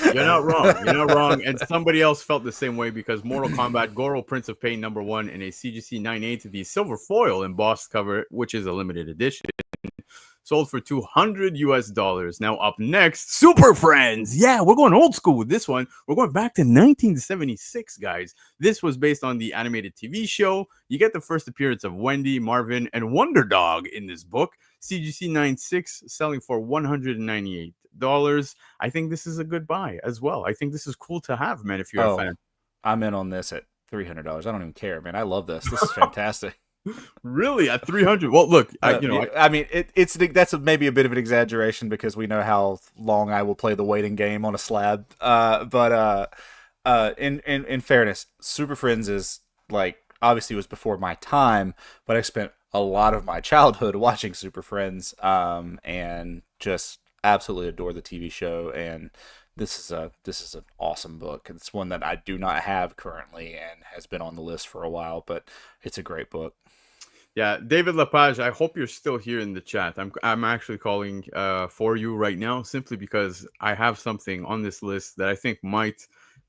You're not wrong. You're not wrong. And somebody else felt the same way because Mortal Kombat Goro Prince of Pain #1 in a CGC 9.8 to the silver foil embossed cover, which is a limited edition. Sold for $200 US. Now up next, Super Friends. Yeah, we're going old school with this one. We're going back to 1976, guys. This was based on the animated TV show. You get the first appearance of Wendy, Marvin, and Wonder Dog in this book. CGC 9.6 selling for $198. I think this is a good buy as well. I think this is cool to have, man, if you're a fan. I'm in on this at $300. I don't even care, man. I love this. This is fantastic. Really, at 300? Well, look, I mean, that's maybe a bit of an exaggeration because we know how long I will play the waiting game on a slab. But in fairness, Super Friends is like obviously it was before my time, but I spent a lot of my childhood watching Super Friends, and just absolutely adore the TV show. And this is an awesome book. It's one that I do not have currently and has been on the list for a while, but it's a great book. Yeah, David Lepage, I hope you're still here in the chat. I'm actually calling for you right now simply because I have something on this list that I think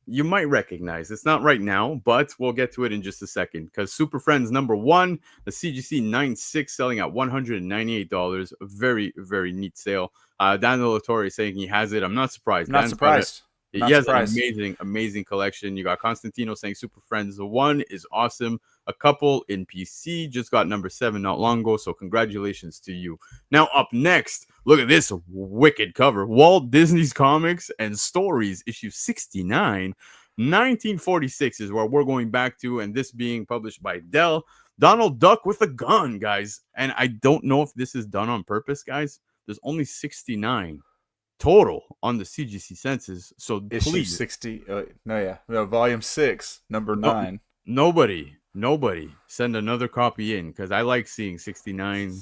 you might recognize. It's not right now, but we'll get to it in just a second. Because Super Friends #1, the CGC 96 selling at $198. A very, very neat sale. Daniel Latore saying he has it. I'm not surprised. I'm not surprised. He has an amazing, amazing collection. You got Constantino saying Super Friends 1 is awesome. A couple in PC just got #7 not long ago, so congratulations to you. Now up next, look at this wicked cover. Walt Disney's Comics and Stories, issue 69. 1946 is where we're going back to, and this being published by Dell. Donald Duck with a gun, guys. And I don't know if this is done on purpose, guys. There's only 69 total on the CGC census, so Issue please 60. No, volume 6, number 9. Nobody send another copy in, because I like seeing 69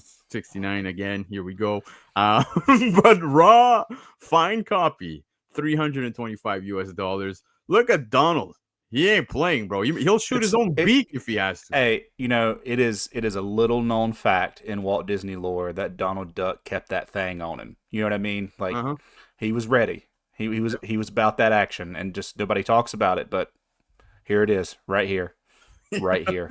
again. Here we go. But raw fine copy, $325. Look at Donald. He ain't playing, bro. He'll shoot his own beak if he has to. Hey, it is a little known fact in Walt Disney lore that Donald Duck kept that thing on him. You know what I mean? Like he was ready. He was about that action, and just nobody talks about it. But here it is, right here. Right here.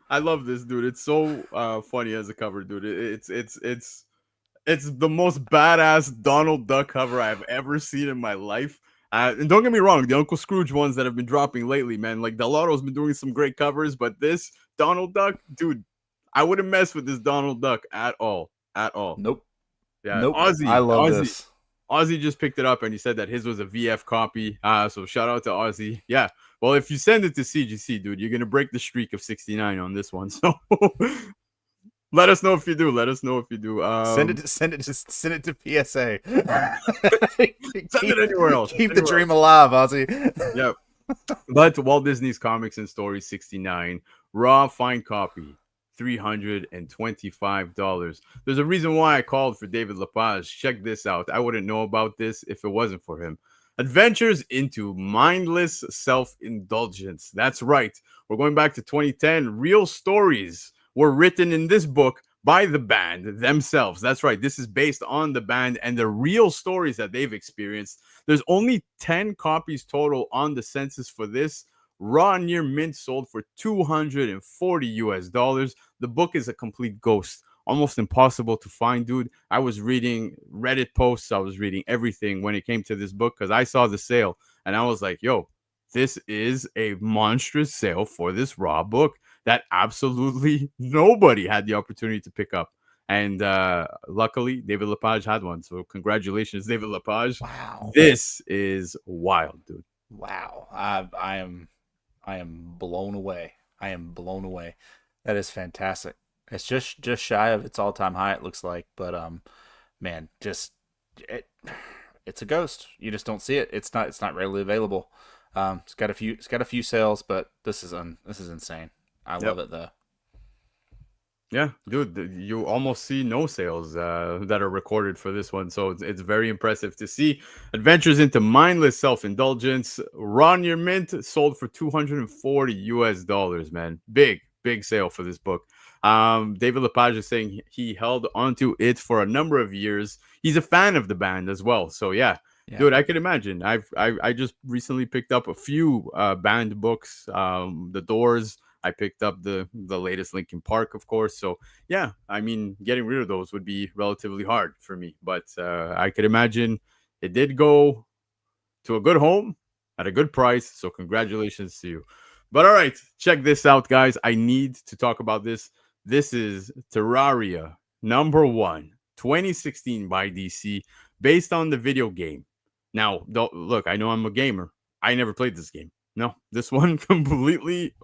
I love this, dude. It's so funny as a cover, dude. It's the most badass Donald Duck cover I've ever seen in my life. And don't get me wrong, the Uncle Scrooge ones that have been dropping lately, man, like Delotto's been doing some great covers, but this Donald Duck, dude, I wouldn't mess with this Donald Duck at all. Nope. Yeah, nope. Ozzy, I love this. Ozzy just picked it up and he said that his was a VF copy. So shout out to Ozzy. Yeah. Well, if you send it to CGC, dude, you're gonna break the streak of 69 on this one. So let us know if you do. Send it to PSA. Send it anywhere else. Keep the dream alive, Ozzy. Yep. But Walt Disney's Comics and Stories 69, raw fine copy, $325. There's a reason why I called for David Lepage. Check this out. I wouldn't know about this if it wasn't for him. Adventures into Mindless Self-Indulgence. That's right. We're going back to 2010. Real stories were written in this book by the band themselves. That's right. This is based on the band and the real stories that they've experienced. There's only 10 copies total on the census for this. Raw near mint sold for $240. The book is a complete ghost. Almost impossible to find, dude. I was reading Reddit posts. I was reading everything when it came to this book because I saw the sale and I was like, yo, this is a monstrous sale for this raw book that absolutely nobody had the opportunity to pick up. And luckily, David Lepage had one. So congratulations, David Lepage. Wow. This is wild, dude. Wow. I am blown away. That is fantastic. It's just shy of its all-time high, it looks like, but man, it's a ghost. You just don't see it. It's not readily available. It's got a few sales, but this is insane. I love it though. Yeah, dude, you almost see no sales that are recorded for this one, so it's very impressive to see. Adventures into Mindless Self-Indulgence, raw near mint, sold for $240, man. Big sale for this book. David Lepage is saying he held onto it for a number of years. He's a fan of the band as well. So yeah. Dude, I can imagine. I just recently picked up a few band books. The Doors. I picked up the latest Linkin Park, of course. So yeah, I mean, getting rid of those would be relatively hard for me. But I could imagine it did go to a good home at a good price. So congratulations to you. But all right, check this out, guys. I need to talk about this. This is Terraria #1, 2016 by DC, based on the video game. Now, look, I know I'm a gamer. I never played this game. No, this one completely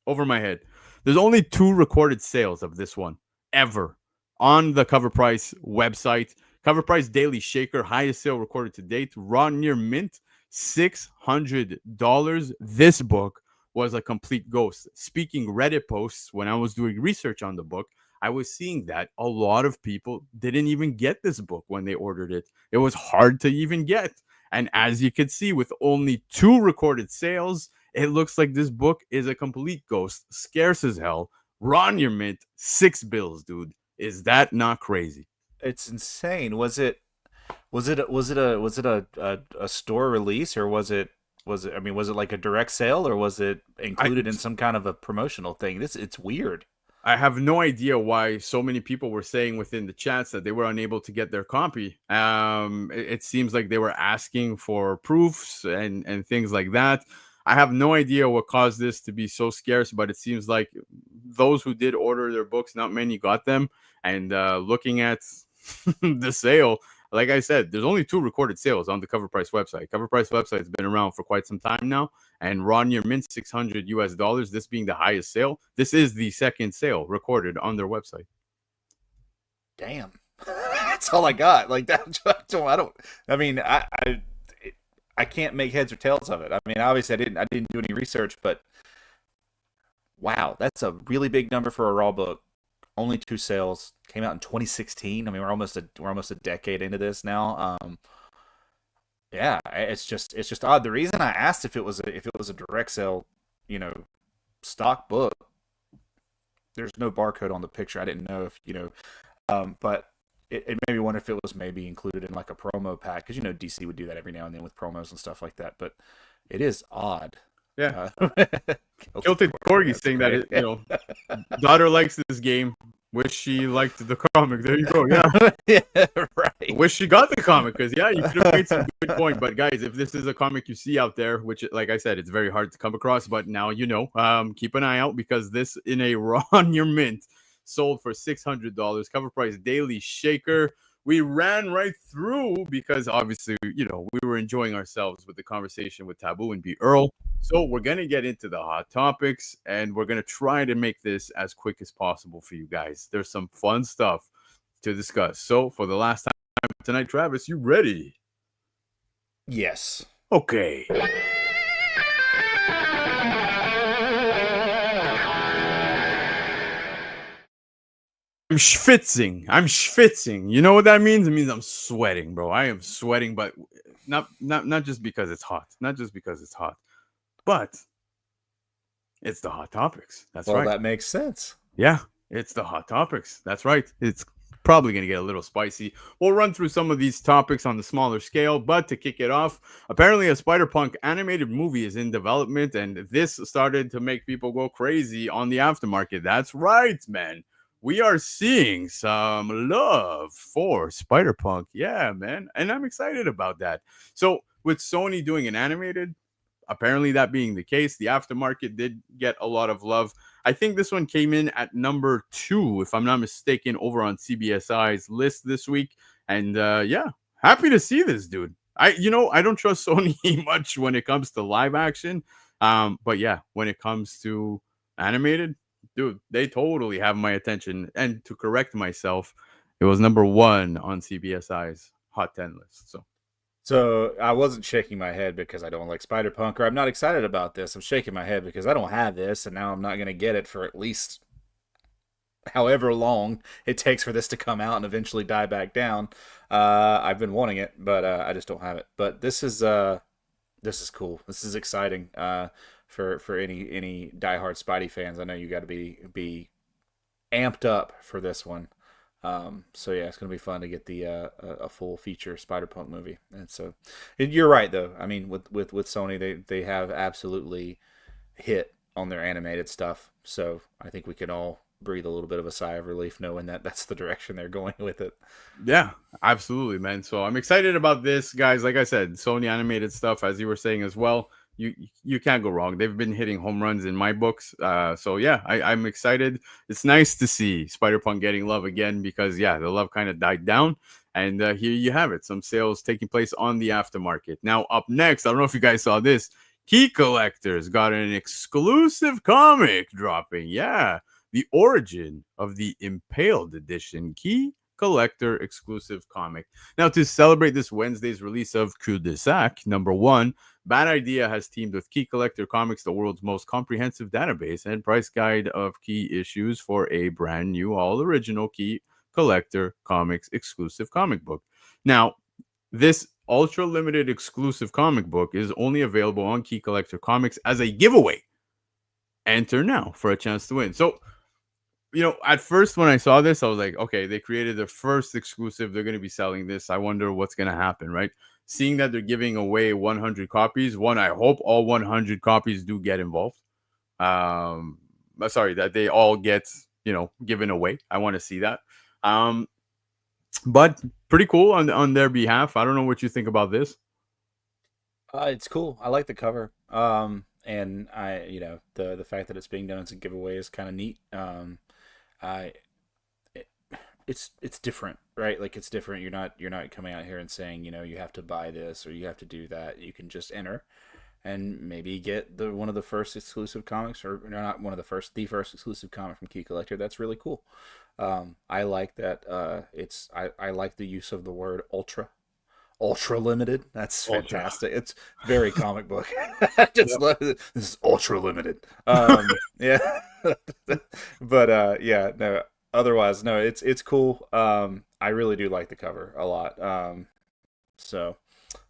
over my head. There's only 2 recorded sales of this one ever on the Covrprice website. Covrprice Daily Shaker, highest sale recorded to date. Raw near mint, $600. This book was a complete ghost. Speaking Reddit posts, when I was doing research on the book, I was seeing that a lot of people didn't even get this book when they ordered it. It was hard to even get. And as you can see, with only 2 recorded sales, it looks like this book is a complete ghost, scarce as hell. Raw on your mint, $6, dude. Is that not crazy? It's insane. Was it a store release, or was it I mean, was it like a direct sale, or was it included in some kind of a promotional thing? It's weird. I have no idea why so many people were saying within the chats that they were unable to get their copy. It seems like they were asking for proofs and things like that. I have no idea what caused this to be so scarce, but it seems like those who did order their books, not many got them. And looking at the sale, like I said, there's only 2 recorded sales on the Covrprice website. Covrprice website has been around for quite some time now, and raw near mint $600. This being the highest sale. This is the second sale recorded on their website. Damn, that's all I got. Like that, I mean, I can't make heads or tails of it. I mean, obviously, I didn't do any research, but wow, that's a really big number for a raw book. Only 2 sales. Came out in 2016. I mean, we're almost a decade into this now. Yeah, it's just odd. The reason I asked if it was a direct sale, stock book. There's no barcode on the picture. I didn't know if but it made me wonder if it was maybe included in like a promo pack, because DC would do that every now and then with promos and stuff like that. But it is odd. Yeah. Kilted Corgi saying that daughter likes this game. Wish she liked the comic. There you go. Yeah. Yeah, right. Wish she got the comic, because you could have made some good point. But guys, if this is a comic you see out there, which, like I said, it's very hard to come across, but now keep an eye out, because this in a raw on your mint sold for $600. Cover price daily shaker. We ran right through because obviously, we were enjoying ourselves with the conversation with Taboo and B. Earl. So we're going to get into the hot topics, and we're going to try to make this as quick as possible for you guys. There's some fun stuff to discuss. So for the last time tonight, Travis, you ready? Yes. Okay. I'm schwitzing. You know what that means? It means I'm sweating, bro. I am sweating, but not just because it's hot. Not just because it's hot. But it's the hot topics. That's right. Well, that makes sense. Yeah, it's the hot topics. That's right. It's probably going to get a little spicy. We'll run through some of these topics on the smaller scale, but to kick it off, apparently a Spider-Punk animated movie is in development, and this started to make people go crazy on the aftermarket. That's right, man. We are seeing some love for Spider-Punk. Yeah, man. And I'm excited about that. So with Sony doing an animated, apparently that being the case, the aftermarket did get a lot of love. I think this one came in at number 2, if I'm not mistaken, over on CBSI's list this week. And yeah, happy to see this, dude. I don't trust Sony much when it comes to live action. But yeah, when it comes to animated, dude, they totally have my attention. And to correct myself, it was number 1 on CBSI's Hot 10 list. So I wasn't shaking my head because I don't like Spider-Punk, or I'm not excited about this. I'm shaking my head because I don't have this, and now I'm not going to get it for at least however long it takes for this to come out and eventually die back down. I've been wanting it, but I just don't have it. But this is cool. This is exciting. For any diehard Spidey fans, I know you got to be amped up for this one. So yeah, it's gonna be fun to get the a full feature Spider-Punk movie. And so you're right though. I mean, with Sony, they have absolutely hit on their animated stuff. So I think we can all breathe a little bit of a sigh of relief knowing that that's the direction they're going with it. Yeah, absolutely, man. So I'm excited about this, guys. Like I said, Sony animated stuff, as you were saying as well. You can't go wrong. They've been hitting home runs in my books. So yeah, I'm excited. It's nice to see Spider-Punk getting love again, because yeah, the love kind of died down. And here you have it. Some sales taking place on the aftermarket. Now up next, I don't know if you guys saw this. Key Collectors got an exclusive comic dropping. Yeah, the origin of the Impaled edition. Key, collector exclusive comic. Now, to celebrate this Wednesday's release of Cul-de-Sac #1, Bad Idea has teamed with Key Collector Comics, the world's most comprehensive database and price guide of key issues, for a brand new, all original Key Collector Comics exclusive comic book. Now, this ultra limited exclusive comic book is only available on Key Collector Comics as a giveaway. Enter now for a chance to win. So, at first when I saw this, I was like, okay, they created their first exclusive. They're going to be selling this. I wonder what's going to happen, right? Seeing that they're giving away 100 copies, I hope all 100 copies do get involved. Sorry, that they all get, given away. I want to see that. But pretty cool on their behalf. I don't know what you think about this. It's cool. I like the cover. And the fact that it's being done as a giveaway is kind of neat. It's different, right? Like, it's different. You're not coming out here and saying, you have to buy this or you have to do that. You can just enter and maybe get one of the first exclusive comics, or not one of the first exclusive comic from Key Collector. That's really cool. I like that. I like the use of the word ultra limited. That's fantastic. It's very comic book. I just love it. This is ultra limited. Yeah. But no. Otherwise, no. It's cool. I really do like the cover a lot. So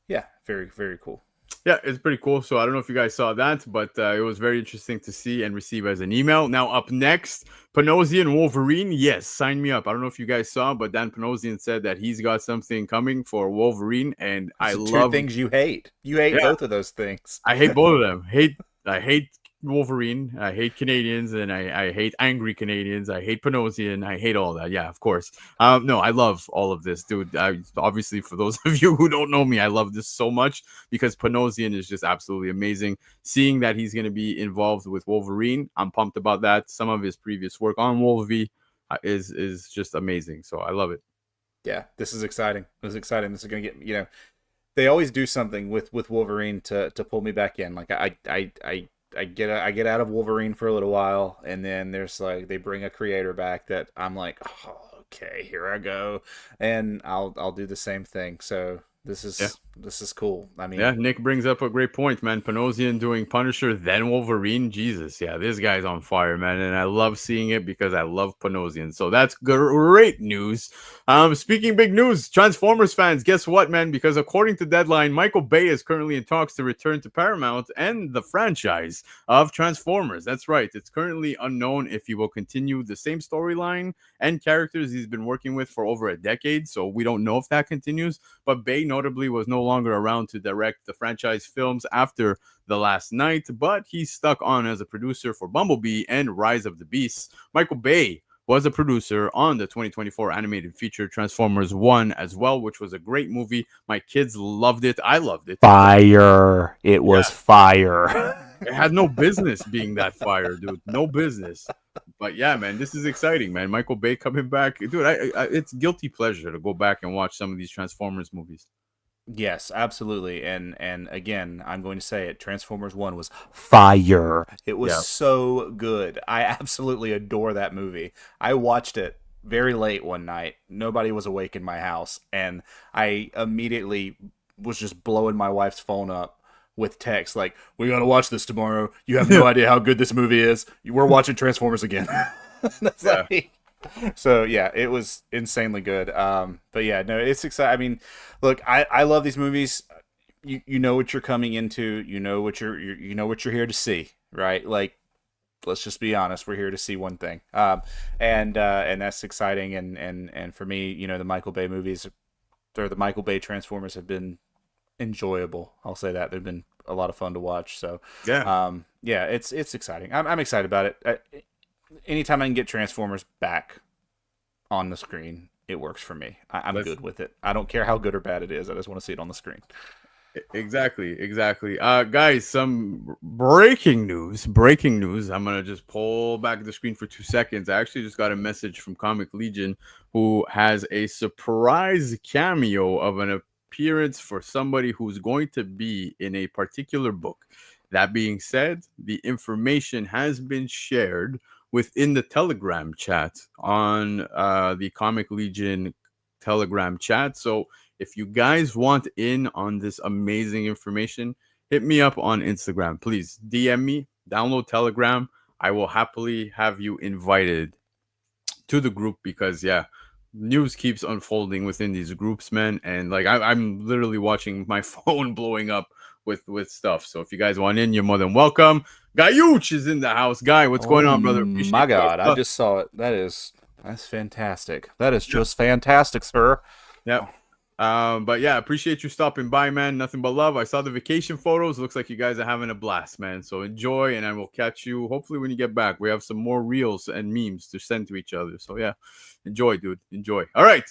yeah, very, very cool. Yeah, it's pretty cool. So I don't know if you guys saw that, but it was very interesting to see and receive as an email. Now, up next, Panosian Wolverine. Yes, sign me up. I don't know if you guys saw, but Dan Panosian said that he's got something coming for Wolverine, and I love two things you hate. You hate both of those things. I hate both of them. I hate Wolverine. I hate Canadians, and I hate angry Canadians. I hate Panosian. I hate all that. Yeah, of course. No, I love all of this, dude. Obviously, for those of you who don't know me, I love this so much because Panosian is just absolutely amazing. Seeing that he's going to be involved with Wolverine, I'm pumped about that. Some of his previous work on Wolverine is just amazing. So I love it. Yeah, this is exciting. This is exciting. This is going to get, they always do something with Wolverine to pull me back in. Like I get out of Wolverine for a little while, and then there's they bring a creator back that I'm like, oh, okay, here I go, and I'll do the same thing. So this is cool. I mean, yeah, Nick brings up a great point, man. Panosian doing Punisher, then Wolverine. Jesus, yeah, this guy's on fire, man, and I love seeing it because I love Panosian. So that's great news. Speaking big news, Transformers fans, guess what, man? Because according to Deadline, Michael Bay is currently in talks to return to Paramount and the franchise of Transformers. That's right. It's currently unknown if he will continue the same storyline and characters he's been working with for over a decade. So we don't know if that continues. But Bay notably was no longer around to direct the franchise films after The Last Night, but he's stuck on as a producer for Bumblebee and Rise of the Beasts. Michael Bay was a producer on the 2024 animated feature Transformers 1 as well, which was a great movie. My kids loved it. I loved it. Fire. It was fire. It had no business being that fire, dude. No business. But yeah, man, this is exciting, man. Michael Bay coming back. Dude, it's guilty pleasure to go back and watch some of these Transformers movies. Yes, absolutely. And again, I'm going to say it. Transformers 1 was fire. It was so good. I absolutely adore that movie. I watched it very late one night. Nobody was awake in my house. And I immediately was just blowing my wife's phone up with text like, we got to watch this tomorrow. You have no idea how good this movie is. We're watching Transformers again. So yeah, it was insanely good. But yeah, no, it's exciting. I mean, look, I love these movies. You know what you're coming into. You know what you're here to see, right? Like, let's just be honest. We're here to see one thing. And that's exciting. And for me, the Michael Bay movies or the Michael Bay Transformers have been enjoyable. I'll say that they've been a lot of fun to watch. So yeah, it's exciting. I'm excited about it. Anytime I can get Transformers back on the screen, it works for me. I'm good with it. I don't care how good or bad it is. I just want to see it on the screen. Exactly. Guys, some breaking news. I'm going to just pull back the screen for 2 seconds. I actually just got a message from Comic Legion who has a surprise cameo of an appearance for somebody who's going to be in a particular book. That being said, the information has been shared within the Telegram chat on the Comic Legion Telegram chat. So if you guys want in on this amazing information, hit me up on Instagram. Please DM me, download Telegram. I will happily have you invited to the group because, yeah, news keeps unfolding within these groups, man. And like I'm literally watching my phone blowing up with stuff. So if you guys want in, you're more than welcome. Guyuch is in the house. Guy, what's going on, brother? Appreciate my God, I just saw it. That's fantastic. That is just fantastic, sir. Yep. But yeah, appreciate you stopping by, man. Nothing but love. I saw the vacation photos. Looks like you guys are having a blast, man. So enjoy, and I will catch you hopefully when you get back. We have some more reels and memes to send to each other. So yeah, enjoy, dude. Enjoy. All right.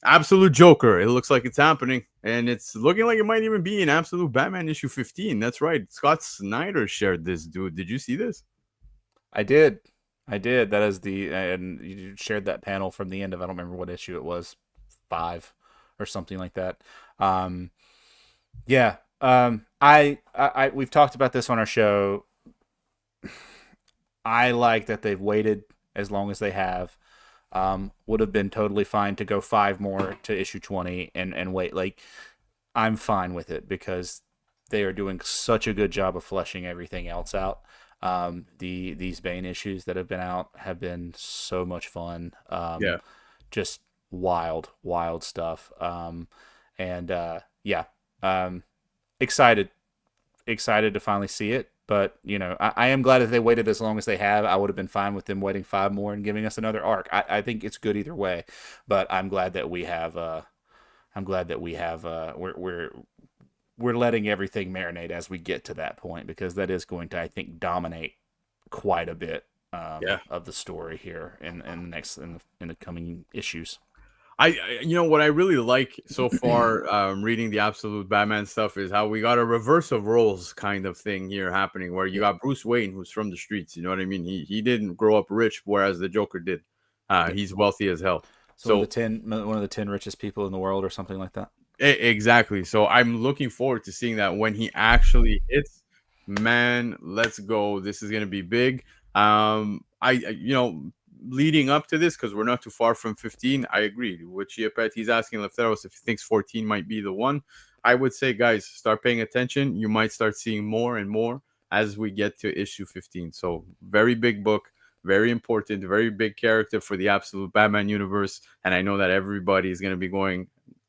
Absolute Joker. It looks like it's happening, and it's looking like it might even be in Absolute Batman issue 15. That's right. Scott Snyder shared this, dude. Did you see this? I did. That is and you shared that panel from the end of, I don't remember what issue it was, 5 or something like that. Yeah. We've talked about this on our show. I like that they've waited as long as they have. Would have been totally fine to go 5 more to issue 20 and wait. Like, I'm fine with it because they are doing such a good job of fleshing everything else out. These Bane issues that have been out have been so much fun. Just wild stuff. Excited to finally see it. But, you know, I am glad that they waited as long as they have. I would have been fine with them waiting 5 more and giving us another arc. I think it's good either way. But I'm glad that we have. We're letting everything marinate as we get to that point, because that is going to, I think, dominate quite a bit of the story here in the coming issues. You know what I really like so far, reading the Absolute Batman stuff, is how we got a reverse of roles kind of thing here happening, where you got Bruce Wayne, who's from the streets. You know what I mean? He didn't grow up rich, whereas the Joker did. He's wealthy as hell. So one of the 10 richest people in the world, or something like that. Exactly. So I'm looking forward to seeing that when he actually hits. Man, let's go! This is gonna be big. Leading up to this, because we're not too far from 15, I agree with Chiapet. He's asking Lefteros if he thinks 14 might be the one. I would say, guys, start paying attention. You might start seeing more and more as we get to issue 15. So very big book, very important, very big character for the Absolute Batman universe. And I know that everybody is going to be going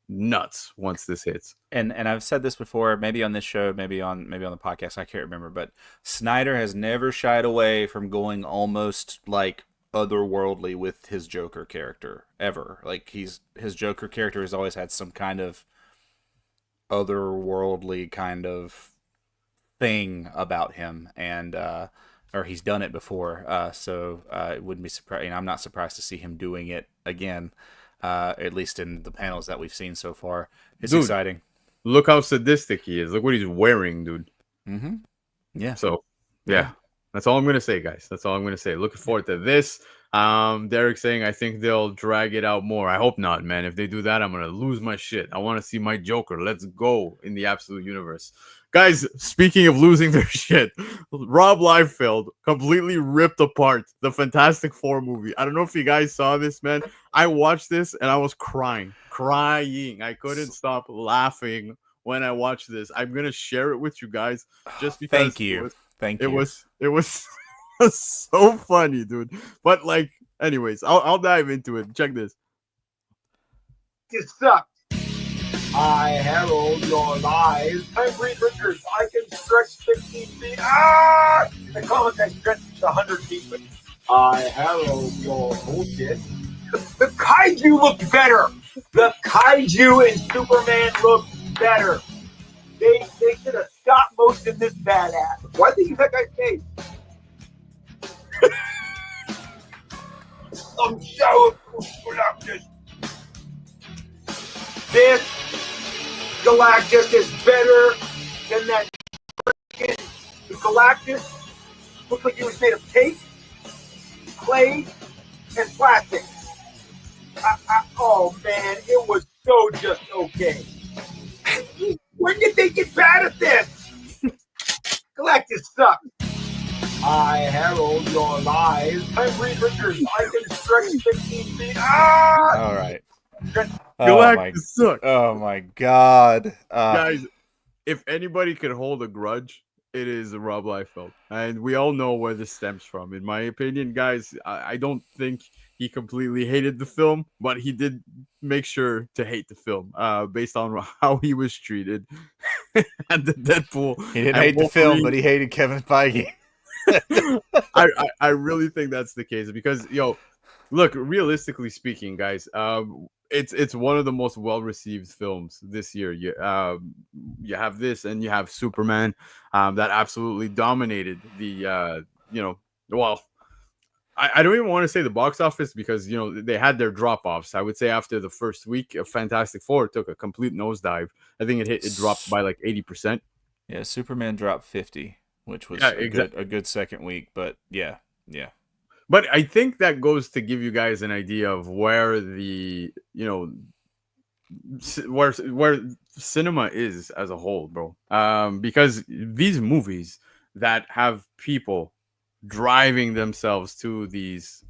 nuts once this hits. And I've said this before, maybe on this show, maybe on the podcast, I can't remember, but Snyder has never shied away from going almost like otherworldly with his Joker character ever. Like, his Joker character has always had some kind of otherworldly kind of thing about him, and or he's done it before. So it wouldn't be surprised. I'm not surprised to see him doing it again. At least in the panels that we've seen so far. It's exciting. Look how sadistic he is. Look what he's wearing, dude. Mm-hmm. Yeah. So yeah. That's all I'm going to say, guys. That's all I'm going to say. Looking forward to this. Derek saying, I think they'll drag it out more. I hope not, man. If they do that, I'm going to lose my shit. I want to see my Joker. Let's go in the Absolute universe. Guys, speaking of losing their shit, Rob Liefeld completely ripped apart the Fantastic Four movie. I don't know if you guys saw this, man. I watched this and I was crying. I couldn't stop laughing when I watched this. I'm going to share it with you guys just because. Thank you. It was so funny, dude. But like, anyways, I'll dive into it. Check this. It sucked. I herald your lies. I'm Reed Richards. I can stretch 15 feet. In the comic, I stretch 100 feet. But I herald your bullshit. The kaiju looked better. The kaiju in Superman looked better. They should have stopped motion this badass. Why think you that guy's face? I'm so Galactus. This Galactus is better than that freaking Galactus. Looked like he was made of tape, clay, and plastic. Oh man, it was so just okay. When did they get bad at this? Galactus sucks. I herald your lies. Hungry drinkers, I can stretch 15 feet. Ah! All right. Galactus sucks. Oh my god. Guys, if anybody could hold a grudge, it is Rob Liefeld. And we all know where this stems from. In my opinion, guys, I don't think he completely hated the film, but he did make sure to hate the film based on how he was treated. And the Deadpool. He didn't hate the film, but he hated Kevin Feige. I really think that's the case because, look, realistically speaking, guys, it's one of the most well-received films this year. You have this, and you have Superman, that absolutely dominated the well, I don't even want to say the box office because they had their drop-offs. I would say after the first week of Fantastic Four, it took a complete nosedive. I think it dropped by like 80%. Yeah, Superman dropped 50, which was a good second week, but yeah. But I think that goes to give you guys an idea of where the where cinema is as a whole, bro. Because these movies that have people driving themselves to these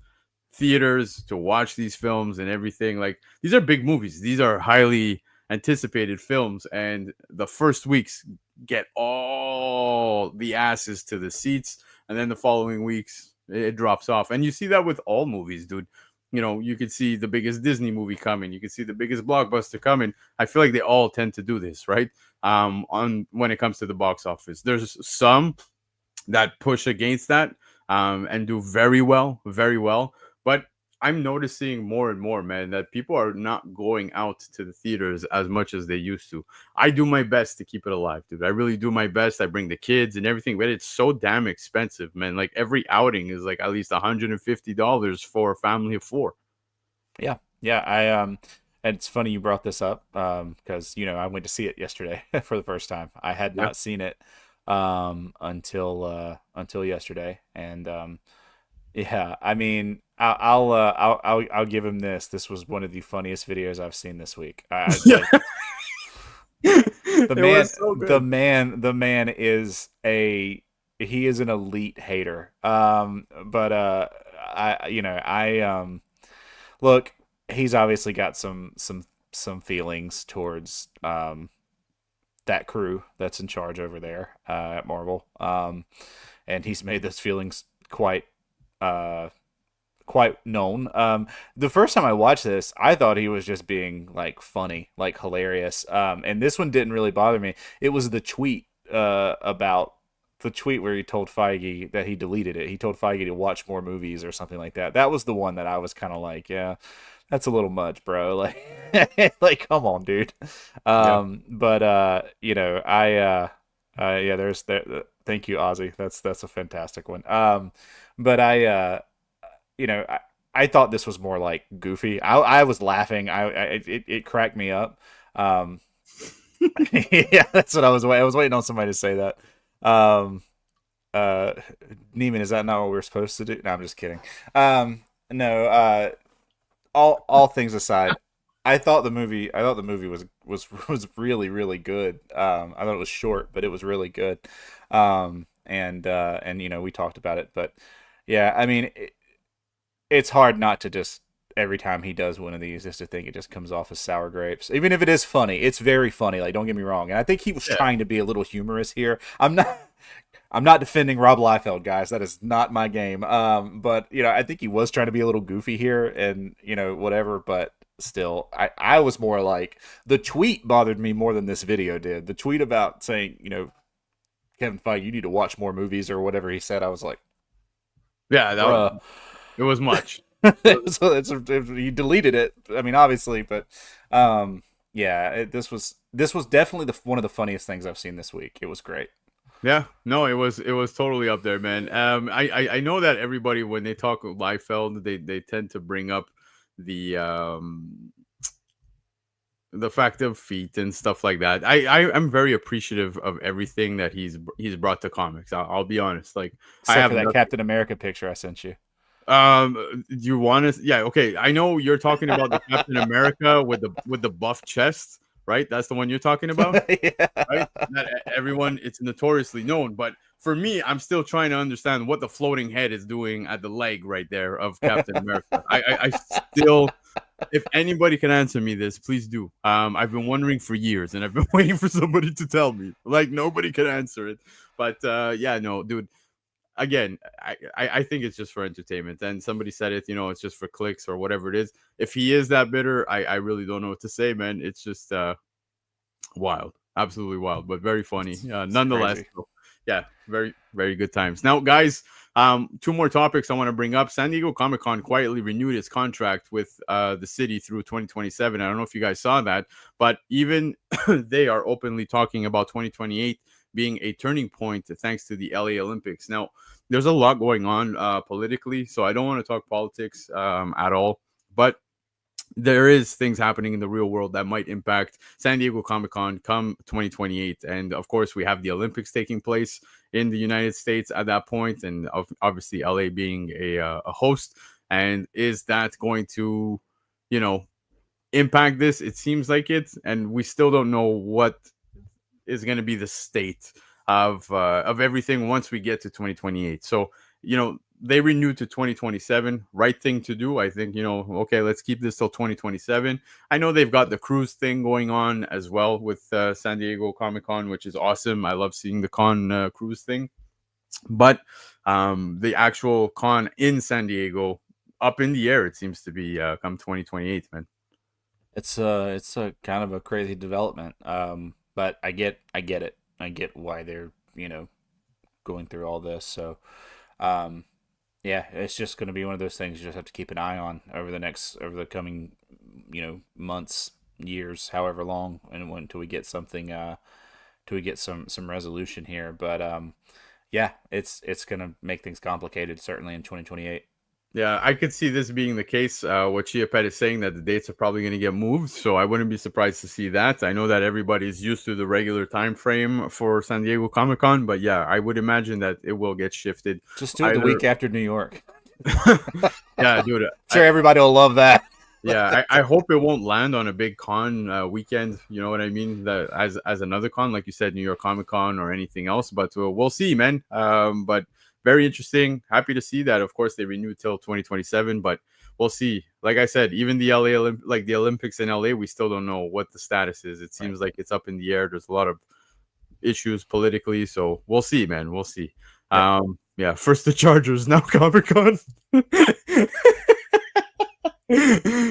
theaters to watch these films and everything, like, these are big movies. These are highly anticipated films, and the first weeks get all the asses to the seats, and then the following weeks it drops off. And you see that with all movies, dude. You could see the biggest Disney movie coming, you could see the biggest blockbuster coming. I feel like they all tend to do this, right? On when it comes to the box office, there's some that push against that and do very well, but I'm noticing more and more, man, that people are not going out to the theaters as much as they used to. I do my best to keep it alive, dude. I really do my best. I bring the kids and everything, but it's so damn expensive, man. Like, every outing is like at least $150 for a family of 4. Yeah. And it's funny you brought this up because I went to see it yesterday for the first time. I had not seen it until yesterday, and yeah, I mean, I'll give him this. This was one of the funniest videos I've seen this week. The man is he is an elite hater. Look, he's obviously got some feelings towards that crew that's in charge over there at Marvel, and he's made those feelings quite known. The first time I watched this, I thought he was just being like funny, like hilarious. And this one didn't really bother me. It was the tweet about the tweet where he told Feige that he deleted it. He told Feige to watch more movies or something like that. That was the one that I was kind of like, yeah, that's a little much, bro. Like, like, come on, dude. But there's that. Thank you, Ozzy. That's a fantastic one. But I thought this was more like goofy. I was laughing. It cracked me up. Yeah, that's what I was waiting on somebody to say that. Neiman, is that not what we're supposed to do? No, I'm just kidding. No. All things aside, I thought the movie was really, really good. I thought it was short, but it was really good. And we talked about it, but yeah, I mean, it's hard not to just, every time he does one of these, just to think it just comes off as sour grapes. Even if it is funny, it's very funny. Like, don't get me wrong. And I think he was trying to be a little humorous here. I'm not defending Rob Liefeld, guys. That is not my game. But I think he was trying to be a little goofy here, and whatever. But still, I was more like, the tweet bothered me more than this video did. The tweet about saying, Kevin Feige, you need to watch more movies or whatever he said. I was like, yeah, it was much. So he deleted it. I mean, obviously, but this was definitely one of the funniest things I've seen this week. It was great. Yeah, no, it was totally up there, man. I know that everybody, when they talk Liefeld, they tend to bring up the fact of feet and stuff like that. I'm very appreciative of everything that he's brought to comics. I'll be honest. Like, except I have for that Captain America picture I sent you. You want to? Yeah, okay. I know you're talking about the Captain America with the buff chest, right? That's the one you're talking about. Yeah. Right? That everyone, it's notoriously known, but for me, I'm still trying to understand what the floating head is doing at the leg right there of Captain America. I still, if anybody can answer me this, please do. I've been wondering for years, and I've been waiting for somebody to tell me. Like nobody can answer it. But yeah, no, dude. Again, I think it's just for entertainment. And somebody said it, it's just for clicks or whatever it is. If he is that bitter, I really don't know what to say, man. It's just wild, absolutely wild, but very funny nonetheless. Crazy. So, yeah, very, very good times. Now, guys, two more topics I want to bring up. San Diego Comic-Con quietly renewed its contract with the city through 2027. I don't know if you guys saw that, but even they are openly talking about 2028 being a turning point thanks to the LA Olympics. Now, there's a lot going on politically, so I don't want to talk politics at all, but there is things happening in the real world that might impact San Diego Comic-Con come 2028. And of course, we have the Olympics taking place in the United States at that point, and obviously LA being a host. And is that going to, impact this? It seems like it, and we still don't know what is going to be the state of everything once we get to 2028. So, they renewed to 2027. Right thing to do. I think, okay, let's keep this till 2027. I know they've got the cruise thing going on as well with San Diego Comic-Con, which is awesome. I love seeing the con cruise thing. But the actual con in San Diego, up in the air, it seems to be come 2028, man. It's a kind of a crazy development. But I get it. I get why they're, going through all this. So, yeah, it's just going to be one of those things you just have to keep an eye on over the coming, months, years, however long, and until we get something, till we get some resolution here. But yeah, it's going to make things complicated certainly in 2028. Yeah, I could see this being the case. What Chia Pet is saying, that the dates are probably going to get moved, so I wouldn't be surprised to see that. I know that everybody's used to the regular time frame for San Diego Comic-Con, but yeah, I would imagine that it will get shifted. Just do it the week after New York. Yeah, dude. Sure, everybody will love that. Yeah, I hope it won't land on a big con weekend. You know what I mean? That as another con, like you said, New York Comic Con or anything else. But we'll see, man. But very interesting. Happy to see that. Of course, they renewed till 2027, but we'll see. Like I said, even the the Olympics in LA, we still don't know what the status is. It seems like it's up in the air. There's a lot of issues politically, so we'll see, man. We'll see. Yeah, first the Chargers, now Comic Con.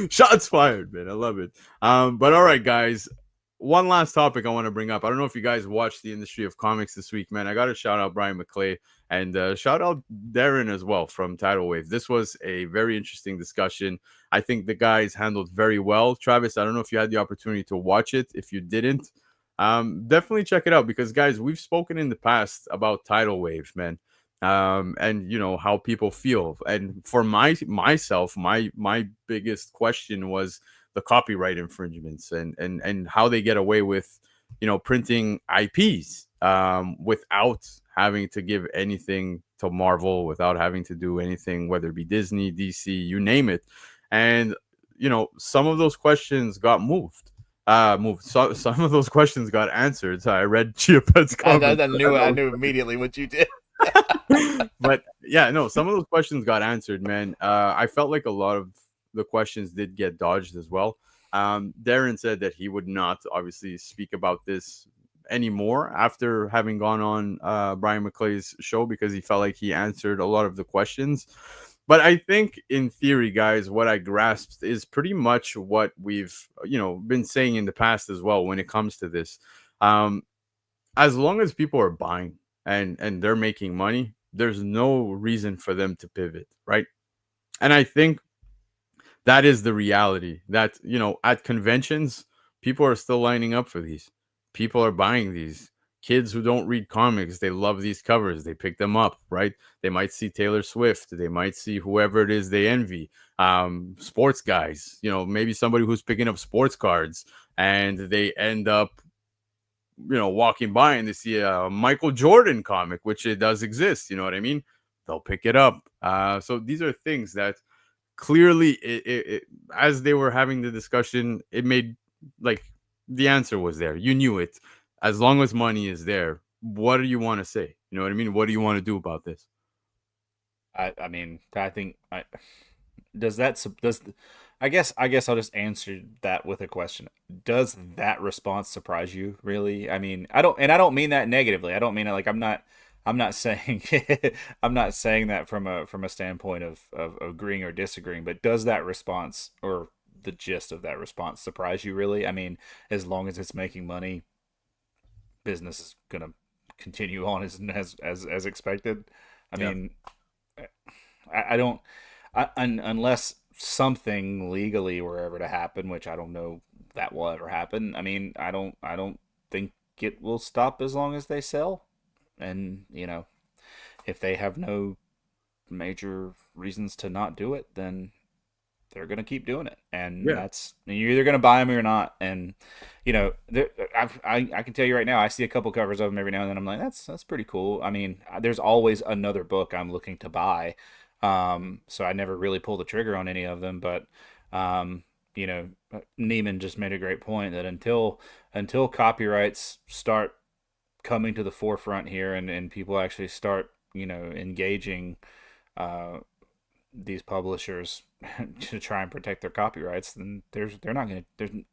Shots fired, man. I love it. But all right, guys. One last topic I want to bring up. I don't know if you guys watched the industry of comics this week, man. I got to shout out Brian McClay and shout out Darren as well from Tidal Wave. This was a very interesting discussion. I think the guys handled very well. Travis, I don't know if you had the opportunity to watch it. If you didn't, definitely check it out because, guys, we've spoken in the past about Tidal Wave, man. And how people feel. And for myself, my biggest question was the copyright infringements and how they get away with, printing IPs without having to give anything to Marvel, without having to do anything, whether it be Disney, DC, you name it. And, some of those questions got moved. So, some of those questions got answered. So I read Chia Pet's comment. I knew immediately what you did. But yeah, no, some of those questions got answered, man. I felt like a lot of the questions did get dodged as well. Darren said that he would not obviously speak about this anymore after having gone on Brian McClay's show because he felt like he answered a lot of the questions. But I think in theory, guys, what I grasped is pretty much what we've, been saying in the past as well when it comes to this. As long as people are buying and they're making money, there's no reason for them to pivot, right? And I think that is the reality that, at conventions, people are still lining up for these. People are buying these. Kids who don't read comics, they love these covers. They pick them up, right? They might see Taylor Swift. They might see whoever it is they envy. Sports guys, maybe somebody who's picking up sports cards and they end up, walking by and they see a Michael Jordan comic, which it does exist. You know what I mean? They'll pick it up. So these are things that clearly, it, as they were having the discussion, it made like the answer was there. You knew it. As long as money is there, what do you want to say? You know what I mean? What do you want to do about this? I mean, I think does I guess I'll just answer that with a question. Does that response surprise you, really? I mean, I don't mean that negatively. I don't mean it like I'm not saying I'm not saying that from a standpoint of agreeing or disagreeing, but does that response or the gist of that response surprise you, really? I mean, as long as it's making money, business is gonna continue on as expected. I Yeah. mean, I don't unless something legally were ever to happen, which I don't know that will ever happen. I mean, I don't think it will stop as long as they sell, and if they have no major reasons to not do it, then they're gonna keep doing it, and Yeah. that's you're either gonna buy them or not. And I can tell you right now, I see a couple covers of them every now and then. I'm like, that's pretty cool. I mean, there's always another book I'm looking to buy, so I never really pull the trigger on any of them. But um, Neiman just made a great point that until copyrights start coming to the forefront here, and people actually start engaging uh, these publishers to try and protect their copyrights, then they're not gonna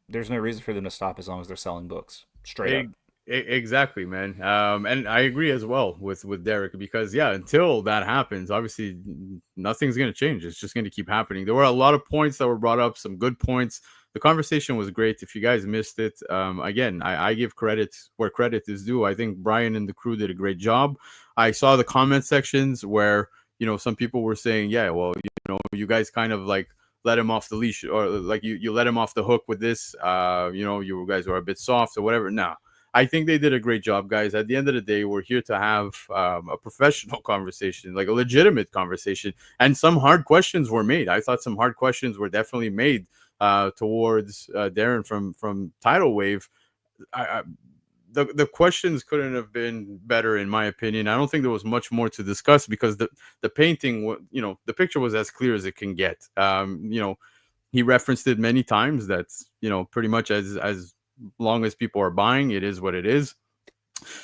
there's no reason for them to stop as long as they're selling books straight up. Exactly, man. And I agree as well with Derek, because yeah, until that happens, obviously nothing's going to change. It's just going to keep happening. There were a lot of points that were brought up, some good points. The conversation was great. If you guys missed it, again, I give credit where credit is due. I think Brian and the crew did a great job. I saw the comment sections where some people were saying, yeah, well, you guys kind of like let him off the leash, or like you let him off the hook with this. You guys were a bit soft or whatever. No, I think they did a great job, guys. At the end of the day, we're here to have a professional conversation, like a legitimate conversation, and some hard questions were made. I thought some hard questions were definitely made towards Darren from Tidal Wave. I, the questions couldn't have been better, in my opinion. I don't think there was much more to discuss, because the painting, the picture was as clear as it can get. He referenced it many times. That's pretty much as long as people are buying, it is what it is.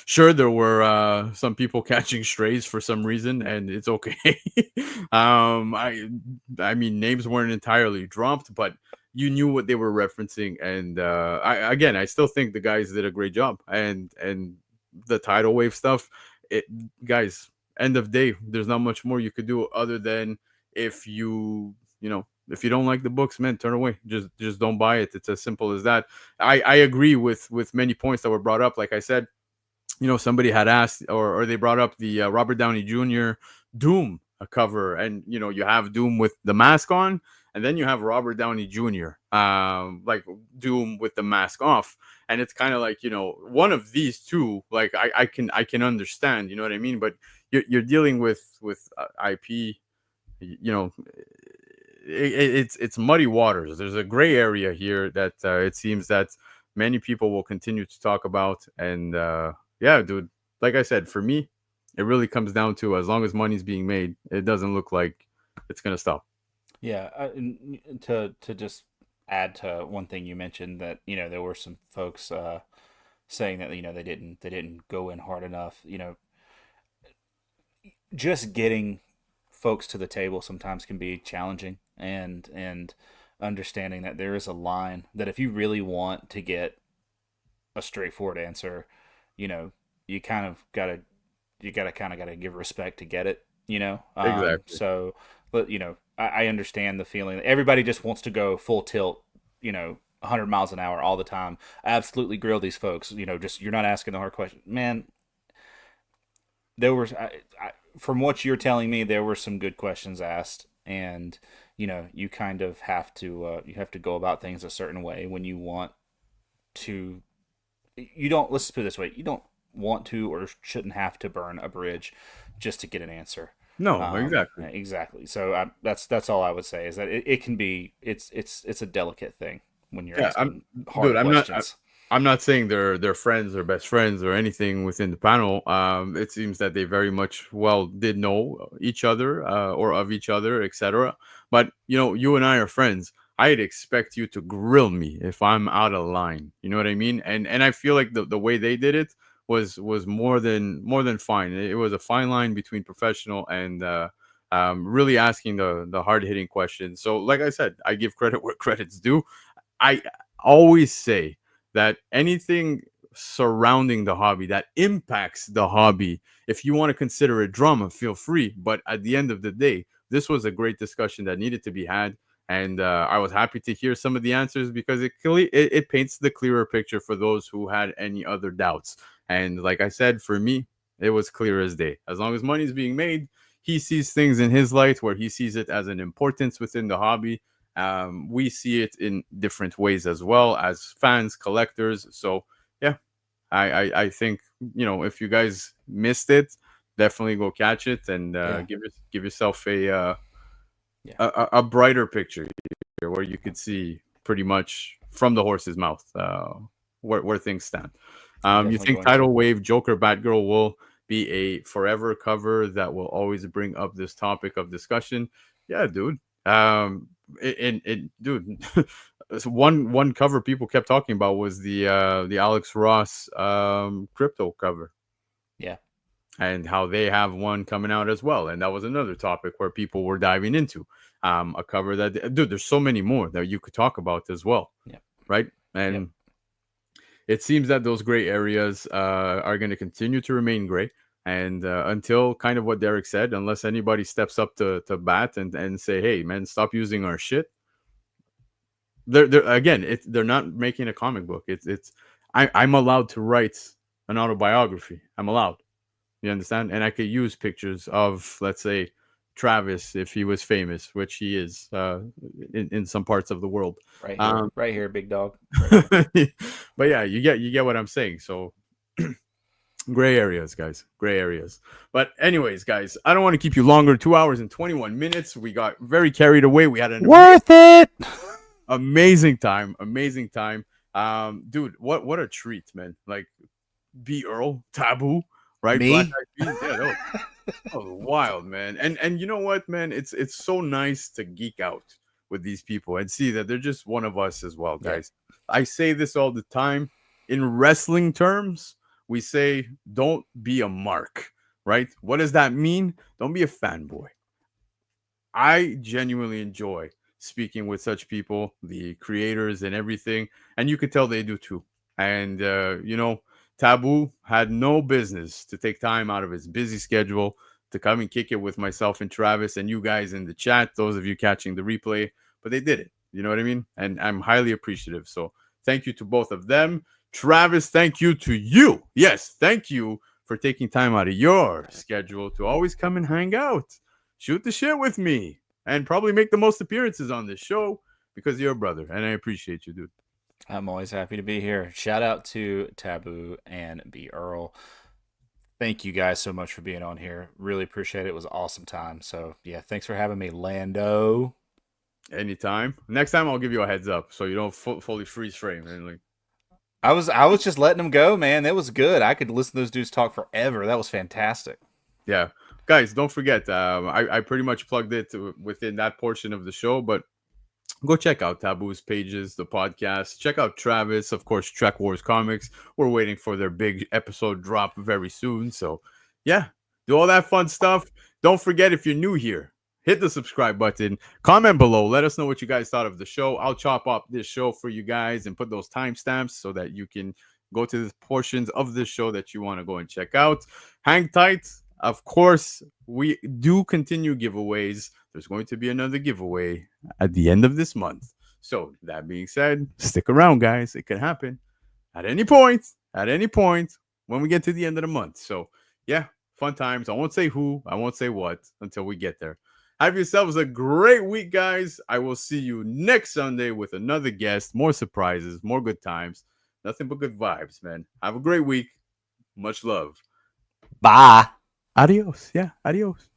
Sure, there were some people catching strays for some reason, and it's okay. I mean, names weren't entirely dropped, but you knew what they were referencing, and I still think the guys did a great job. And the tidal wave stuff, guys, end of day, there's not much more you could do other than if if you don't like the books, man, turn away. Just don't buy it. It's as simple as that. I agree with many points that were brought up. Like I said, somebody had asked, or they brought up the Robert Downey Jr. Doom cover, and you have Doom with the mask on, and then you have Robert Downey Jr. Like Doom with the mask off, and it's kind of like one of these two. Like I can understand, you know what I mean, but you're dealing with IP, it's muddy waters. There's a gray area here that it seems that many people will continue to talk about, and yeah, dude, like I said, for me, it really comes down to, as long as money's being made, it doesn't look like it's gonna stop. Yeah, to just add to one thing you mentioned, that there were some folks saying that they didn't go in hard enough. Just getting folks to the table sometimes can be challenging, and understanding that there is a line that if you really want to get a straightforward answer, you kind of gotta give respect to get it. Exactly. So, but I understand the feeling. Everybody just wants to go full tilt, 100 miles an hour all the time. Absolutely grill these folks. Just you're not asking the hard question, man. There was, from what you're telling me, there were some good questions asked, and you kind of have to go about things a certain way when you want to. You don't, let's put it this way, you don't want to or shouldn't have to burn a bridge just to get an answer. No, exactly. Exactly. So that's all I would say, is that it can be, it's a delicate thing when you're Yeah, asking hard dude, questions. I'm not saying they're friends or best friends or anything within the panel. It seems that they very much did know each other, or of each other, etc. But you and I are friends. I'd expect you to grill me if I'm out of line. You know what I mean? And I feel like the way they did it was more than fine. It was a fine line between professional and really asking the hard hitting questions. So, like I said, I give credit where credit's due. I always say that anything surrounding the hobby that impacts the hobby, if you want to consider it drama, feel free. But at the end of the day, this was a great discussion that needed to be had. And I was happy to hear some of the answers because it paints the clearer picture for those who had any other doubts. And like I said, for me, it was clear as day. As long as money's being made, he sees things in his light where he sees it as an importance within the hobby. We see it in different ways as well as fans, collectors. So yeah, I think, if you guys missed it, definitely go catch it and give yourself a brighter picture here where you could see pretty much from the horse's mouth where things stand. You think Tidal Wave Joker Batgirl will be a forever cover that will always bring up this topic of discussion? Yeah, dude. Dude, one cover people kept talking about was the Alex Ross crypto cover. Yeah. And how they have one coming out as well. And that was another topic where people were diving into a cover that, dude, there's so many more that you could talk about as well. Yeah. Right. And it seems that those gray areas are going to continue to remain gray. And until kind of what Derek said, unless anybody steps up to bat and say, hey, man, stop using our shit. They're not making a comic book. I'm allowed to write an autobiography. I'm allowed. You understand? And I could use pictures of, let's say, Travis if he was famous, which he is in some parts of the world. Right here, big dog. Right here. But yeah, you get what I'm saying. So gray areas, guys. Gray areas. But anyways, guys, I don't want to keep you longer. 2 hours and 21 minutes. We got very carried away. We had an amazing time. Dude, what a treat, man. Like, B. Earl Taboo. Right? Me? Black Eyed Peas? Yeah, that was wild, man. And you know what, man? It's so nice to geek out with these people and see that they're just one of us as well, guys. Yeah. I say this all the time. In wrestling terms, we say don't be a mark, right? What does that mean? Don't be a fanboy. I genuinely enjoy speaking with such people, the creators and everything, and you could tell they do too. And Taboo had no business to take time out of his busy schedule to come and kick it with myself and Travis and you guys in the chat, those of you catching the replay, but they did it. You know what I mean? And I'm highly appreciative. So thank you to both of them. Travis, thank you to you. Yes, thank you for taking time out of your schedule to always come and hang out, shoot the shit with me, and probably make the most appearances on this show because you're a brother, and I appreciate you, dude. I'm always happy to be here. Shout out to Taboo and B. Earl. Thank you guys so much for being on here. Really appreciate it. It was an awesome time. So, yeah, thanks for having me, Lando. Anytime. Next time, I'll give you a heads up so you don't fully freeze frame. And like, I was just letting them go, man. That was good. I could listen to those dudes talk forever. That was fantastic. Yeah. Guys, don't forget, I pretty much plugged it within that portion of the show, but go check out Taboo's pages, the podcast. Check out Travis, of course, Trek Wars Comics. We're waiting for their big episode drop very soon. So, yeah, do all that fun stuff. Don't forget, if you're new here, hit the subscribe button. Comment below. Let us know what you guys thought of the show. I'll chop up this show for you guys and put those timestamps so that you can go to the portions of the show that you want to go and check out. Hang tight. Of course, we do continue giveaways. There's going to be another giveaway at the end of this month. So that being said, stick around, guys. It can happen at any point when we get to the end of the month. So yeah, fun times. I won't say who, I won't say what until we get there. Have yourselves a great week, guys. I will see you next Sunday with another guest, more surprises, more good times. Nothing but good vibes, man. Have a great week. Much love. Bye. Adios. Yeah, adios.